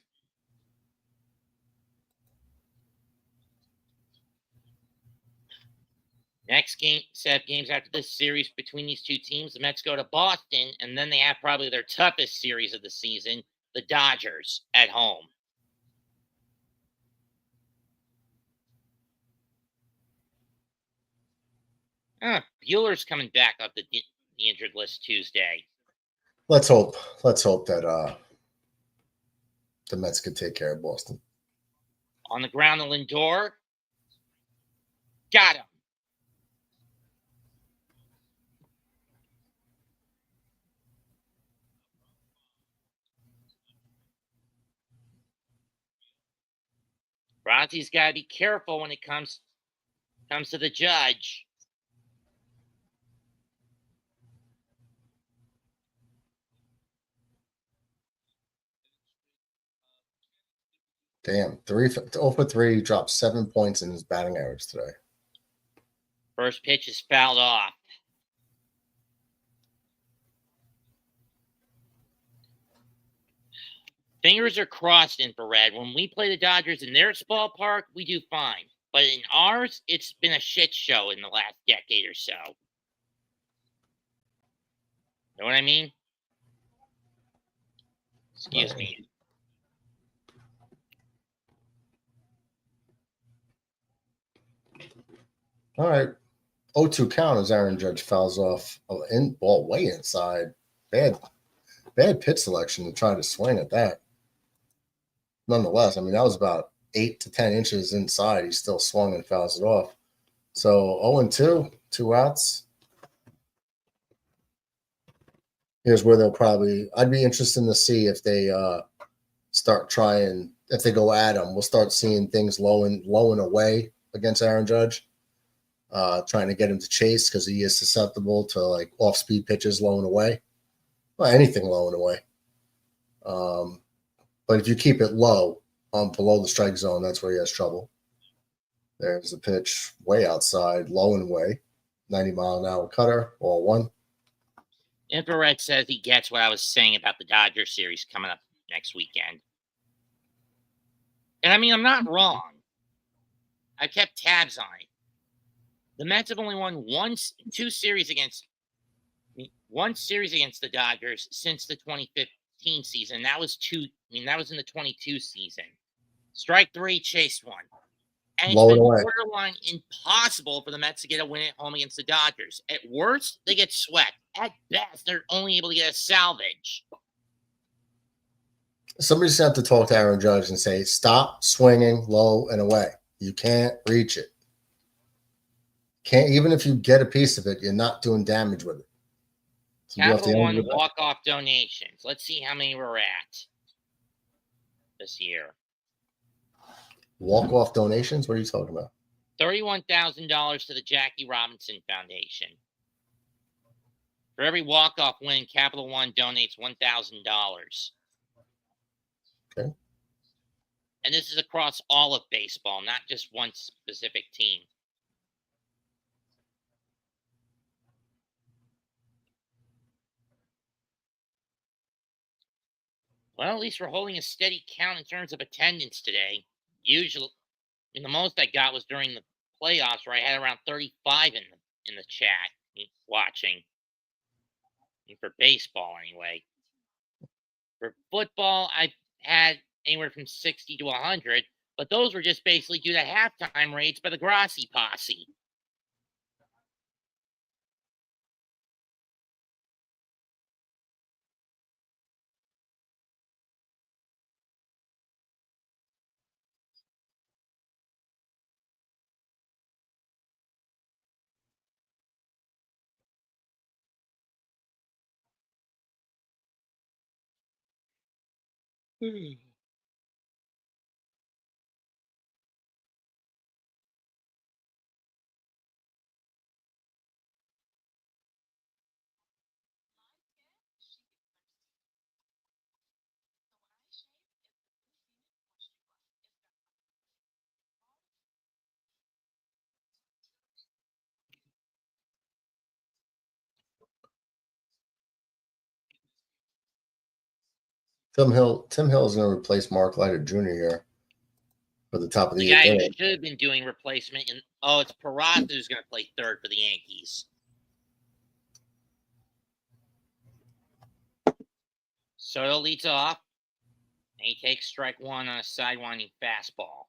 Next set of games after this series between these two teams, the Mets go to Boston, and then they have probably their toughest series of the season, the Dodgers at home. Bueller's coming back up the injured list Tuesday. Let's hope that the Mets could take care of Boston. On the ground, the Lindor. Got him. Bronte's got to be careful when it comes to the Judge. Damn, 0 for 3, dropped 7 points in his batting average today. First pitch is fouled off. Fingers are crossed, Infrared. When we play the Dodgers in their ballpark, we do fine. But in ours, it's been a shit show in the last decade or so. Know what I mean? Excuse me. All right. 0-2 count as Aaron Judge fouls off in ball way inside. Bad pitch selection to try to swing at that. Nonetheless, I mean, that was about 8 to 10 inches inside. He still swung and fouls it off. So 0-2, 2 outs. Here's where I'd be interested to see if they start trying, if they go at him, we'll start seeing things low and away against Aaron Judge. Trying to get him to chase because he is susceptible to like off-speed pitches low and away. Well, anything low and away. But if you keep it low, below the strike zone, that's where he has trouble. There's a pitch way outside, low and away. 90-mile-an-hour cutter, ball 1. Infrared says he gets what I was saying about the Dodgers series coming up next weekend. And I mean, I'm not wrong. I kept tabs on it. The Mets have only won one series against the Dodgers since the 2015 season. That was in the 22 season. Strike 3, chase 1. And it's been borderline impossible for the Mets to get a win at home against the Dodgers. At worst, they get swept. At best, they're only able to get a salvage. Somebody's going to have to talk to Aaron Judge and say, stop swinging low and away. You can't reach it. Even if you get a piece of it, you're not doing damage with it. So Capital One walk-off donations. Let's see how many we're at this year. Walk-off donations? What are you talking about? $31,000 to the Jackie Robinson Foundation. For every walk-off win, Capital One donates $1,000. Okay. And this is across all of baseball, not just one specific team. Well, at least we're holding a steady count in terms of attendance today. Usually, the most I got was during the playoffs, where I had around 35 in the chat watching. And for baseball, anyway. For football, I've had anywhere from 60 to 100, but those were just basically due to halftime rates by the Grassi posse. Tim Hill is going to replace Mark Leiter Jr. here for the top of the The guy who eighth. should have been doing replacement, and it's Peraza who's going to play third for the Yankees. Soto leads off, and he takes strike one on a sidewinding fastball,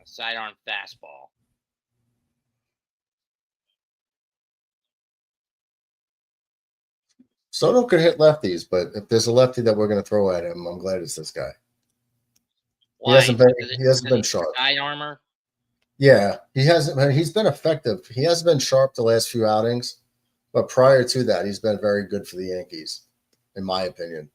a sidearm fastball. Soto could hit lefties, but if there's a lefty that we're going to throw at him, I'm glad it's this guy. Why? He hasn't been sharp. Side armor. Yeah, he hasn't. He's been effective. He hasn't been sharp the last few outings, but prior to that, he's been very good for the Yankees, in my opinion.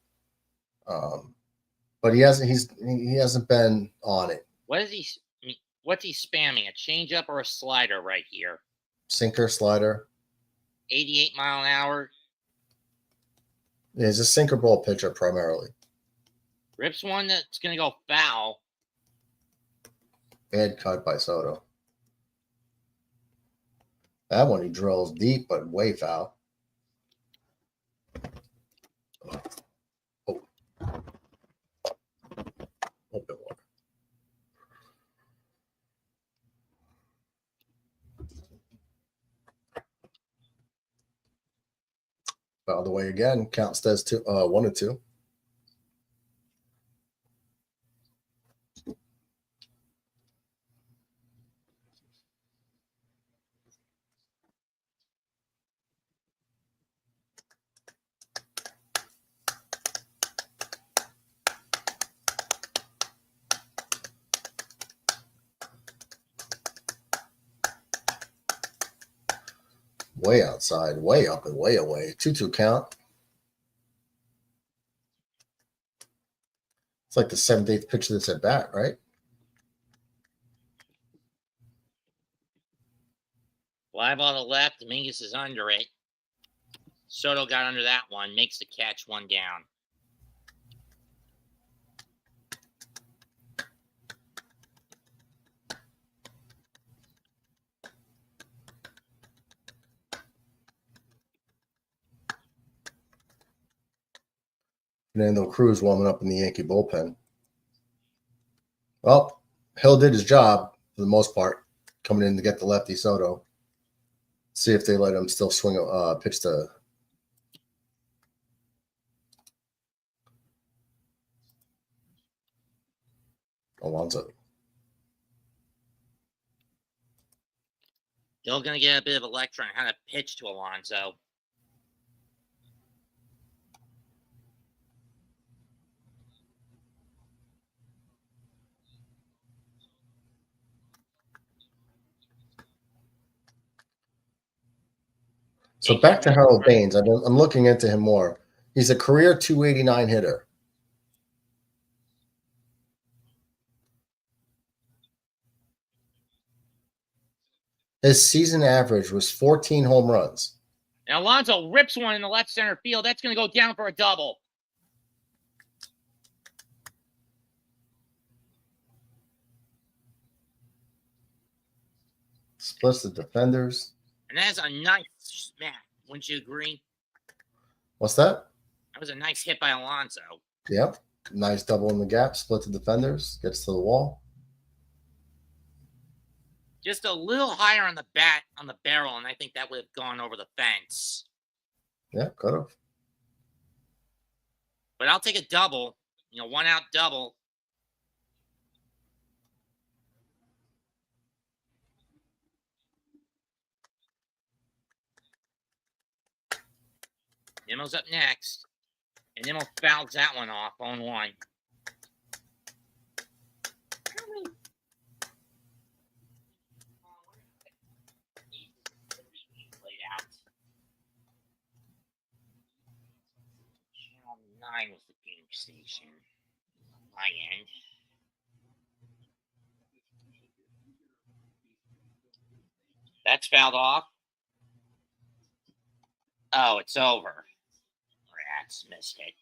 But he hasn't been on it. What's he spamming? A changeup or a slider right here? Sinker, slider. 88 mile an hour. Yeah, he's a sinker ball pitcher primarily. Rips one that's going to go foul. Bad cut by Soto. That one he drills deep, but way foul. Oh. Open water. Foul the way again. Count says 1-2. Way outside, way up and way away. 2-2 count. It's like the 7th, 8th pitch of this at bat, right? Fly ball to left. Dominguez is under it. Soto got under that one. Makes the catch, one down. Fernando Cruz warming up in the Yankee bullpen. Well, Hill did his job for the most part, coming in to get the lefty Soto. See if they let him still swing pitch to Alonso. Still going to get a bit of a lecture on how to pitch to Alonso. So back to Harold Baines. I'm looking into him more. He's a career 289 hitter. His season average was 14 home runs. And Alonso rips one in the left center field. That's going to go down for a double. Splits the defenders. And that's a nice smack. Wouldn't you agree? What's that? That was a nice hit by Alonso. Yep. Nice double in the gap. Split the defenders. Gets to the wall. Just a little higher on the bat, on the barrel, and I think that would have gone over the fence. Yeah, could have. But I'll take a double. You know, 1-out double. Nimmo's up next. And Nimmo fouls that one off on 1. Channel 9 was the game station. My end. That's fouled off. Oh, it's over. Rats missed it.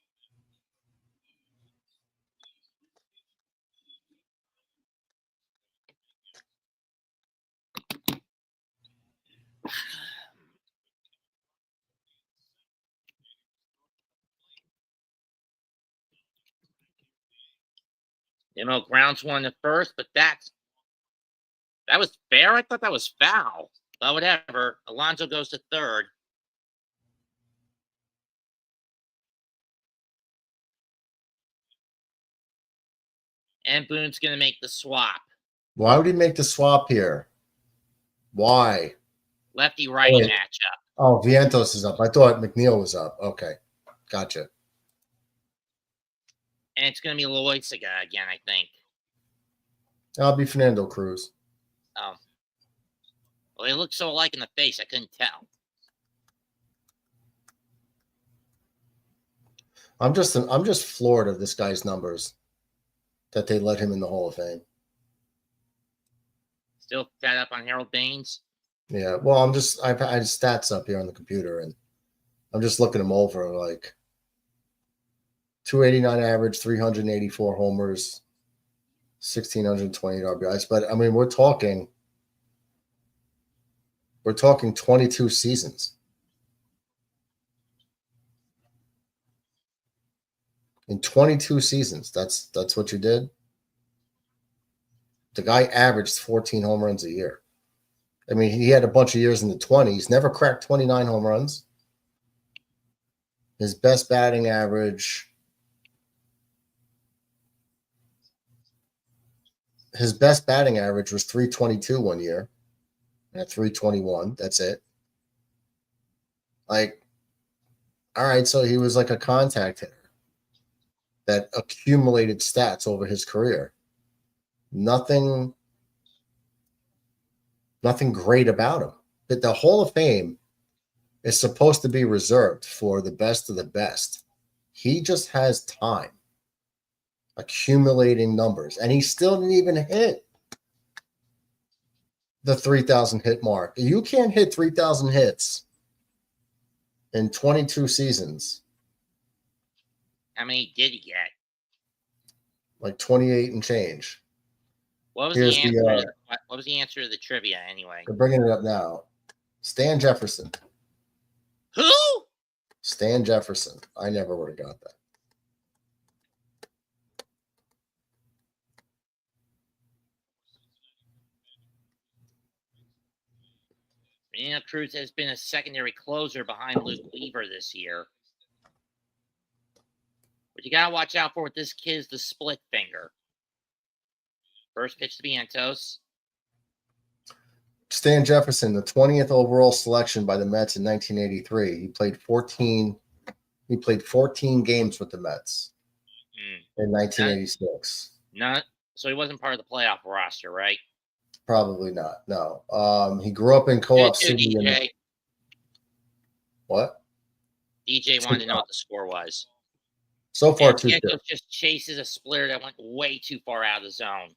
Nimmo grounds one to first, but that was fair. I thought that was foul. But whatever. Alonso goes to third. And Boone's going to make the swap. Why would he make the swap here? Why? Lefty-righty Wait. matchup. Oh, Vientos is up. I thought McNeil was up. Okay. Gotcha. And it's going to be Loizaga again, I think. I'll be Fernando Cruz. Oh. Well, they look so alike in the face, I couldn't tell. I'm just floored of this guy's numbers that they let him in the Hall of Fame. Still fed up on Harold Baines. Yeah, well, I have stats up here on the computer, and I'm just looking them over. Like 289 average, 384 homers, 1,620 RBIs. But I mean, we're talking 22 seasons. In 22 seasons, that's what you did. The guy averaged 14 home runs a year. I mean, he had a bunch of years in the 20s, never cracked 29 home runs. His best batting average was 322 one year. And at 321, that's it. Like, all right, so he was like a contact hitter that accumulated stats over his career. Nothing great about him. But the Hall of Fame is supposed to be reserved for the best of the best. He just has time accumulating numbers, and he still didn't even hit the 3,000 hit mark. You can't hit 3,000 hits in 22 seasons. How many did he get? Like 28 and change. What was Here's the answer? What was the answer to the trivia anyway? They're bringing it up now. Stan Jefferson. Who? Stan Jefferson. I never would have got that. Fernando Cruz has been a secondary closer behind Luke Weaver this year. What you got to watch out for with this kid is the split finger. First pitch to Vientos. Stan Jefferson, the 20th overall selection by the Mets in 1983. He played 14 games with the Mets in 1986. So he wasn't part of the playoff roster, right? Probably not. No. He grew up in Co-op City. DJ. What? DJ wanted to know what the score was. So far, and 2-2. Just chases a splitter that went way too far out of the zone.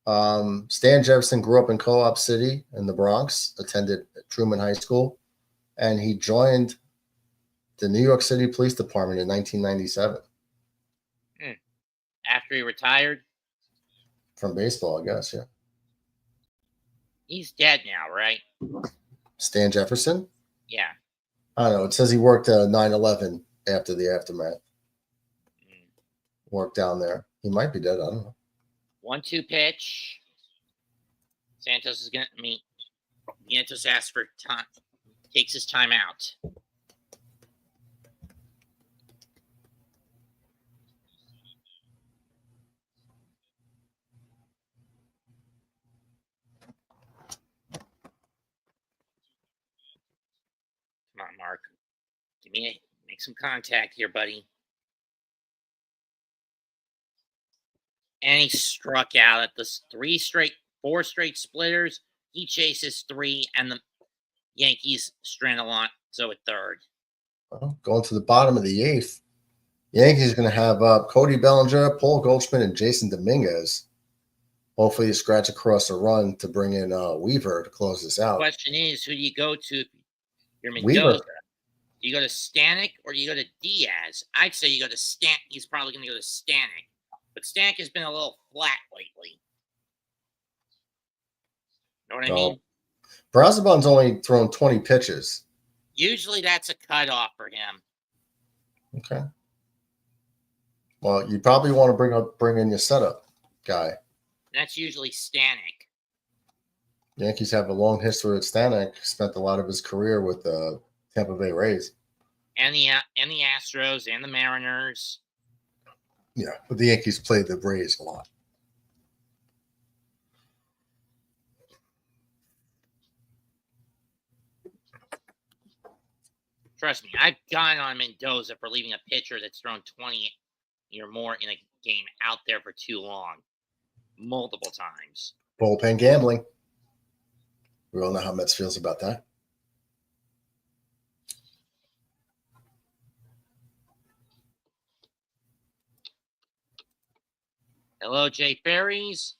Stan Jefferson grew up in Co-op City in the Bronx, attended Truman High School, and he joined the New York City Police Department in 1997 After he retired, from baseball, I guess. Yeah. he's dead now, right? Stan Jefferson? Yeah. I don't know. It says he worked 9/11 after the aftermath. Worked down there. He might be dead. I don't know. 1-2 pitch. Santos is going to meet. Santos asks for time. Takes his time out. Come on, Mark. Make some contact here, buddy. And he struck out at the 4 straight splitters. He chases 3, and the Yankees strand Alonso at third. Well, going to the bottom of the 8th, Yankees are going to have Cody Bellinger, Paul Goldschmidt, and Jason Dominguez. Hopefully, you scratch across a run to bring in Weaver to close this out. The question is, who do you go to if you're Mendoza? Weaver. Do you go to Stanek or do you go to Diaz? I'd say you go to Stanek. He's probably going to go to Stanek. But Stanek has been a little flat lately. Know what I mean? Braziban's only thrown 20 pitches. Usually that's a cutoff for him. Okay. Well, you probably want to bring in your setup guy. That's usually Stanek. Yankees have a long history with Stanek. Spent a lot of his career with the Tampa Bay Rays. And the Astros and the Mariners. Yeah, but the Yankees played the Rays a lot. Trust me, I've gone on Mendoza for leaving a pitcher that's thrown 20 or more in a game out there for too long. Multiple times. Bullpen gambling. We all know how Mets feels about that. Hello, Jay Ferries.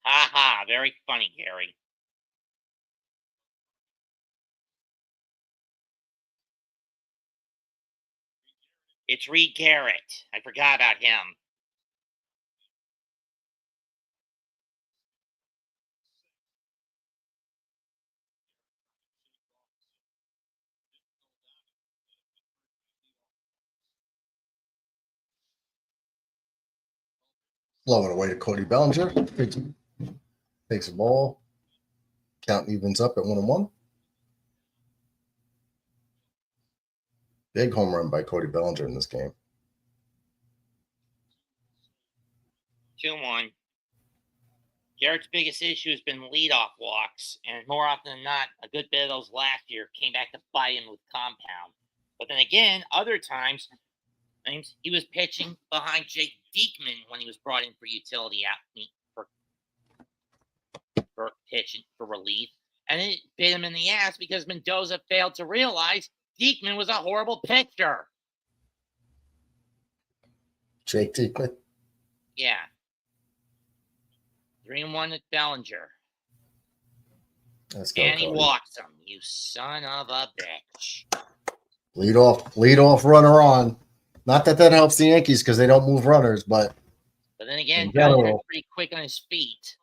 Ha ha, very funny, Gary. It's Reed Garrett. I forgot about him. Low it away to Cody Bellinger. Takes a ball. Count evens up at 1-1. Big home run by Cody Bellinger in this game. 2-1. Garrett's biggest issue has been leadoff walks, and more often than not, a good bit of those last year came back to bite him with compound. But then again, other times he was pitching behind Jake Diekman when he was brought in for utility out for pitching for relief, and it bit him in the ass because Mendoza failed to realize Diekman was a horrible pitcher. Jake Diekman. Yeah. 3-1 at Bellinger. Let's go, And he Cody. walks him, you son of a bitch. Lead off runner on. Not that helps the Yankees because they don't move runners, but then again, in general, Bellinger's pretty quick on his feet.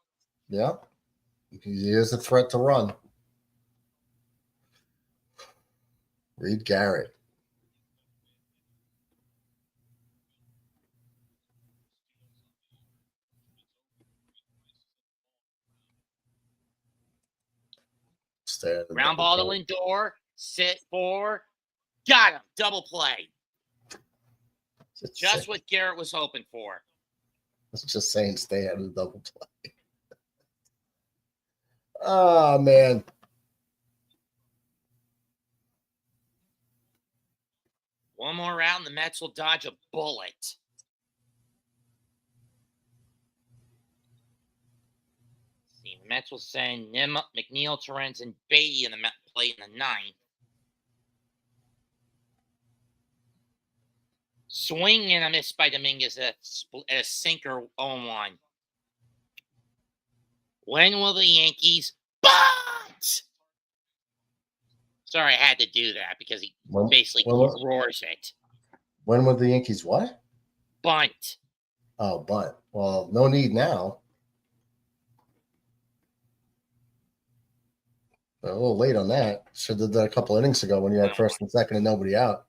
Yeah. He is a threat to run. Reed Garrett. Stay at the Ground double ball to play. Lindor. Sit for. Got him. Double play. Just what Garrett was hoping for. It's just saying stay out of the double play. Oh, man. One more round, the Mets will dodge a bullet. See, the Mets will send McNeil, Torrens, and Beatty in the play in the ninth. Swing and a miss by Dominguez at a sinker 0-1. When will the Yankees bunt? Sorry, I had to do that because he basically roars it. When would the Yankees what? Bunt. Oh, bunt. Well, no need now. A little late on that. Should have done that a couple innings ago when you had first and second and nobody out.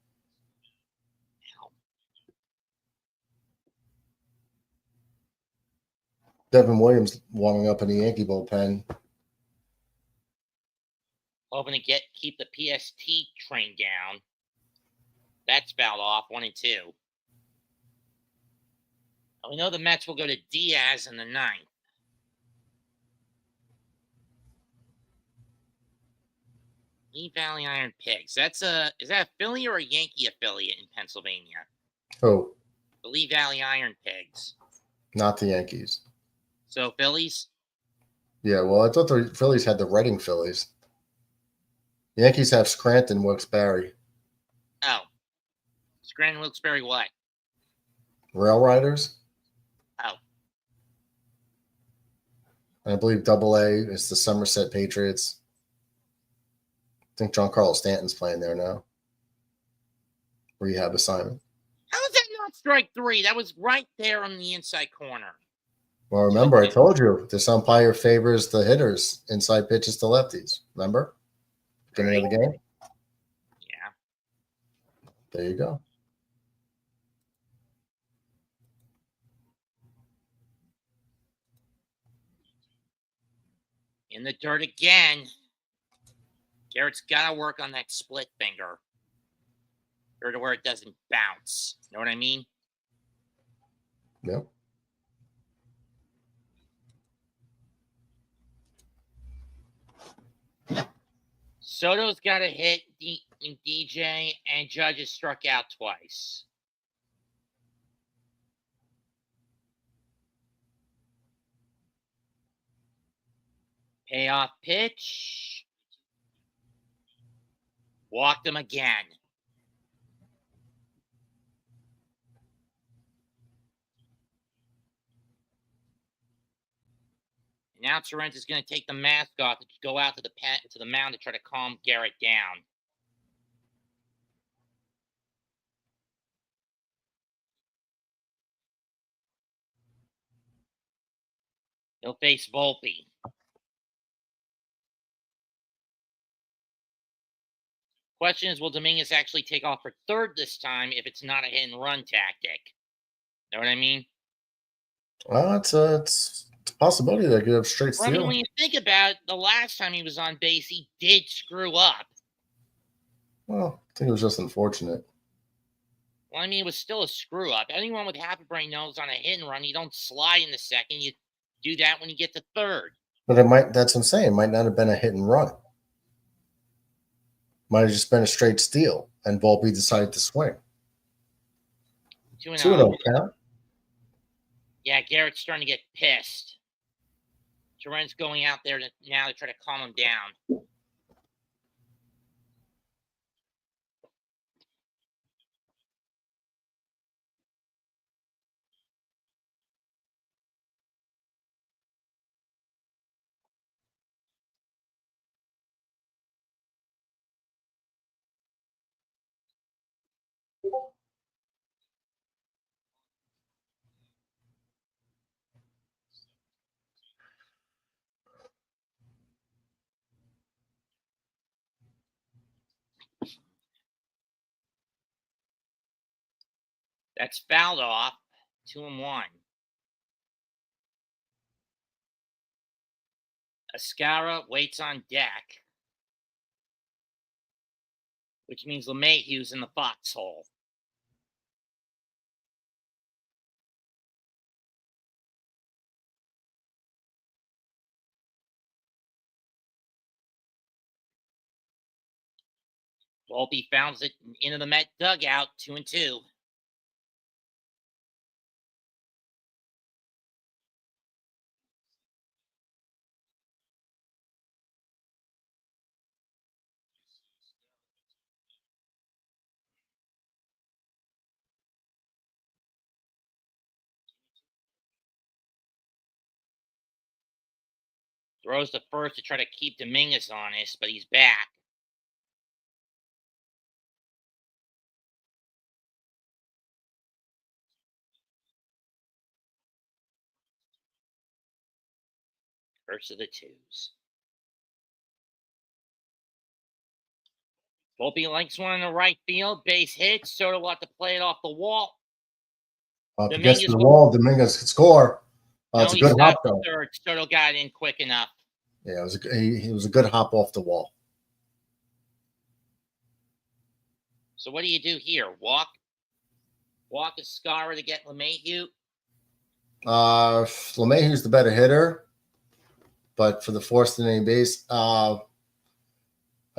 Devin Williams warming up in the Yankee bullpen. Hoping to keep the PST train down. That's fouled off 1-2. And we know the Mets will go to Diaz in the ninth. Lee Valley Iron Pigs. Is that a Philly or a Yankee affiliate in Pennsylvania? Oh. The Lee Valley Iron Pigs. Not the Yankees. So Phillies? Yeah, well, I thought the Phillies had the Reading Phillies. The Yankees have Scranton, Wilkes-Barre. Oh. Scranton, Wilkes-Barre what? Rail Riders. Oh. And I believe AA is the Somerset Patriots. I think John Carlos Stanton's playing there now. Rehab assignment. How is that not strike three? That was right there on the inside corner. Well, remember, I told you this umpire favors the hitters, inside pitches to lefties. Remember? Beginning of the game? Yeah. There you go. In the dirt again. Garrett's got to work on that split finger. Or to where it doesn't bounce. Know what I mean? Yep. Soto's got to hit DJ, and Judge has struck out twice. Payoff pitch. Walked him again. And now Torrens is going to take the mask off and go out to the mound to try to calm Garrett down. He'll face Volpe. Question is, will Dominguez actually take off for third this time if it's not a hit and run tactic? Know what I mean? Well, it's a possibility that could have straight steal. I mean, when you think about it, the last time he was on base, he did screw up. Well, I think it was just unfortunate. Well, I mean, it was still a screw up. Anyone with half a brain knows on a hit and run, you don't slide in the second. You do that when you get to third. But that's what I'm saying. It might not have been a hit and run. Might have just been a straight steal, and Volpe decided to swing. 2-0. Count. Yeah, Garrett's starting to get pissed. Torrens going out there now to try to calm him down. That's fouled off. 2-1. Ascara waits on deck. which means LeMahieu's in the foxhole. Volpe fouls it into the Met dugout, 2-2. Throws to first to try to keep Dominguez honest, but he's back. First of the twos. Volpe likes one in the right field. Base hit. Soto will have to play it off the wall. If it gets to the wall, Dominguez could score. It's a good hop, though. Third. Soto got in quick enough. Yeah, it was a good hop off the wall. So what do you do here? Walk Escara to get LeMahieu? LeMahieu's the better hitter, but for the forced at any base, I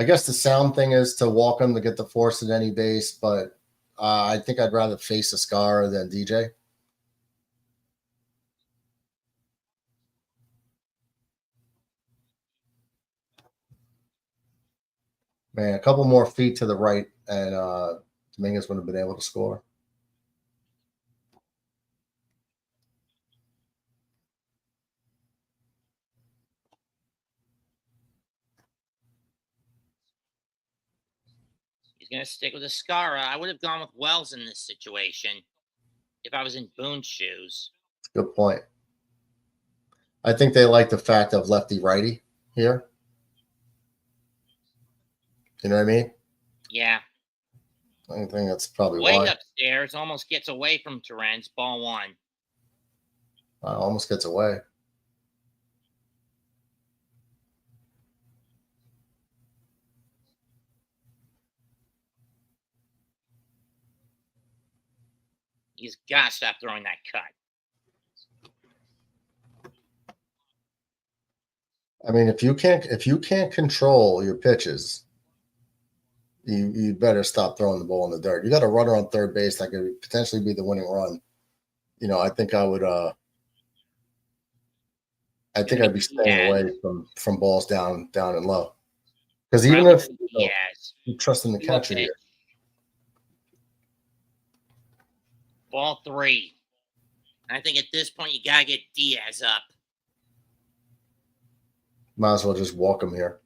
guess the sound thing is to walk him to get the force at any base, but I think I'd rather face Escara than DJ. Man, a couple more feet to the right, and Dominguez would have been able to score. He's going to stick with Escara. I would have gone with Wells in this situation if I was in Boone's shoes. Good point. I think they like the fact of lefty-righty here. You know what I mean? Yeah. I think that's probably Way why. upstairs, almost gets away from Torrens. Ball one. Almost gets away. He's got to stop throwing that cut. I mean, if you can't control your pitches, you better stop throwing the ball in the dirt. You got a runner on third base that could potentially be the winning run. You know, I think I would. I think I'd be staying away from balls down and low. Because even if you trust in the catcher here. Ball three. I think at this point you gotta get Diaz up. Might as well just walk him here.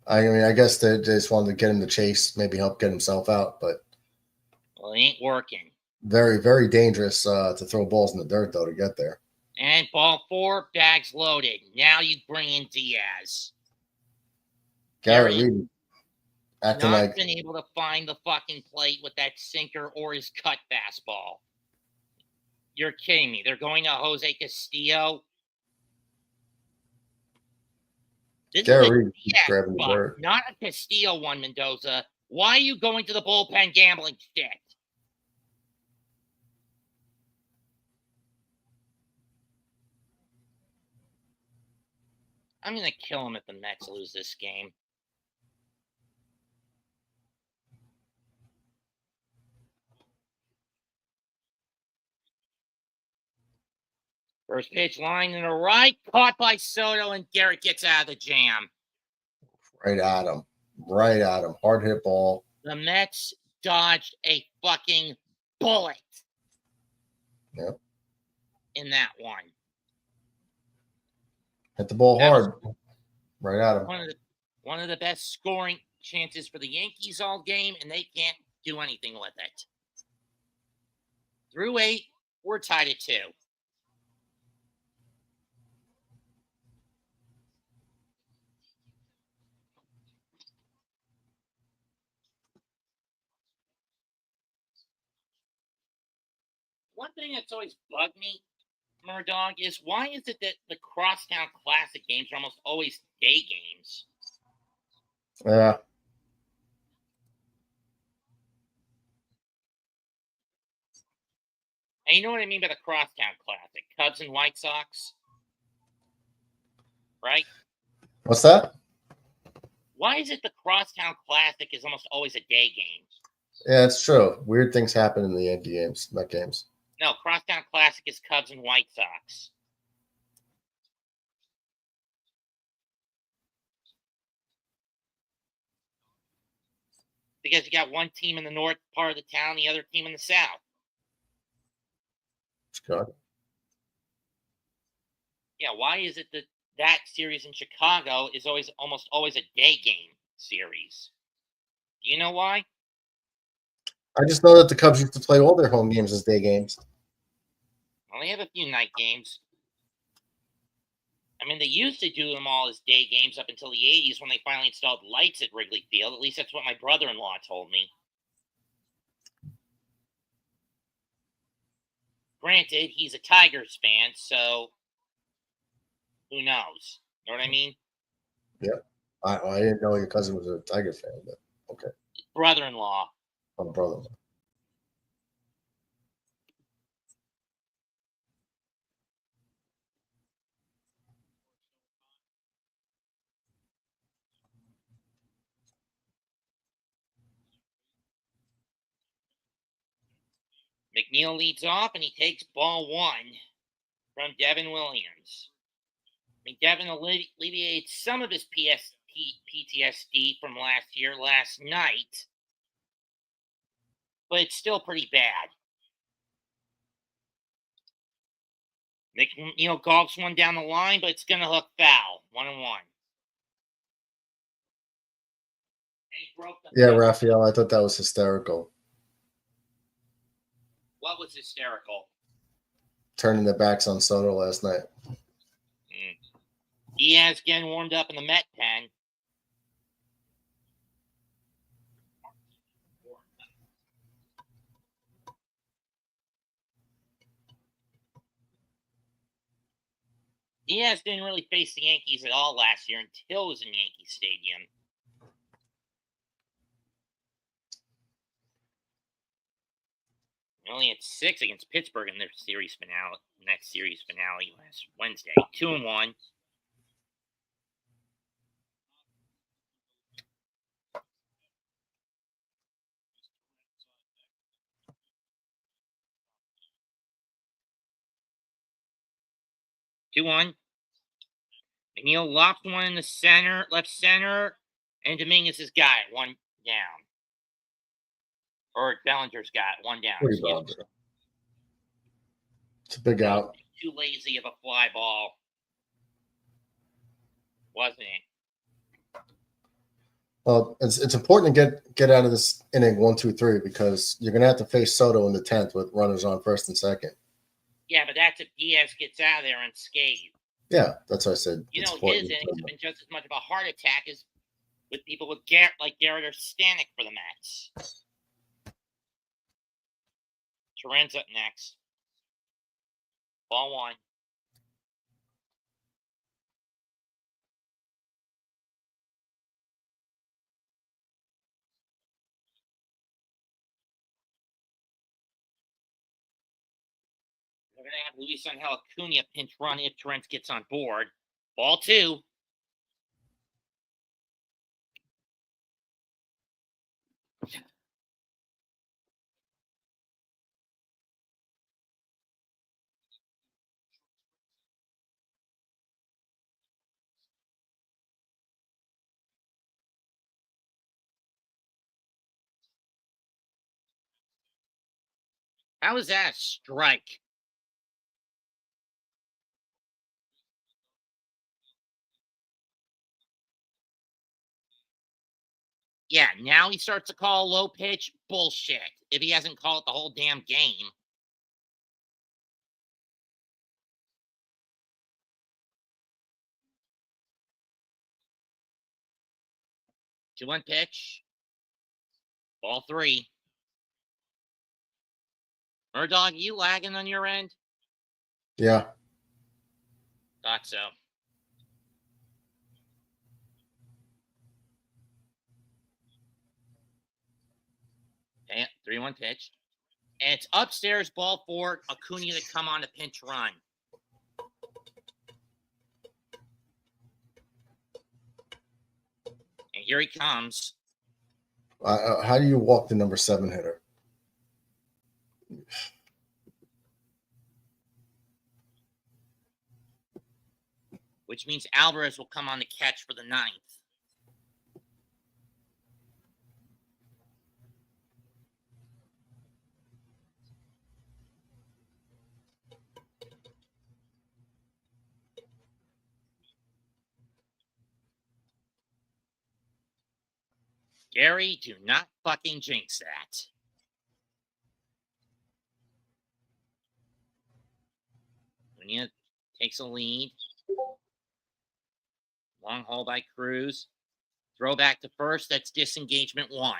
I mean, I guess they just wanted to get him to chase, maybe help get himself out, but well, it ain't working. Very, very dangerous to throw balls in the dirt though to get there. And ball four, bags loaded. Now you bring in Diaz. Garrett Reed acting not like been able to find the fucking plate with that sinker or his cut fastball. You're kidding me. They're going to Jose Castillo. This Garrett is a Reed keeps Diaz grabbing the spot, dirt. not a Castillo one, Mendoza. Why are you going to the bullpen gambling shit? I'm going to kill him if the Mets lose this game. First pitch line in the right, caught by Soto, and Garrett gets out of the jam. Right at him. Right at him. Hard hit ball. The Mets dodged a fucking bullet. Yep. In that one. Hit the ball hard. Right at him. One of the best scoring chances for the Yankees all game, and they can't do anything with it. Through 8, we're tied at 2. One thing that's always bugged me, Murdog, is why is it that the Crosstown Classic games are almost always day games? Yeah. And you know what I mean by the Crosstown Classic? Cubs and White Sox. Right? What's that? Why is it the Crosstown Classic is almost always a day game? Yeah, it's true. Weird things happen in the Yankee games, Met games. No, Crosstown Classic is Cubs and White Sox. Because you got one team in the north part of the town, the other team in the south. Chicago. Yeah, why is it that series in Chicago is almost always a day game series? Do you know why? I just know that the Cubs used to play all their home games as day games. Well, they have a few night games. I mean, they used to do them all as day games up until the 80s when they finally installed lights at Wrigley Field. At least that's what my brother-in-law told me. Granted, he's a Tigers fan, so who knows? Know what I mean? Yeah. I didn't know your cousin was a Tiger fan, but okay. Brother-in-law. My brother. McNeil leads off, and he takes ball one from Devin Williams. I mean, Devin alleviated some of his PTSD from last night, but it's still pretty bad. McNeil golfs one down the line, but it's going to hook foul. 1-1. Yeah, Raphael, I thought that was hysterical. What was hysterical? Turning their backs on Soto last night. Diaz getting warmed up in the Met pen. Diaz didn't really face the Yankees at all last year until it was in Yankee Stadium. Only had 6 against Pittsburgh in their series finale. Next series finale last Wednesday. 2-1. McNeil lopped one in the center, left center, and Dominguez has got it. 1 down. Or Bellinger's got it. 1 down. It's a big out. Too lazy of a fly ball, wasn't it? Well, it's important to get out of this inning 1, 2, 3 because you're going to have to face Soto in the 10th with runners on first and second. Yeah, but that's if Diaz gets out of there unscathed. Yeah, that's what I said. You know, his innings have been just as much of a heart attack as with people with like Garrett or Stanek for the Mets. Terren's up next. Ball 1. We're going to have Luis Angel Acuna pinch run if Trent gets on board. Ball 2. How is that a strike? Yeah, now he starts to call low pitch. Bullshit. If he hasn't called it the whole damn game. Two 1 pitch. Ball 3. Murdoch, you lagging on your end? Yeah. Thought so. Okay, 3-1 pitch. And it's upstairs, ball four, Acuna to come on a pinch run. And here he comes. How do you walk the number 7 hitter? Which means Alvarez will come on the catch for the 9th. Gary, do not fucking jinx that. Acuna takes a lead. Long haul by Cruz. Throw back to first. That's disengagement 1.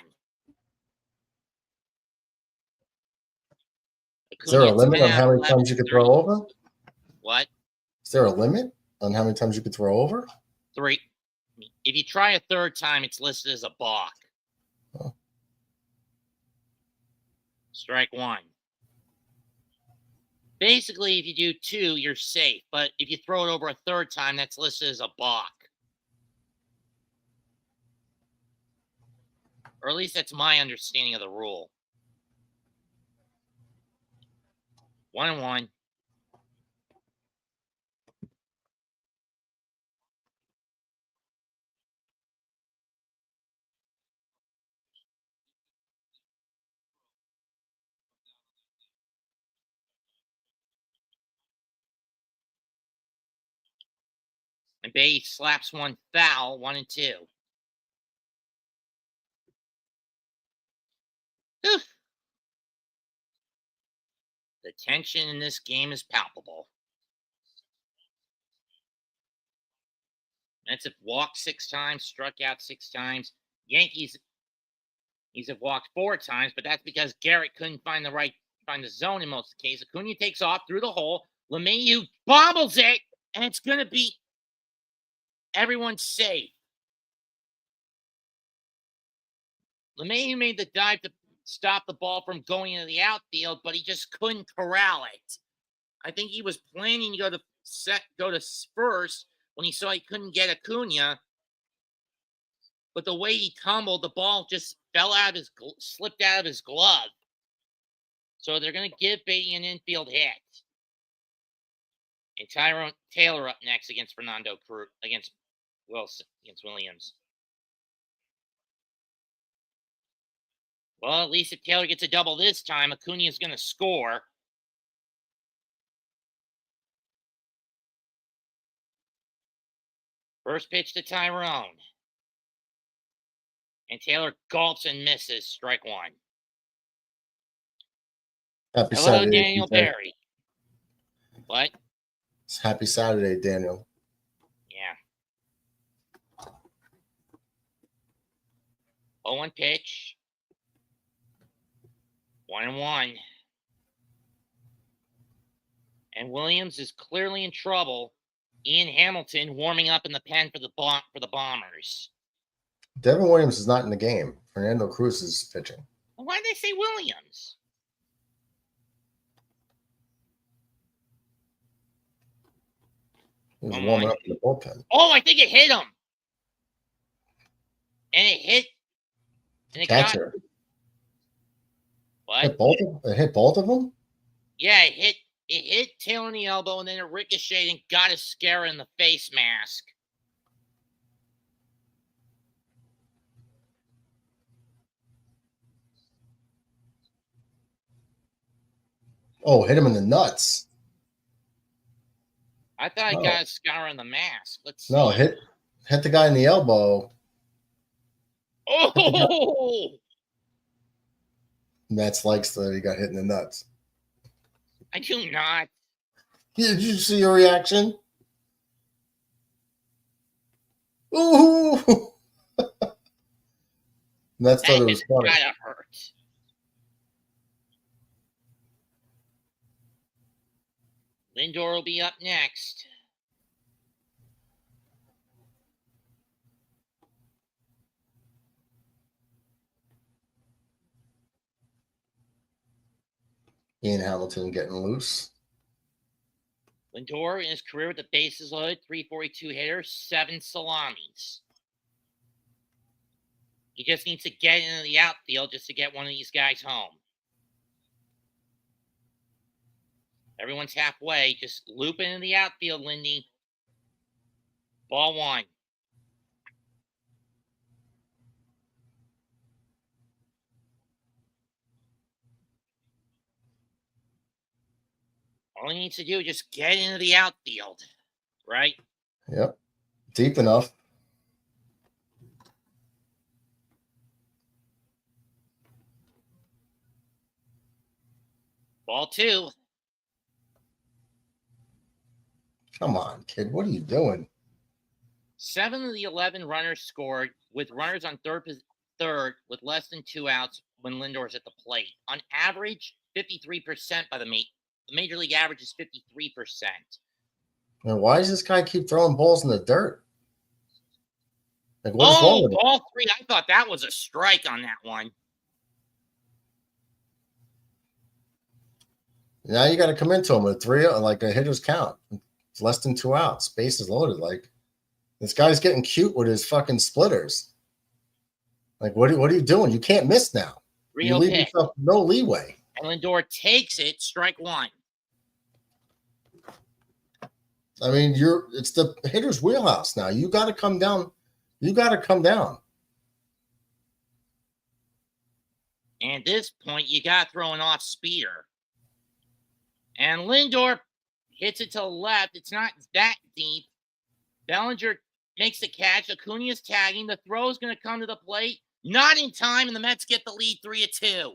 Is there a Acuna, limit 10 on how out of many 11, times you could 30. throw over? What? Is there a limit on how many times you could throw over? 3. If you try a third time, it's listed as a balk. Oh. Strike 1. Basically, if you do 2, you're safe. But if you throw it over a third time, that's listed as a balk. Or at least that's my understanding of the rule. 1-1. And Bay slaps one foul, 1-2. Oof. The tension in this game is palpable. Mets have walked 6 times, struck out 6 times. Yankees have walked 4 times, but that's because Garrett couldn't find the zone in most of the cases. Acuna takes off through the hole. LeMahieu bobbles it, and it's going to be everyone's safe. LeMahieu made the dive to stop the ball from going into the outfield, but he just couldn't corral it. I think he was planning to go to first when he saw he couldn't get Acuna, but the way he tumbled, the ball just slipped out of his glove. So they're going to give Beatty an infield hit. And Tyrone Taylor up next against Fernando Cruz, against Williams. Well, at least if Taylor gets a double this time, Acuna is going to score. First pitch to Tyrone. And Taylor gulps and misses. Strike 1. Happy Hello, Saturday, Daniel DJ. Berry. What? It's happy Saturday, Daniel. Yeah. 0-1 pitch. 1-1. And Williams is clearly in trouble. Ian Hamilton warming up in the pen for the Bombers. Devin Williams is not in the game. Fernando Cruz is pitching. Why did they say Williams? He was warming up in the bullpen. Oh, I think it hit him. And it hit. And it Catcher. What? It hit both of them? Yeah, it hit Taylor in the elbow, and then it ricocheted and got Escara in the face mask. Oh, hit him in the nuts. I thought I got Escara in the mask. Let's see. No, hit the guy in the elbow. Oh! Mets likes that he got hit in the nuts. I do not. Did you see your reaction? Ooh! Mets thought it was funny. Gotta hurt. Lindor will be up next. Ian Hamilton getting loose. Lindor in his career with the bases loaded, 342 hitter, 7 salamis. He just needs to get into the outfield just to get one of these guys home. Everyone's halfway. Just loop into the outfield, Lindy. Ball 1. All he needs to do is just get into the outfield, right? Yep. Deep enough. Ball 2. Come on, kid. What are you doing? 7 of the 11 runners scored with runners on third with less than 2 outs when Lindor's at the plate. On average, 53% by the Major League average is 53%. Man, why does this guy keep throwing balls in the dirt? Like, what is wrong with him? Ball 3. I thought that was a strike on that one. Now you got to come into him with 3, like a hitter's count. It's less than 2 outs. Bases loaded. Like, this guy's getting cute with his fucking splitters. Like, what are you doing? You can't miss now. You leave yourself no leeway. And Lindor takes it, strike 1. I mean, it's the hitter's wheelhouse now. You got to come down. You got to come down. And at this point, you got to throw an off speeder. And Lindor hits it to the left. It's not that deep. Bellinger makes the catch. Acuna's tagging. The throw is going to come to the plate. Not in time, and the Mets get the lead 3-2.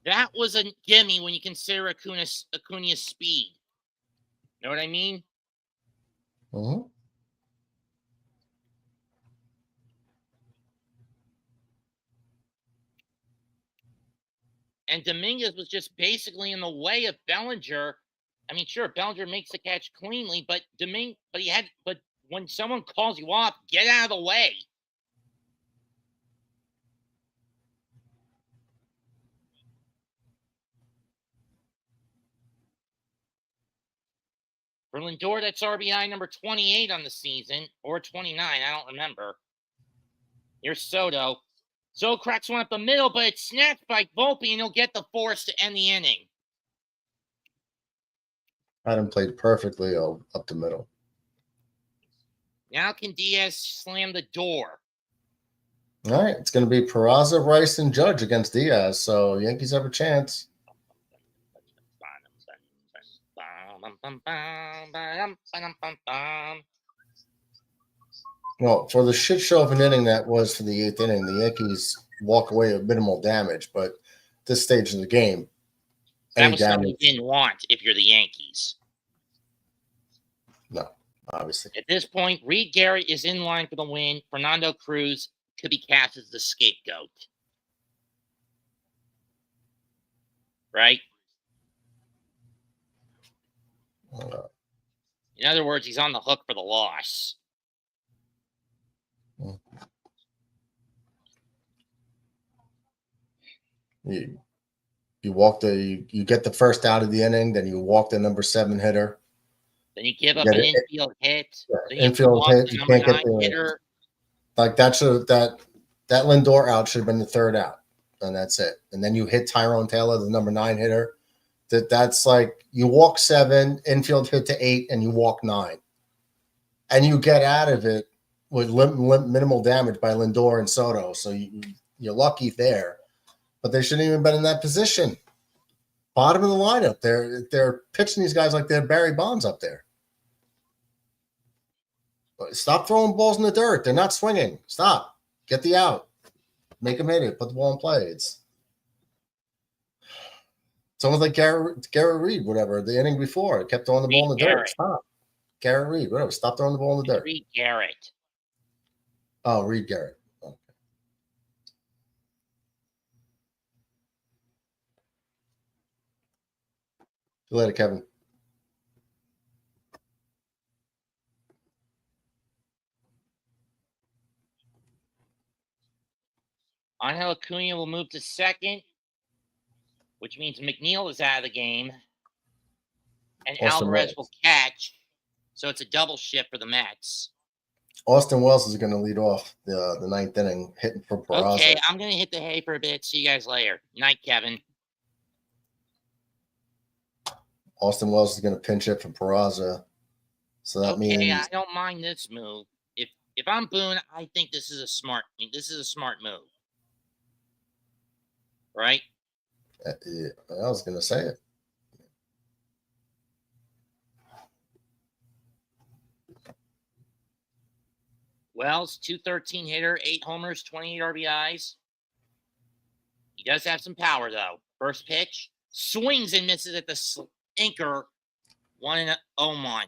That was a gimme when you consider Acuna's speed. Know what I mean? Mm-hmm. And Dominguez was just basically in the way of Bellinger. I mean, sure, Bellinger makes the catch cleanly, but when someone calls you off, get out of the way. For Lindor, that's RBI number 28 on the season, or 29, I don't remember. Here's Soto. Soto cracks one up the middle, but it's snatched by Volpe, and he'll get the force to end the inning. Adam played perfectly up the middle. Now can Diaz slam the door? All right, it's going to be Peraza, Rice, and Judge against Diaz, so Yankees have a chance. Well, for the shit show of an inning that was for the 8th inning, the Yankees walk away with minimal damage, but this stage of the game, that was something you didn't want if you're the Yankees. No, obviously. At this point, Reed Garrett is in line for the win. Fernando Cruz could be cast as the scapegoat. Right? In other words, he's on the hook for the loss. You you get the first out of the inning, then you walk the number 7 hitter. Then you give up an infield hit. Yeah, infield hit. You can't get the hitter. Like that Lindor out should have been the 3rd out, and that's it. And then you hit Tyrone Taylor, the number 9 hitter. That's like you walk 7, infield hit to 8, and you walk 9, and you get out of it with minimal damage by Lindor and Soto. So you're lucky there, but they shouldn't even been in that position. Bottom of the lineup, they're pitching these guys like they're Barry Bonds up there. Stop throwing balls in the dirt. They're not swinging. Stop. Get the out. Make them hit it. Put the ball in play. It's almost like Garrett Reed, whatever. The inning before, it kept throwing the ball in the dirt. Stop. Garrett Reed, whatever. Stop throwing the ball in the dirt. Reed Garrett. Oh, Reed Garrett. Okay. See you later, Kevin. Angel Acuna will move to second, which means McNeil is out of the game. And Austin Alvarez Wells. will catch. So it's a double shift for the Mets. Austin Wells is going to lead off the ninth inning, hitting for Peraza. Okay, I'm going to hit the hay for a bit. See you guys later. Night, Kevin. Austin Wells is going to pinch hit for Peraza. So that means I don't mind this move. If I'm Boone, I think this is a smart move. Right? yeah, I was going to say it. Wells, 213 hitter, 8 homers, 28 RBIs. He does have some power, though. First pitch, swings and misses at the sinker. 1-0-1.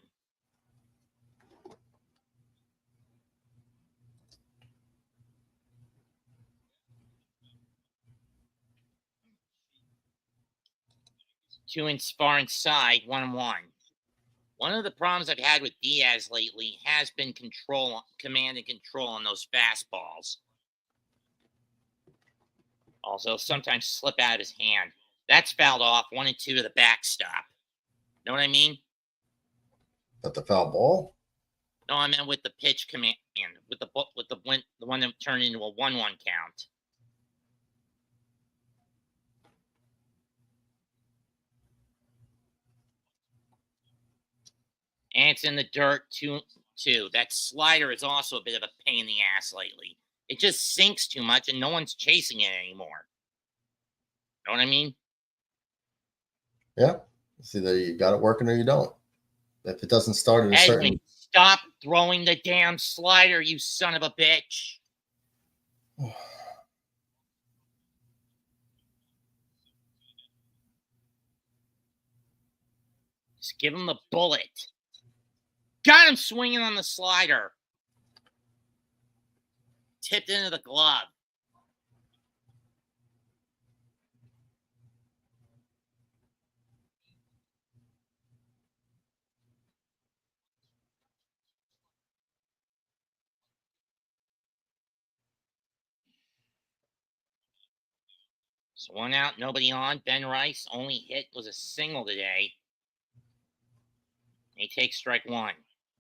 Two far inside, 1-1. One of the problems I've had with Diaz lately has been command and control on those fastballs. Also, sometimes slip out of his hand. That's fouled off, 1-2 to the backstop. Know what I mean? At the foul ball? No, I meant with the pitch command, with the one that turned into a 1-1 count. And it's in the dirt, 2-2. That slider is also a bit of a pain in the ass lately. It just sinks too much, and no one's chasing it anymore. Know what I mean? Yeah. It's either you got it working or you don't. If it doesn't start at a certain... Stop throwing the damn slider, you son of a bitch. Just give him the bullet. Got him swinging on the slider. Tipped into the glove. So 1 out, nobody on. Ben Rice only hit was a single today. And he takes strike 1.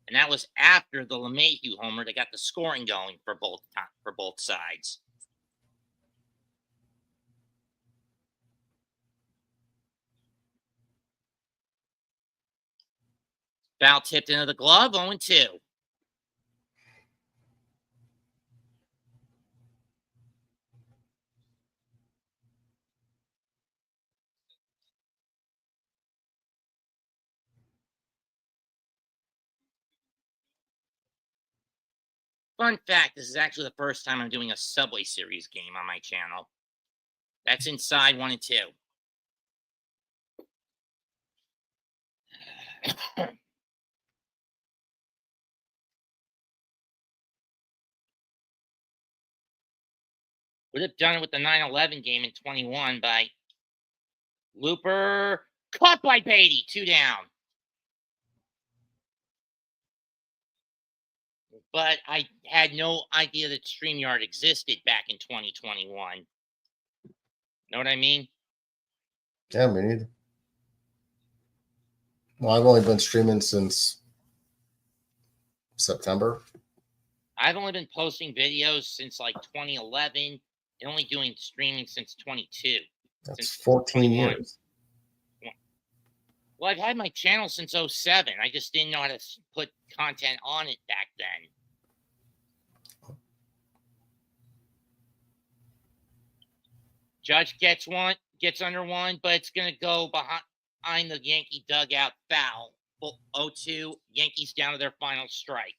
And that was after the LeMahieu homer that got the scoring going for both sides. Foul tipped into the glove, 0-2. Fun fact, this is actually the first time I'm doing a Subway Series game on my channel. That's inside 1-2. Would have done it with the 9-11 game in 21 by Looper. Caught by Beatty. 2 down. But I had no idea that StreamYard existed back in 2021. Know what I mean? Yeah, me neither. Well, I've only been streaming since September. I've only been posting videos since like 2011 and only doing streaming since 22. That's 14 years. Well, I've had my channel since 07. I just didn't know how to put content on it back then. Judge gets under one, but it's going to go behind the Yankee dugout foul. 0-2, Yankees down to their final strike.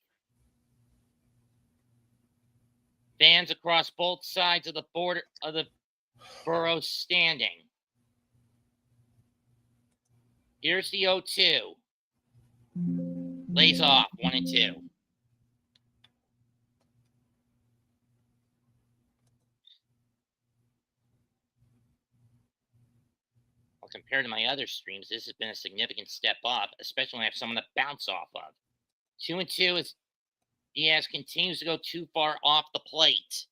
Fans across both sides of the border of the borough standing. Here's the 0-2. Lays off 1-2. Well, compared to my other streams, this has been a significant step up, especially when I have someone to bounce off of. 2-2 is Diaz continues to go too far off the plate.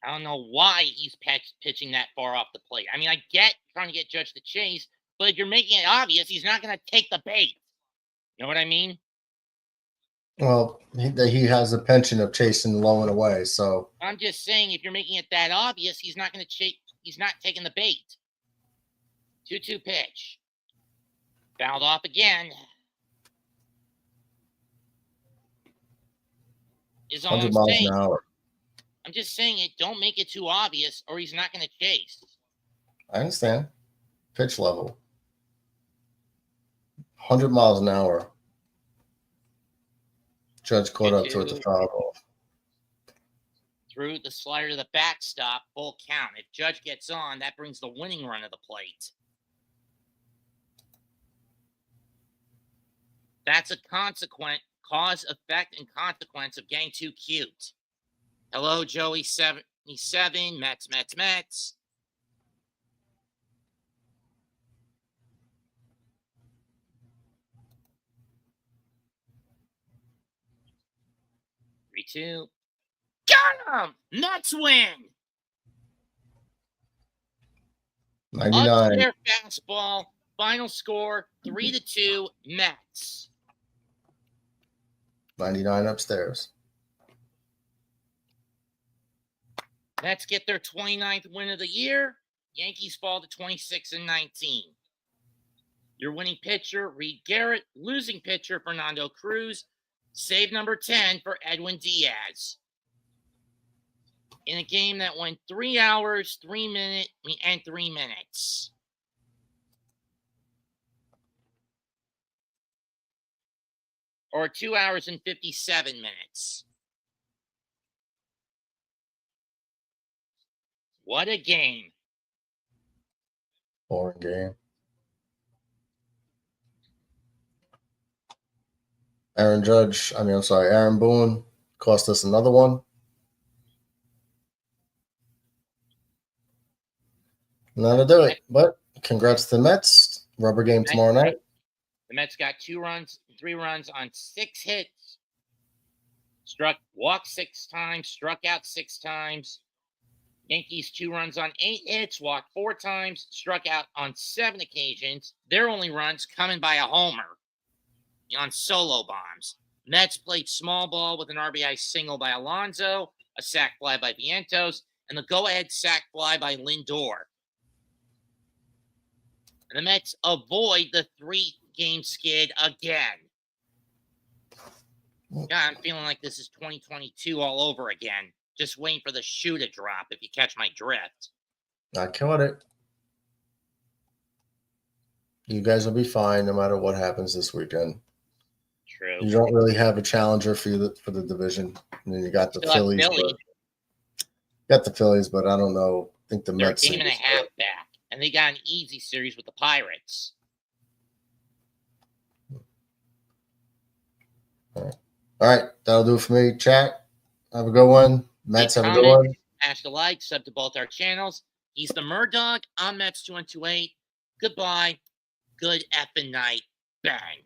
I don't know why he's pitching that far off the plate. I mean, I get trying to get Judge to chase, but if you're making it obvious, he's not going to take the bait. You know what I mean? Well, he has a penchant of chasing low and away. So I'm just saying, if you're making it that obvious, he's not going to chase. He's not taking the bait. 2-2 pitch. Fouled off again. Is all 100 I'm miles saying. an hour. I'm just saying it. Don't make it too obvious, or he's not going to chase. I understand. Pitch level. 100 miles an hour. Judge caught up towards the foul ball. Threw the slider to the backstop, full count. If Judge gets on, that brings the winning run to the plate. That's a cause, effect, and consequence of getting too cute. Hello, Joey 77, Mets. 3-2. Got him! Mets win! 99. Upstairs fastball. Final score 3-2 Mets. 99 upstairs. Mets get their 29th win of the year. Yankees fall to 26-19. Your winning pitcher, Reed Garrett. Losing pitcher, Fernando Cruz. Save number 10 for Edwin Diaz. In a game that went 3 hours, 3 minutes. Or 2 hours and 57 minutes. What a game. Boring game. Aaron Boone cost us another one. And that'll do it. But congrats to the Mets. Rubber game tomorrow night. The Mets got 3 runs on 6 hits. Walked 6 times, struck out 6 times. Yankees 2 runs on 8 hits, walked 4 times, struck out on 7 occasions. Their only runs coming by a homer on solo bombs. Mets played small ball with an RBI single by Alonso, a sac fly by Vientos, and the go-ahead sac fly by Lindor. And the Mets avoid the 3-game skid again. God, I'm feeling like this is 2022 all over again. Just waiting for the shoe to drop, if you catch my drift. I caught it. You guys will be fine no matter what happens this weekend. True. You don't really have a challenger for the division. And then you got the Phillies. Got the Phillies, but I don't know. I think the They're Mets. a game and a half back, and they got an easy series with the Pirates. All right. That'll do it for me. Chat. Have a good one. Mets, have a good one. Smash the like, sub to both our channels. He's the Murdog. I'm Mets 2128. Goodbye. Good effing night. Bang.